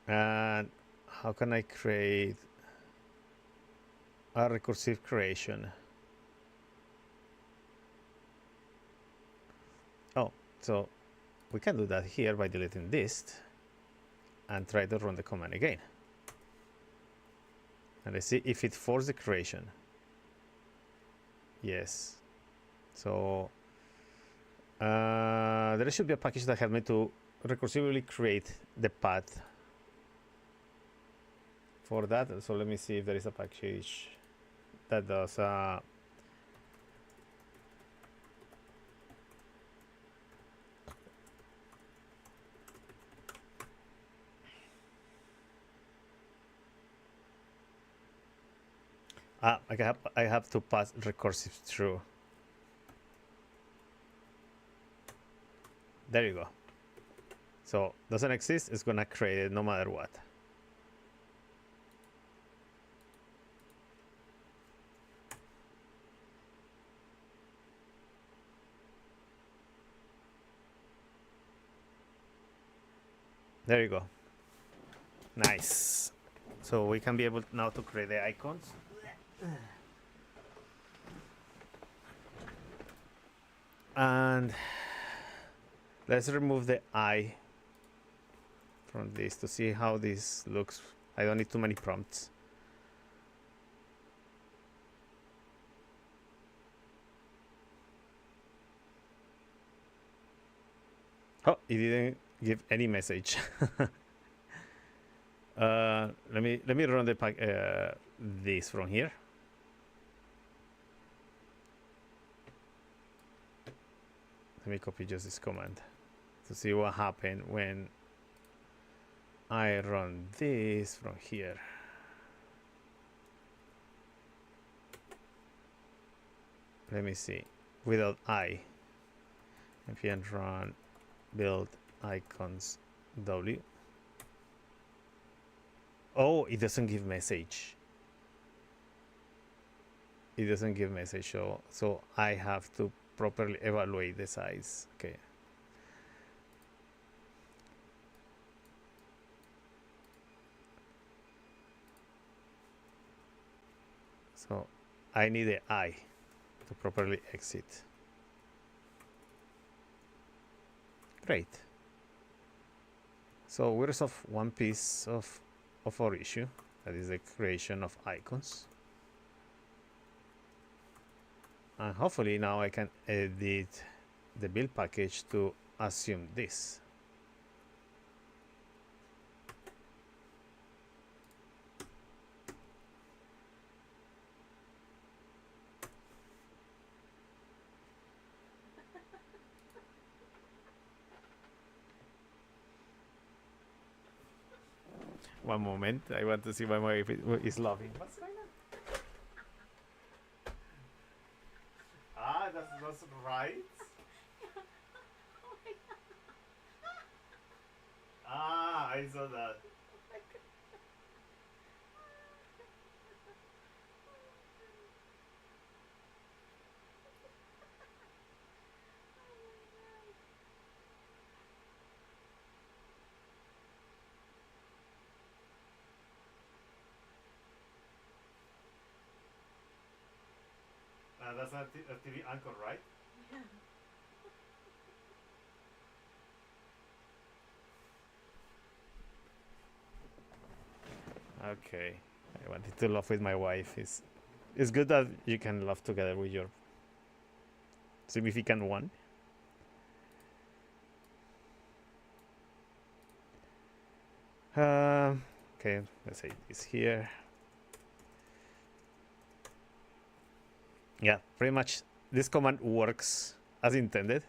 And how can I create a recursive creation? Oh, so we can do that here by deleting this and try to run the command again. And let's see if it forced the creation. Yes. So there should be a package that helps me to recursively create the path for that. So let me see if there is a package that does I have to pass recursive through. There you go. So doesn't exist, it's gonna create it no matter what. There you go. Nice. So we can be able now to create the icons. And let's remove the eye from this to see how this looks. I don't need too many prompts. Oh, it didn't give any message. Let me run the pack this from here. Let me copy just this command to see what happened when I run this from here. Let me see. Without I, npm run build icons w. Oh, it doesn't give message. It doesn't give message, so I have to properly evaluate the size. Okay. So I need the eye to properly exit. Great. So we resolve one piece of our issue, that is the creation of icons. And hopefully now I can edit the build package to assume this. One moment, I want to see my wife is laughing. What's going on? Ah, that's right. Ah, I saw that. That's a TV anchor, right? Okay, I wanted to laugh with my wife. It's good that you can laugh together with your significant one. Okay, let's say this here. Yeah, pretty much this command works as intended.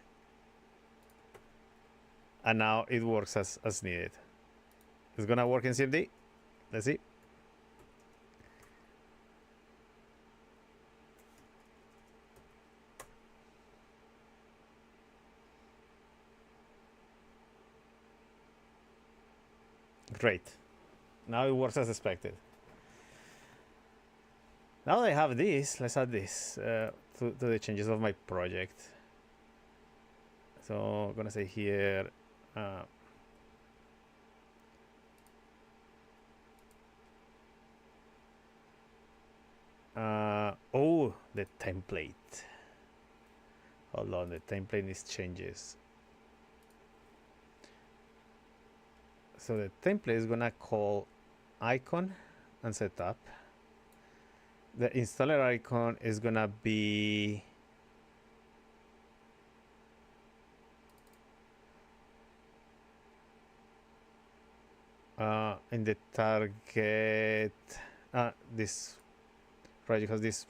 And now it works as needed. It's gonna work in CMD. Let's see. Great. Now it works as expected. Now that I have this, let's add this to the changes of my project. So I'm gonna say here, oh, the template. Hold on, the template needs changes. So the template is gonna call icon and setup. The installer icon is gonna be in the target. This project has this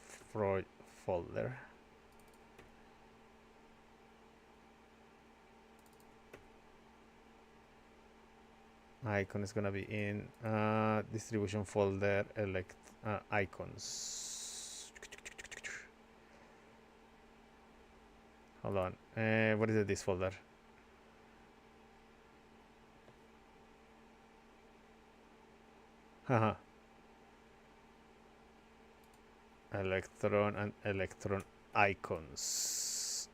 folder. Icon is gonna be in distribution folder, elect icons. Hold on, what is this folder? Haha. Electron and electron icons.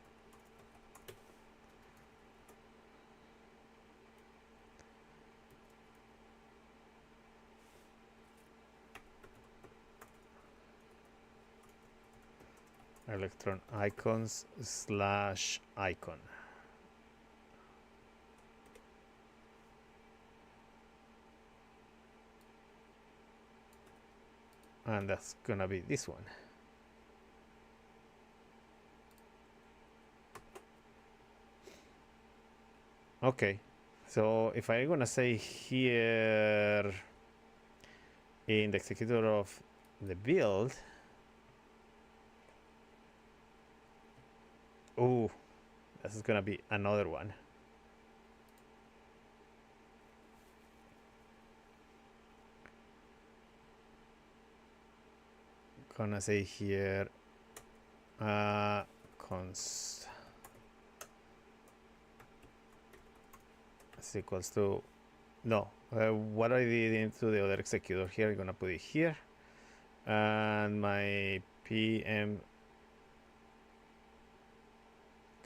electron icons slash icon. And that's gonna be this one. Okay, so if I'm gonna say here in the executor of the build, oh, this is gonna be another one. Gonna say here const is equals to no, what I did into the other executor here, I'm gonna put it here, and my pm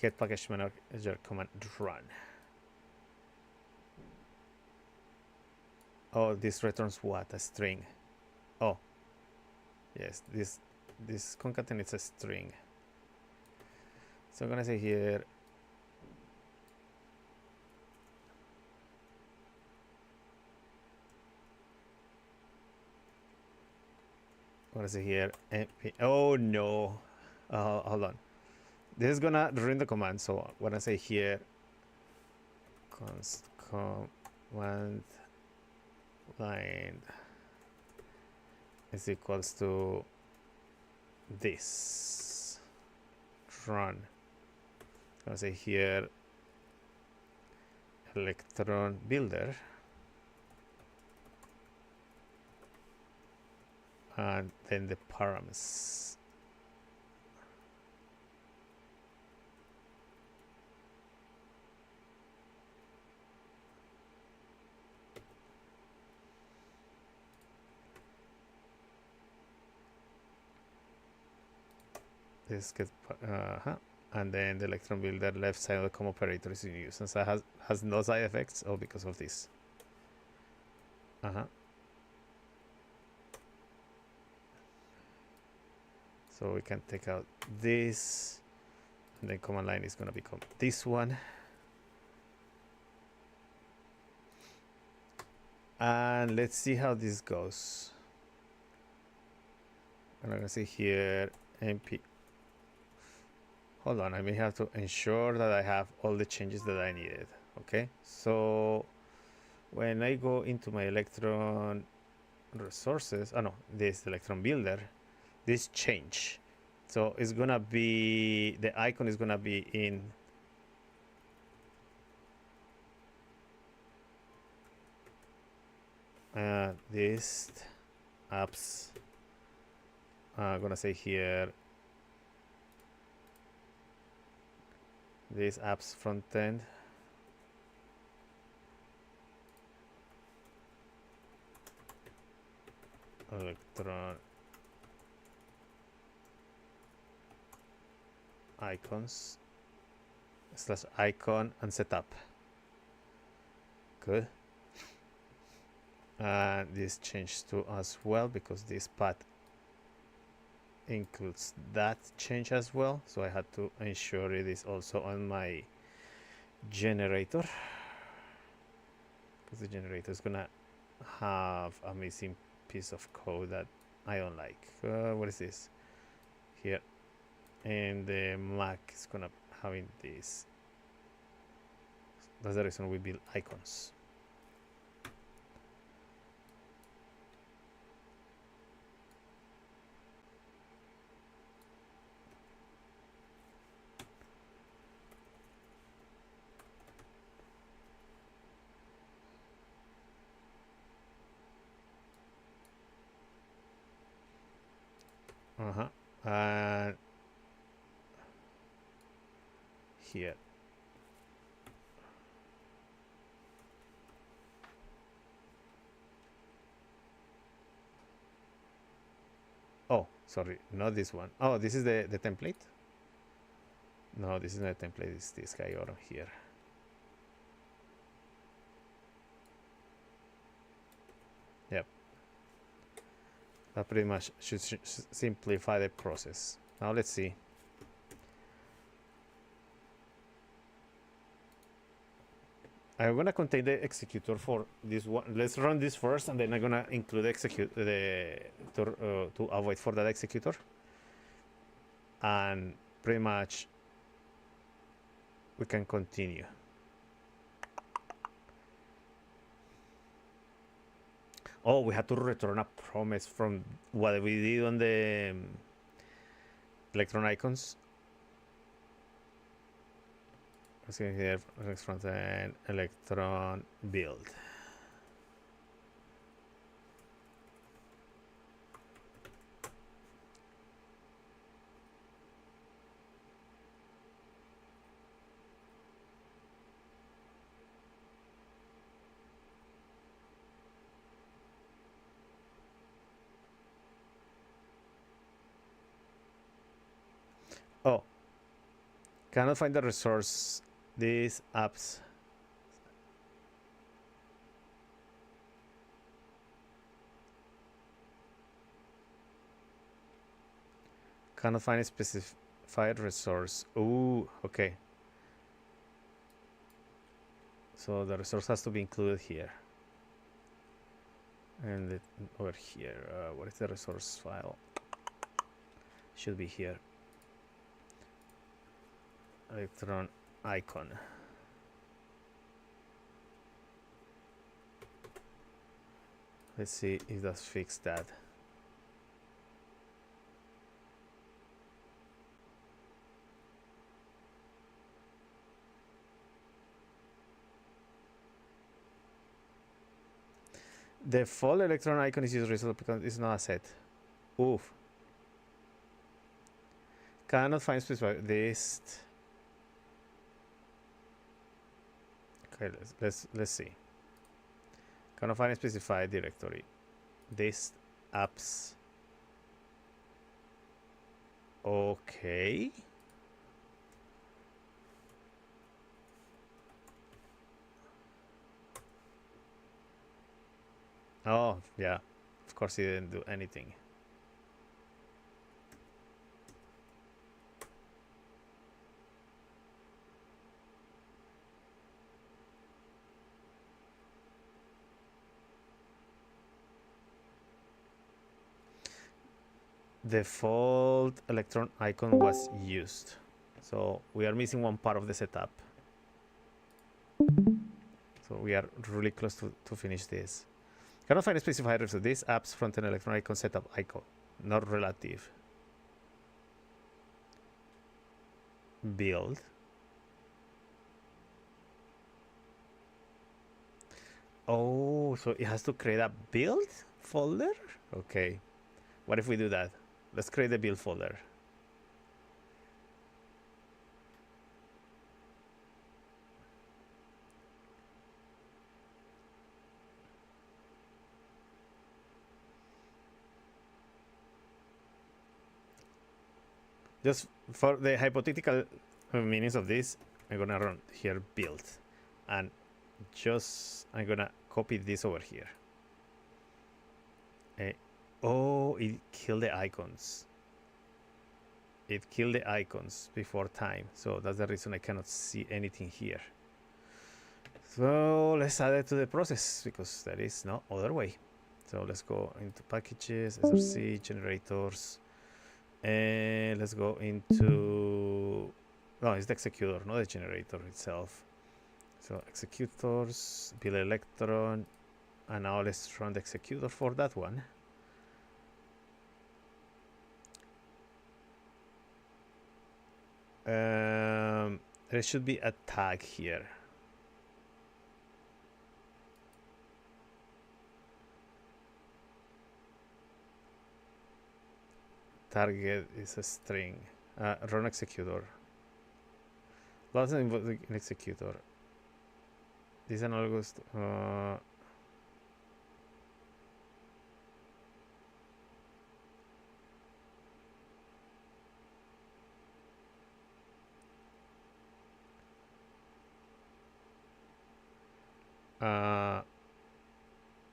get package manager command run. Oh, this returns what? A string. Oh, yes, this concatenates a string. So I'm gonna say here what is it here? MP. Oh no, hold on. This is gonna run the command. So when I say here, const command line is equals to this run. I'm gonna say here electron builder, and then the params. This gets and then the electron builder left side of the COM operator is in use, and so it has no side effects. Oh, because of this. So we can take out this, and then command line is going to become this one. And let's see how this goes. And I'm going to say here MP. Hold on, I may have to ensure that I have all the changes that I needed. Okay, so when I go into my electron resources, oh no, this electron builder, this change. So it's gonna be, the icon is gonna be in this apps. I'm gonna say here this apps front end. Electron icons slash icon and setup. Good. And this changed to as well because this path includes that change as well, so I had to ensure it is also on my generator, because the generator is gonna have a missing piece of code that I don't like. What is this here? And the Mac is gonna having this. That's the reason we build icons. And here. Oh, sorry, not this one. Oh, this is the template? No, this is not a template, it's this guy over here. Yep. That pretty much should simplify the process. Now let's see. I'm gonna contain the executor for this one. Let's run this first, and then I'm gonna include to avoid for that executor. And pretty much we can continue. Oh, we had to return a promise from what we did on the electron icons. Let's see here, next front end, electron build. Oh, cannot find the resource. These apps. Cannot find a specified resource. Ooh, okay. So the resource has to be included here. And over here, what is the resource file? Should be here. Electron icon. Let's see if that's fixed that. The default electron icon is used result because it's not a set. Oof. Cannot find specified list. Okay, let's see. Cannot find a specified directory. This apps. Okay. Oh, yeah. Of course he didn't do anything. Default electron icon was used. So we are missing one part of the setup. So we are really close to finish this. Cannot find a specifier of this app's front-end electron icon setup icon, not relative. Build. Oh, so it has to create a build folder? Okay. What if we do that? Let's create the build folder. Just for the hypothetical meanings of this, I'm gonna run here build, and just I'm gonna copy this over here. Oh, it killed the icons. It killed the icons before time, so that's the reason I cannot see anything here. So let's add it to the process because there is no other way. So let's go into packages, SRC, generators, and let's go into, no, it's the executor, not the generator itself. So executors, build electron, and now let's run the executor for that one. There should be a tag here. Target is a string. Run executor. Lots of an executor. This analogous.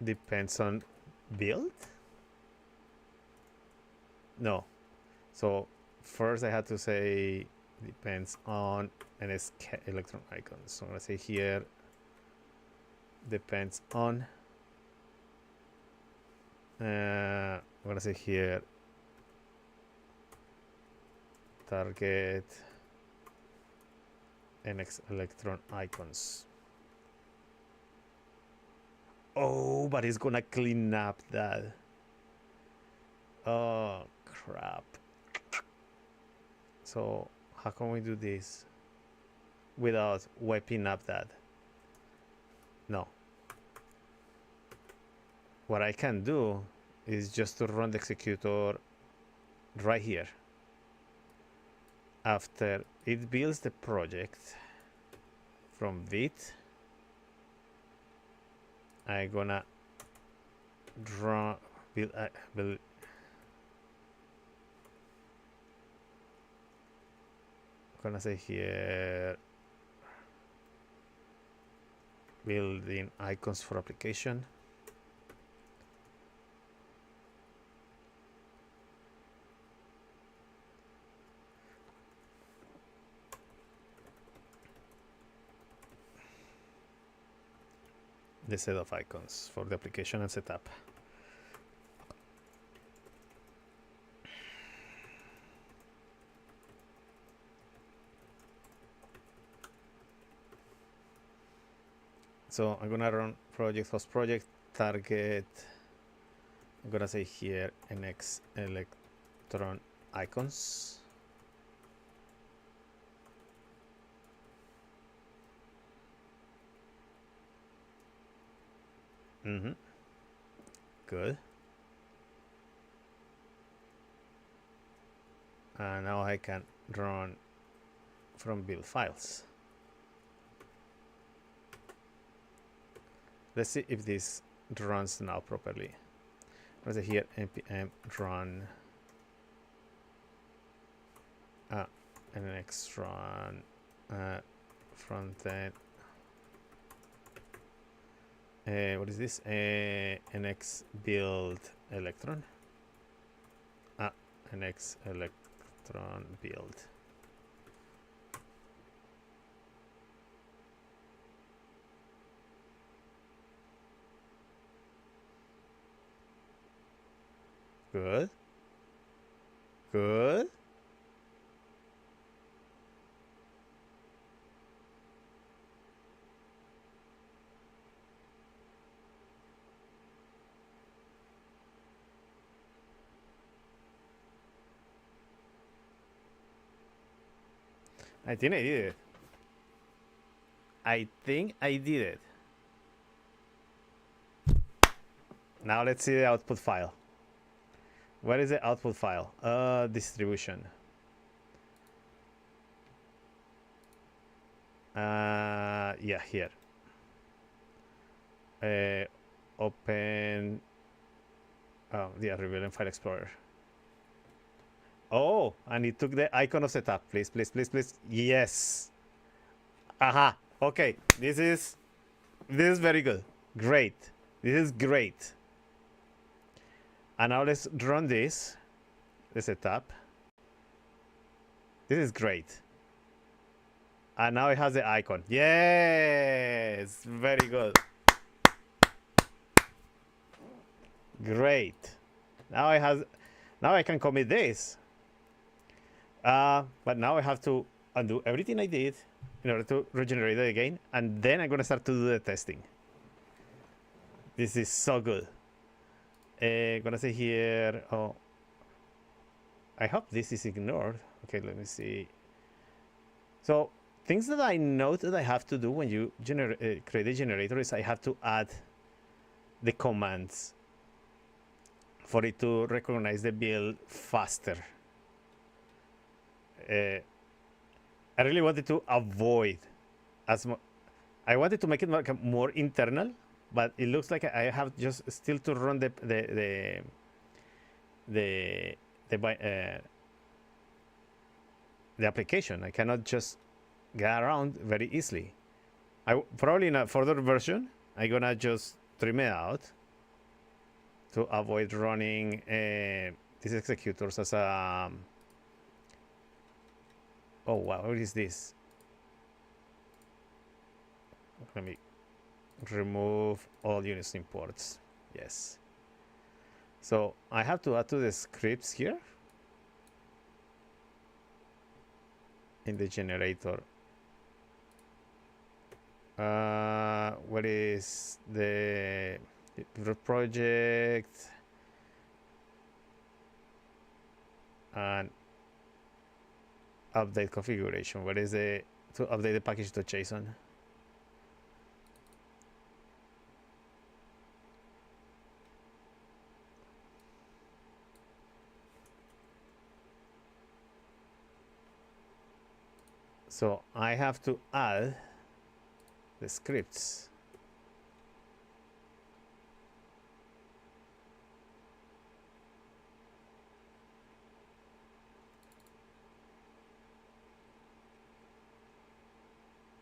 Depends on build. No. So first I had to say depends on an electron icon. So I'm gonna say here depends on. I'm gonna say here target NX electron icons. Oh, but it's gonna clean up that. Oh crap. So how can we do this without wiping up that? No. What I can do is just to run the executor right here. After it builds the project from Vite, I'm gonna build gonna say here building icons for application. The set of icons for the application and setup. So I'm gonna run project host project target. I'm gonna say here NX electron icons. Good. And now I can run from build files. Let's see if this runs now properly. Let's say here npm run NX run frontend. What is this? NX build electron. NX electron build. Good. Good. I think I did it. I think I did it. Now let's see the output file. Where is the output file? Distribution. Yeah, here. Open. Oh, yeah, revealing file explorer. Oh, and it took the icon of setup. Please, please, please, please. Yes. Aha. Okay. This is very good. Great. This is great. And now let's run this. The setup. This is great. And now it has the icon. Yes. Very good. Great. Now I can commit this. But now I have to undo everything I did in order to regenerate it again, and then I'm gonna start to do the testing. This is so good. Gonna say here, oh, I hope this is ignored. Okay, let me see. So things that I note that I have to do when you create a generator is I have to add the commands for it to recognize the build faster. I really wanted to avoid I wanted to make it more internal, but it looks like I have just still to run the application. I cannot just get around very easily. Probably in a further version, I'm gonna just trim it out to avoid running these executors as a. Oh wow, what is this? Let me remove all units imports. Yes. So I have to add to the scripts here in the generator. What is the project and update configuration? What is the to update the package.json? So I have to add the scripts.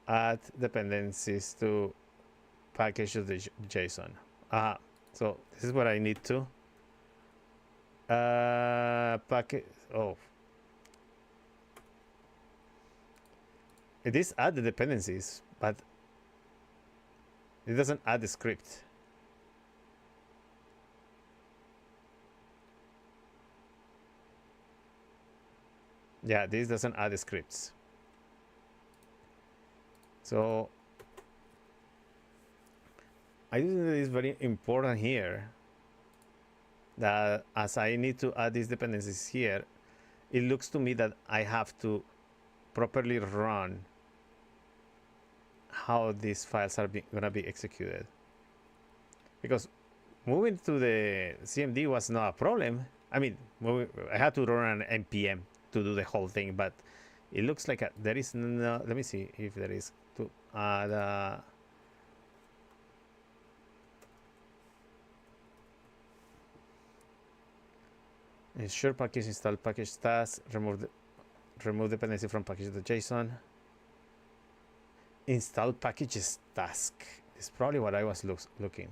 Add dependencies to package of the JSON. So this is what I need to package. Oh, it is add the dependencies, but it doesn't add the script. Yeah, this doesn't add the scripts. So I think it is very important here that as I need to add these dependencies here, it looks to me that I have to properly run how these files are gonna be executed. Because moving to the CMD was not a problem. I mean, I had to run an npm to do the whole thing, but it looks like there is no. Let me see if there is to add. Ensure package install package task. Remove dependency from package.json. Install packages task is probably what I was looking.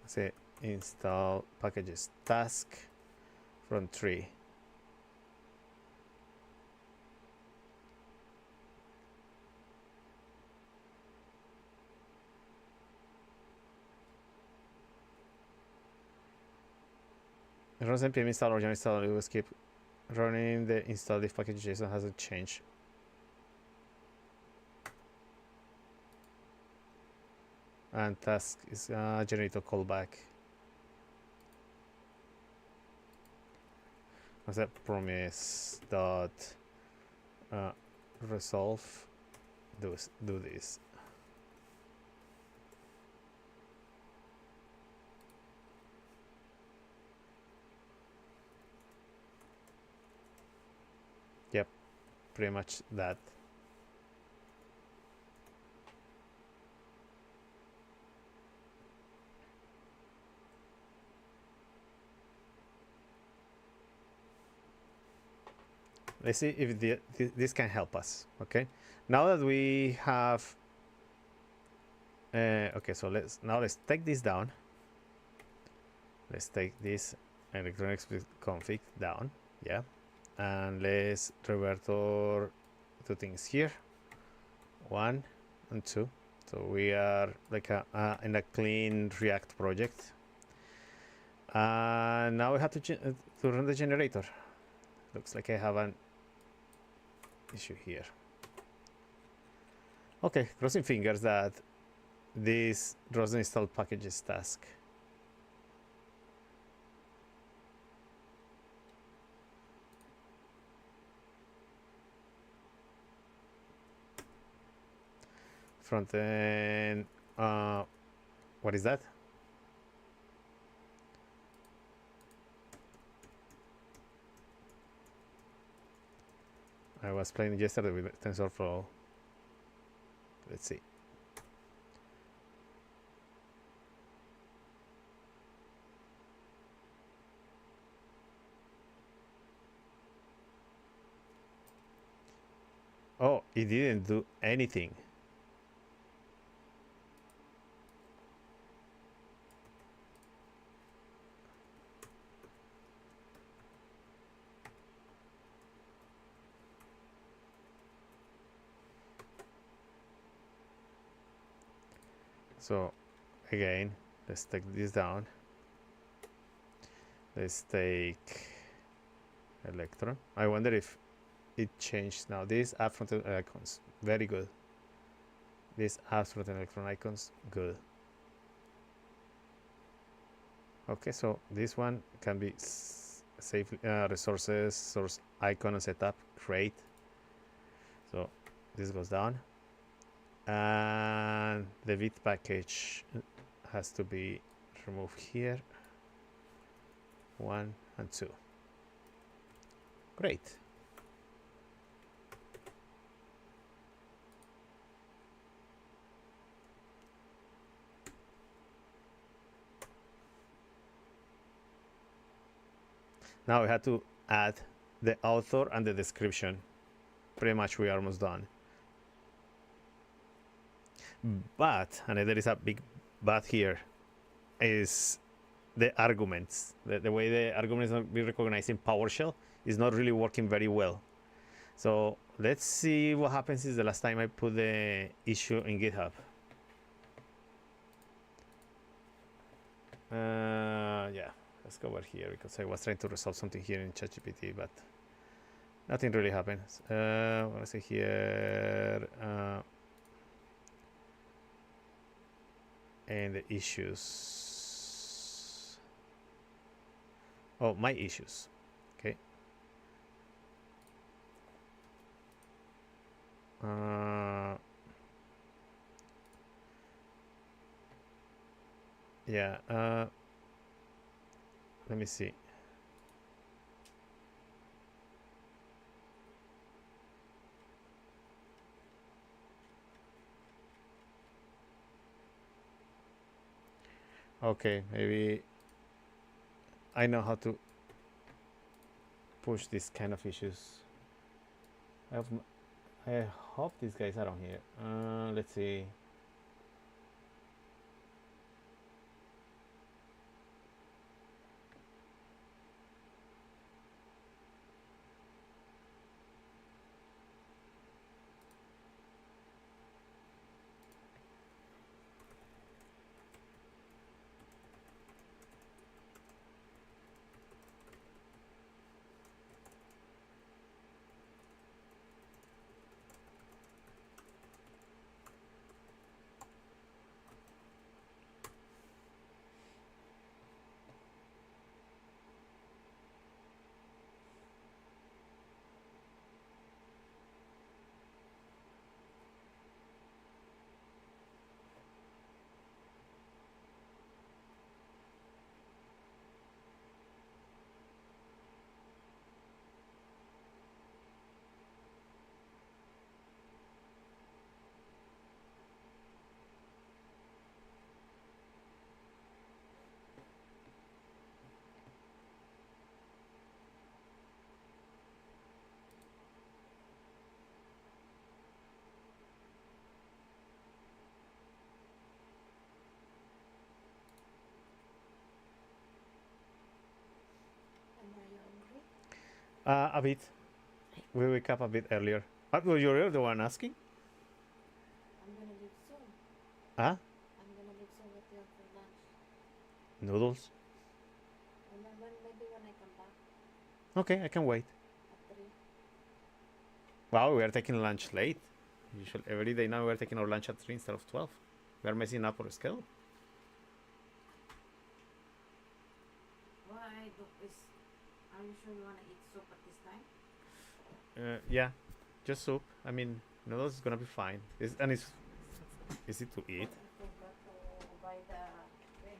Say install packages task from tree. Runs npm install or install. It will skip running the install if package.json hasn't changed. And task is generator callback. What's that? Promise dot resolve. Do this. Yep, pretty much that. Let's see if this can help us. Okay, now that we have okay, so let's take this down. Let's take this electronic config down. Yeah, and let's revert our two things here, 1 and 2. So we are like in a clean React project. Now we have to run the generator. Looks like I have an issue here. Okay, crossing fingers that this draws the install packages task. Front end, what is that? I was playing yesterday with TensorFlow. Let's see. Oh, it didn't do anything. So again, let's take this down. Let's take Electron. I wonder if it changed now. These are front-end icons, very good. These are front-end Electron icons, good. Okay, so this one can be safely resources, source icon and setup, great. So this goes down, and the Vite package has to be removed here. 1 and 2. Great. Now we have to add the author and the description. Pretty much we are almost done. But, and there is a big but here, is the arguments. The way the arguments are being recognized in PowerShell is not really working very well. So let's see what happens is the last time I put the issue in GitHub. Yeah, let's go over here because I was trying to resolve something here in ChatGPT, but nothing really happens. What I say here, and the issues. Oh, my issues. Okay. Yeah. Let me see. Okay, maybe I know how to push this kind of issues. I hope these guys are on here. Let's see. A bit. We wake up a bit earlier. Well, you're the one asking? I'm gonna leave soon. Huh? I'm gonna leave soon with you for lunch. Noodles? And then maybe when I come back Okay, I can wait. at 3. Wow, we are taking lunch late. Usually, every day now we are taking our lunch at 3 instead of 12. We are messing up our schedule. What I do is, are you sure you wanna eat soup at this time? Yeah, just soup. I mean, noodles is gonna be fine. And it's easy to eat. I forgot to buy the thing.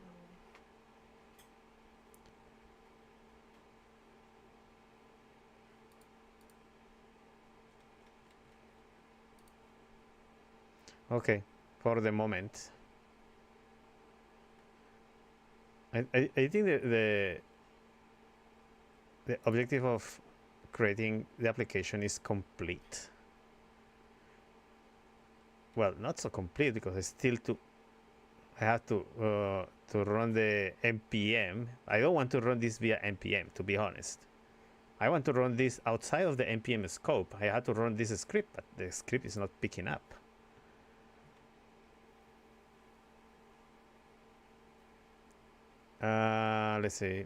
Okay, for the moment. I think the objective of creating the application is complete. Well, not so complete because I have to run the npm. I don't want to run this via npm, to be honest. I want to run this outside of the npm scope. I had to run this script, but the script is not picking up. Let's see.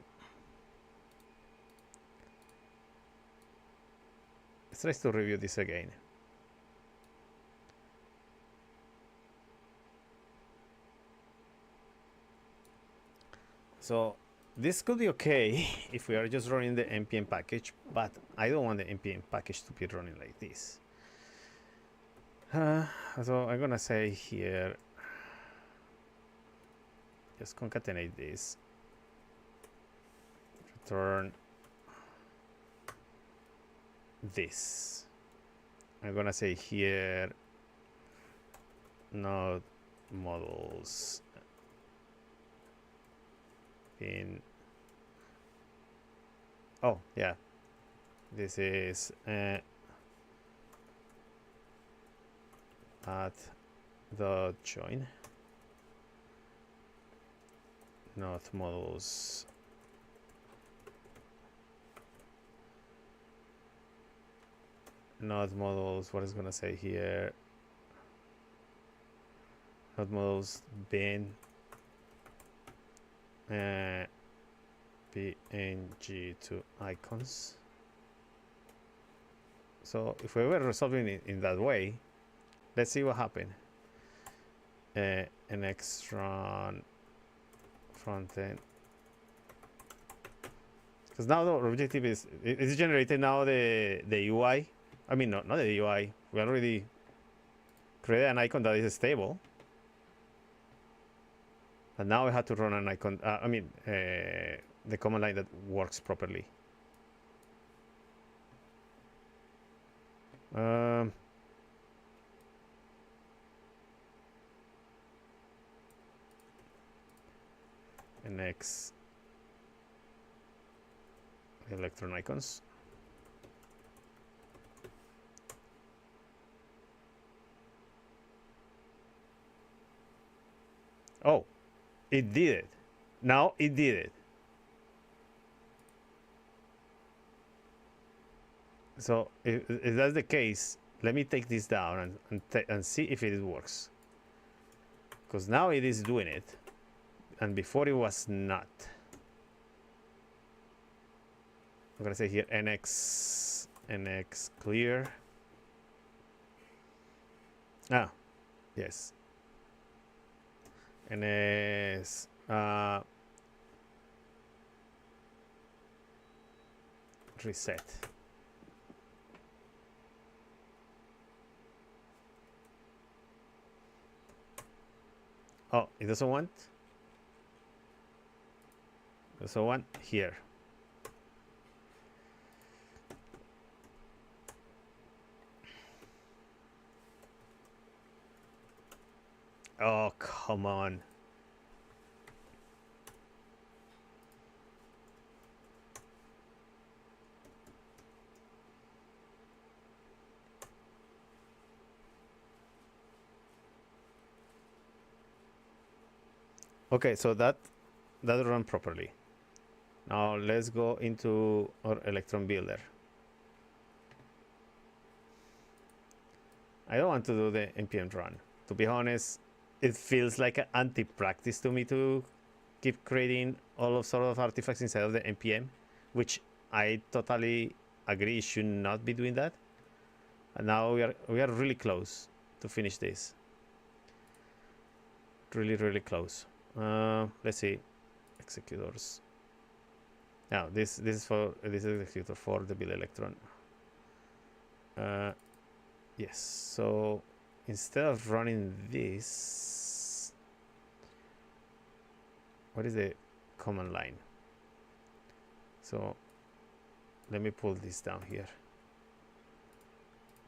Let's try to review this again. So this could be okay if we are just running the npm package, but I don't want the npm package to be running like this. So I'm gonna say here, just concatenate this, return this. I'm gonna say here node models in, oh yeah, this is at the join node models what is gonna say here, node models bin png to icons. So if we were resolving it in that way, let's see what happened. NX run frontend, because now the objective is it's generated now the UI. I mean, not the UI. We already created an icon that is stable, and now we have to run an icon. The command line that works properly. NX electron icons. Oh, it did it. Now it did it. So if that's the case, let me take this down and see if it works. Because now it is doing it, and before it was not. I'm gonna say here NX clear. Ah, yes. NS reset. Oh, it doesn't want. So one here. Oh, come on. Okay, so that run properly. Now let's go into our Electron builder. I don't want to do the npm run. To be honest, it feels like an anti-practice to me to keep creating all of sort of artifacts inside of the npm, which I totally agree should not be doing that. And now we are really close to finish this. Really close. Let's see, executors. Now this is executor for the build electron. Yes. So instead of running this, what is the command line? So let me pull this down here.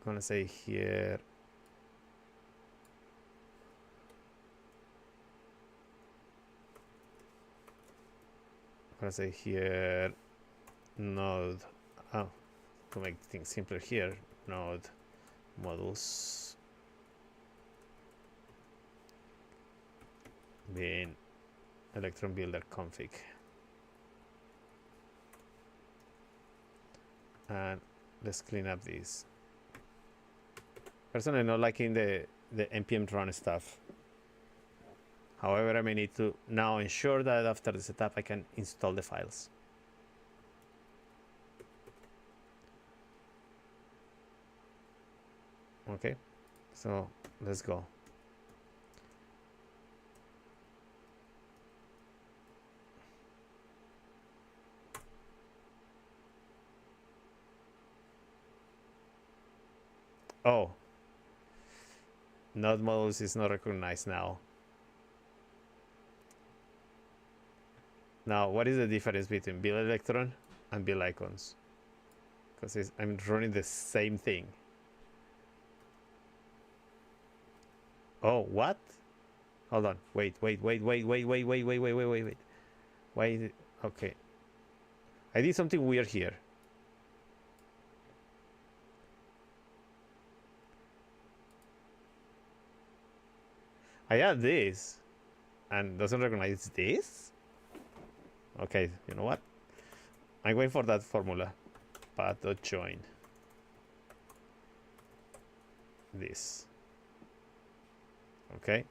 I'm gonna say here. I'm gonna say here node. Oh, to make things simpler here, node models bin electron builder config, and let's clean up these. Personally, not liking the npm run stuff. However, I may need to now ensure that after the setup I can install the files. Okay, so let's go. Oh, node modules is not recognized now. Now, what is the difference between build electron and build icons? Because I'm running the same thing. Oh, what? Hold on. Wait. Why is it? Okay. I did something weird here. I add this and doesn't recognize this? Okay, you know what? I'm going for that formula. Path.join. This. Okay.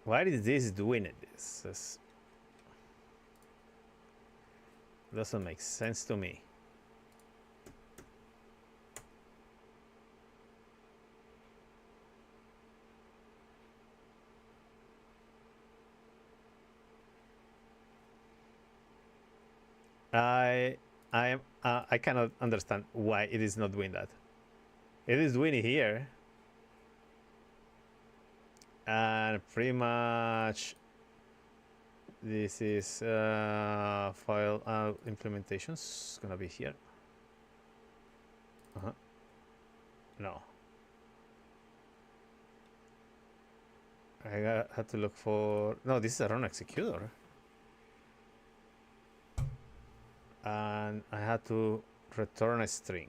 Why is this doing it? This doesn't make sense to me. I cannot understand why it is not doing that. It is doing it here, and pretty much this is file implementations gonna be here. No, I had to look for. No, this is a run executor. And I had to return a string.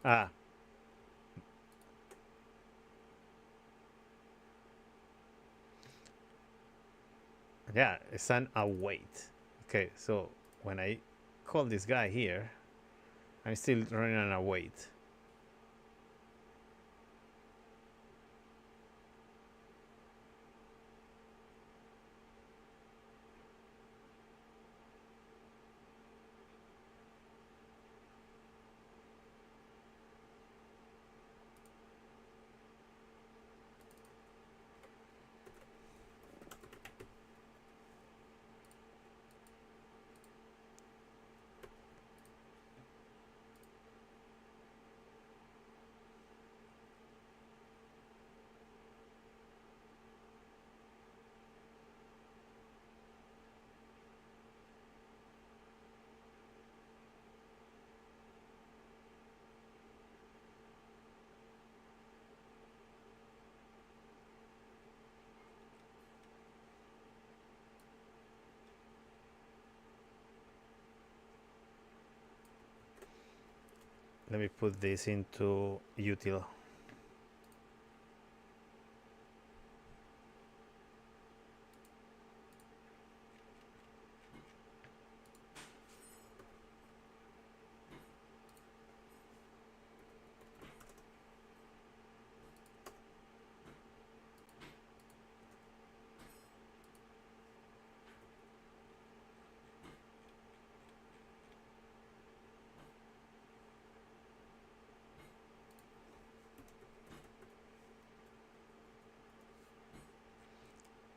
Ah. Yeah, it's an await. Okay, so when I call this guy here, I'm still running an await. Let me put this into util.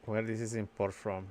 Where this is import from?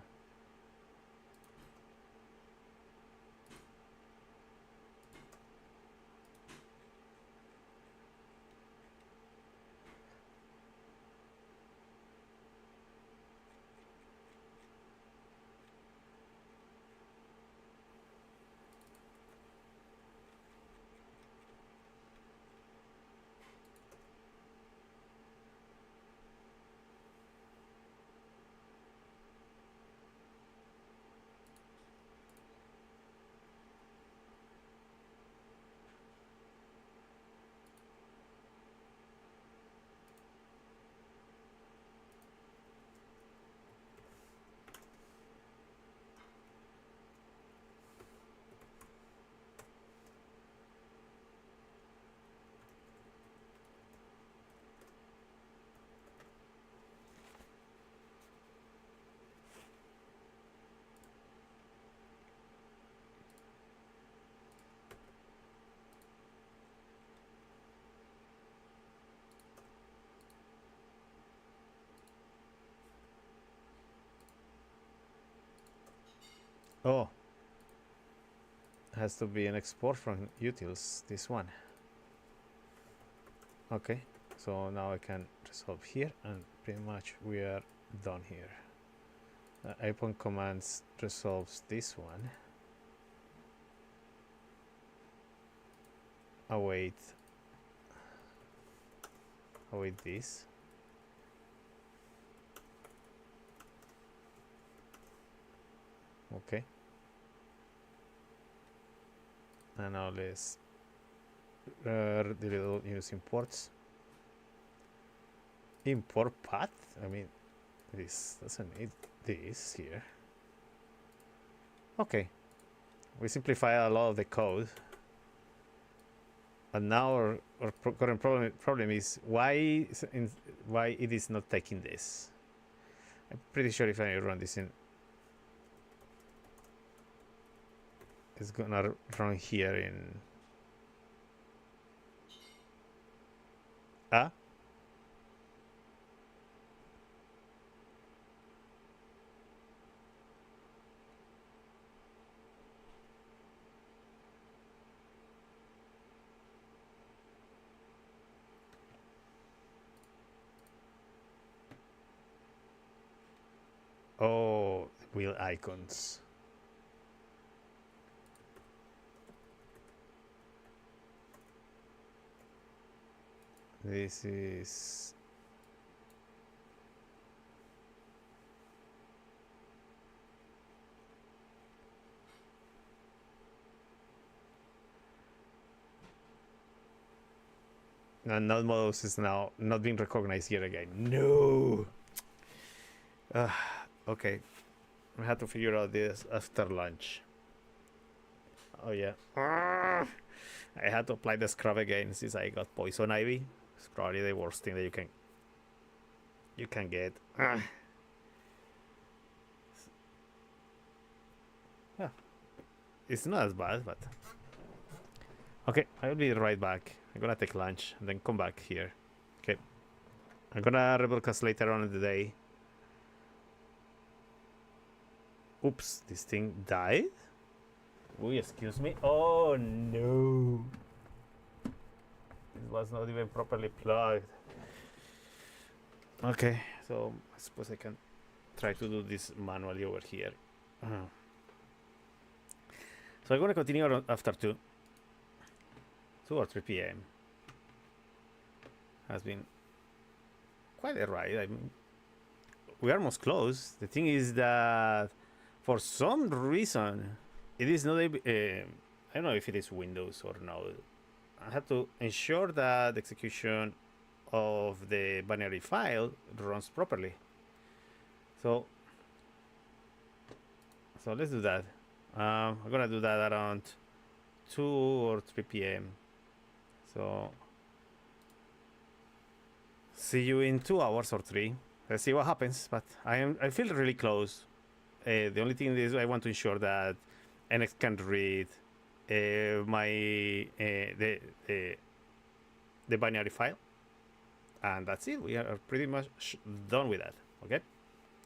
Oh, has to be an export from utils. This one. Okay, so now I can resolve here, and pretty much we are done here. Icon commands resolves this one. Await this. Okay. And now let's delete all use imports. Import path? I mean, this doesn't need this here. Okay. We simplify a lot of the code. And now our current problem is why it is not taking this. I'm pretty sure if I run this in, it's gonna run here in. Ah. Oh, wheel icons. This is and null models is now not being recognized here again. No. Okay, I had to figure out this after lunch. Oh yeah. I had to apply the scrub again since I got poison ivy. It's probably the worst thing that you can get. Yeah, it's not as bad, but okay. I'll be right back. I'm gonna take lunch and then come back here. Okay, I'm gonna rebroadcast later on in the day. Oops, this thing died? Oh, excuse me. Oh no. It was not even properly plugged. Okay, so I suppose I can try to do this manually over here. So I'm going to continue after 2 or 3 p.m. Has been quite a ride. I mean, we are almost close. The thing is that for some reason it is not able, I don't know if it is Windows or Node. I have to ensure that the execution of the binary file runs properly. So let's do that. I'm gonna do that around 2 or 3 p.m. So see you in 2 hours or 3. Let's see what happens. But I feel really close. The only thing is I want to ensure that NX can read the binary file, and that's it. We are pretty much done with that. Okay,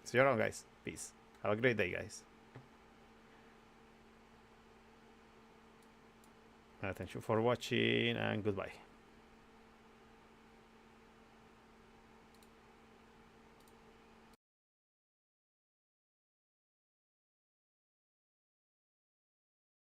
see you around, guys. Peace. Have a great day, guys. Thank you for watching, and goodbye.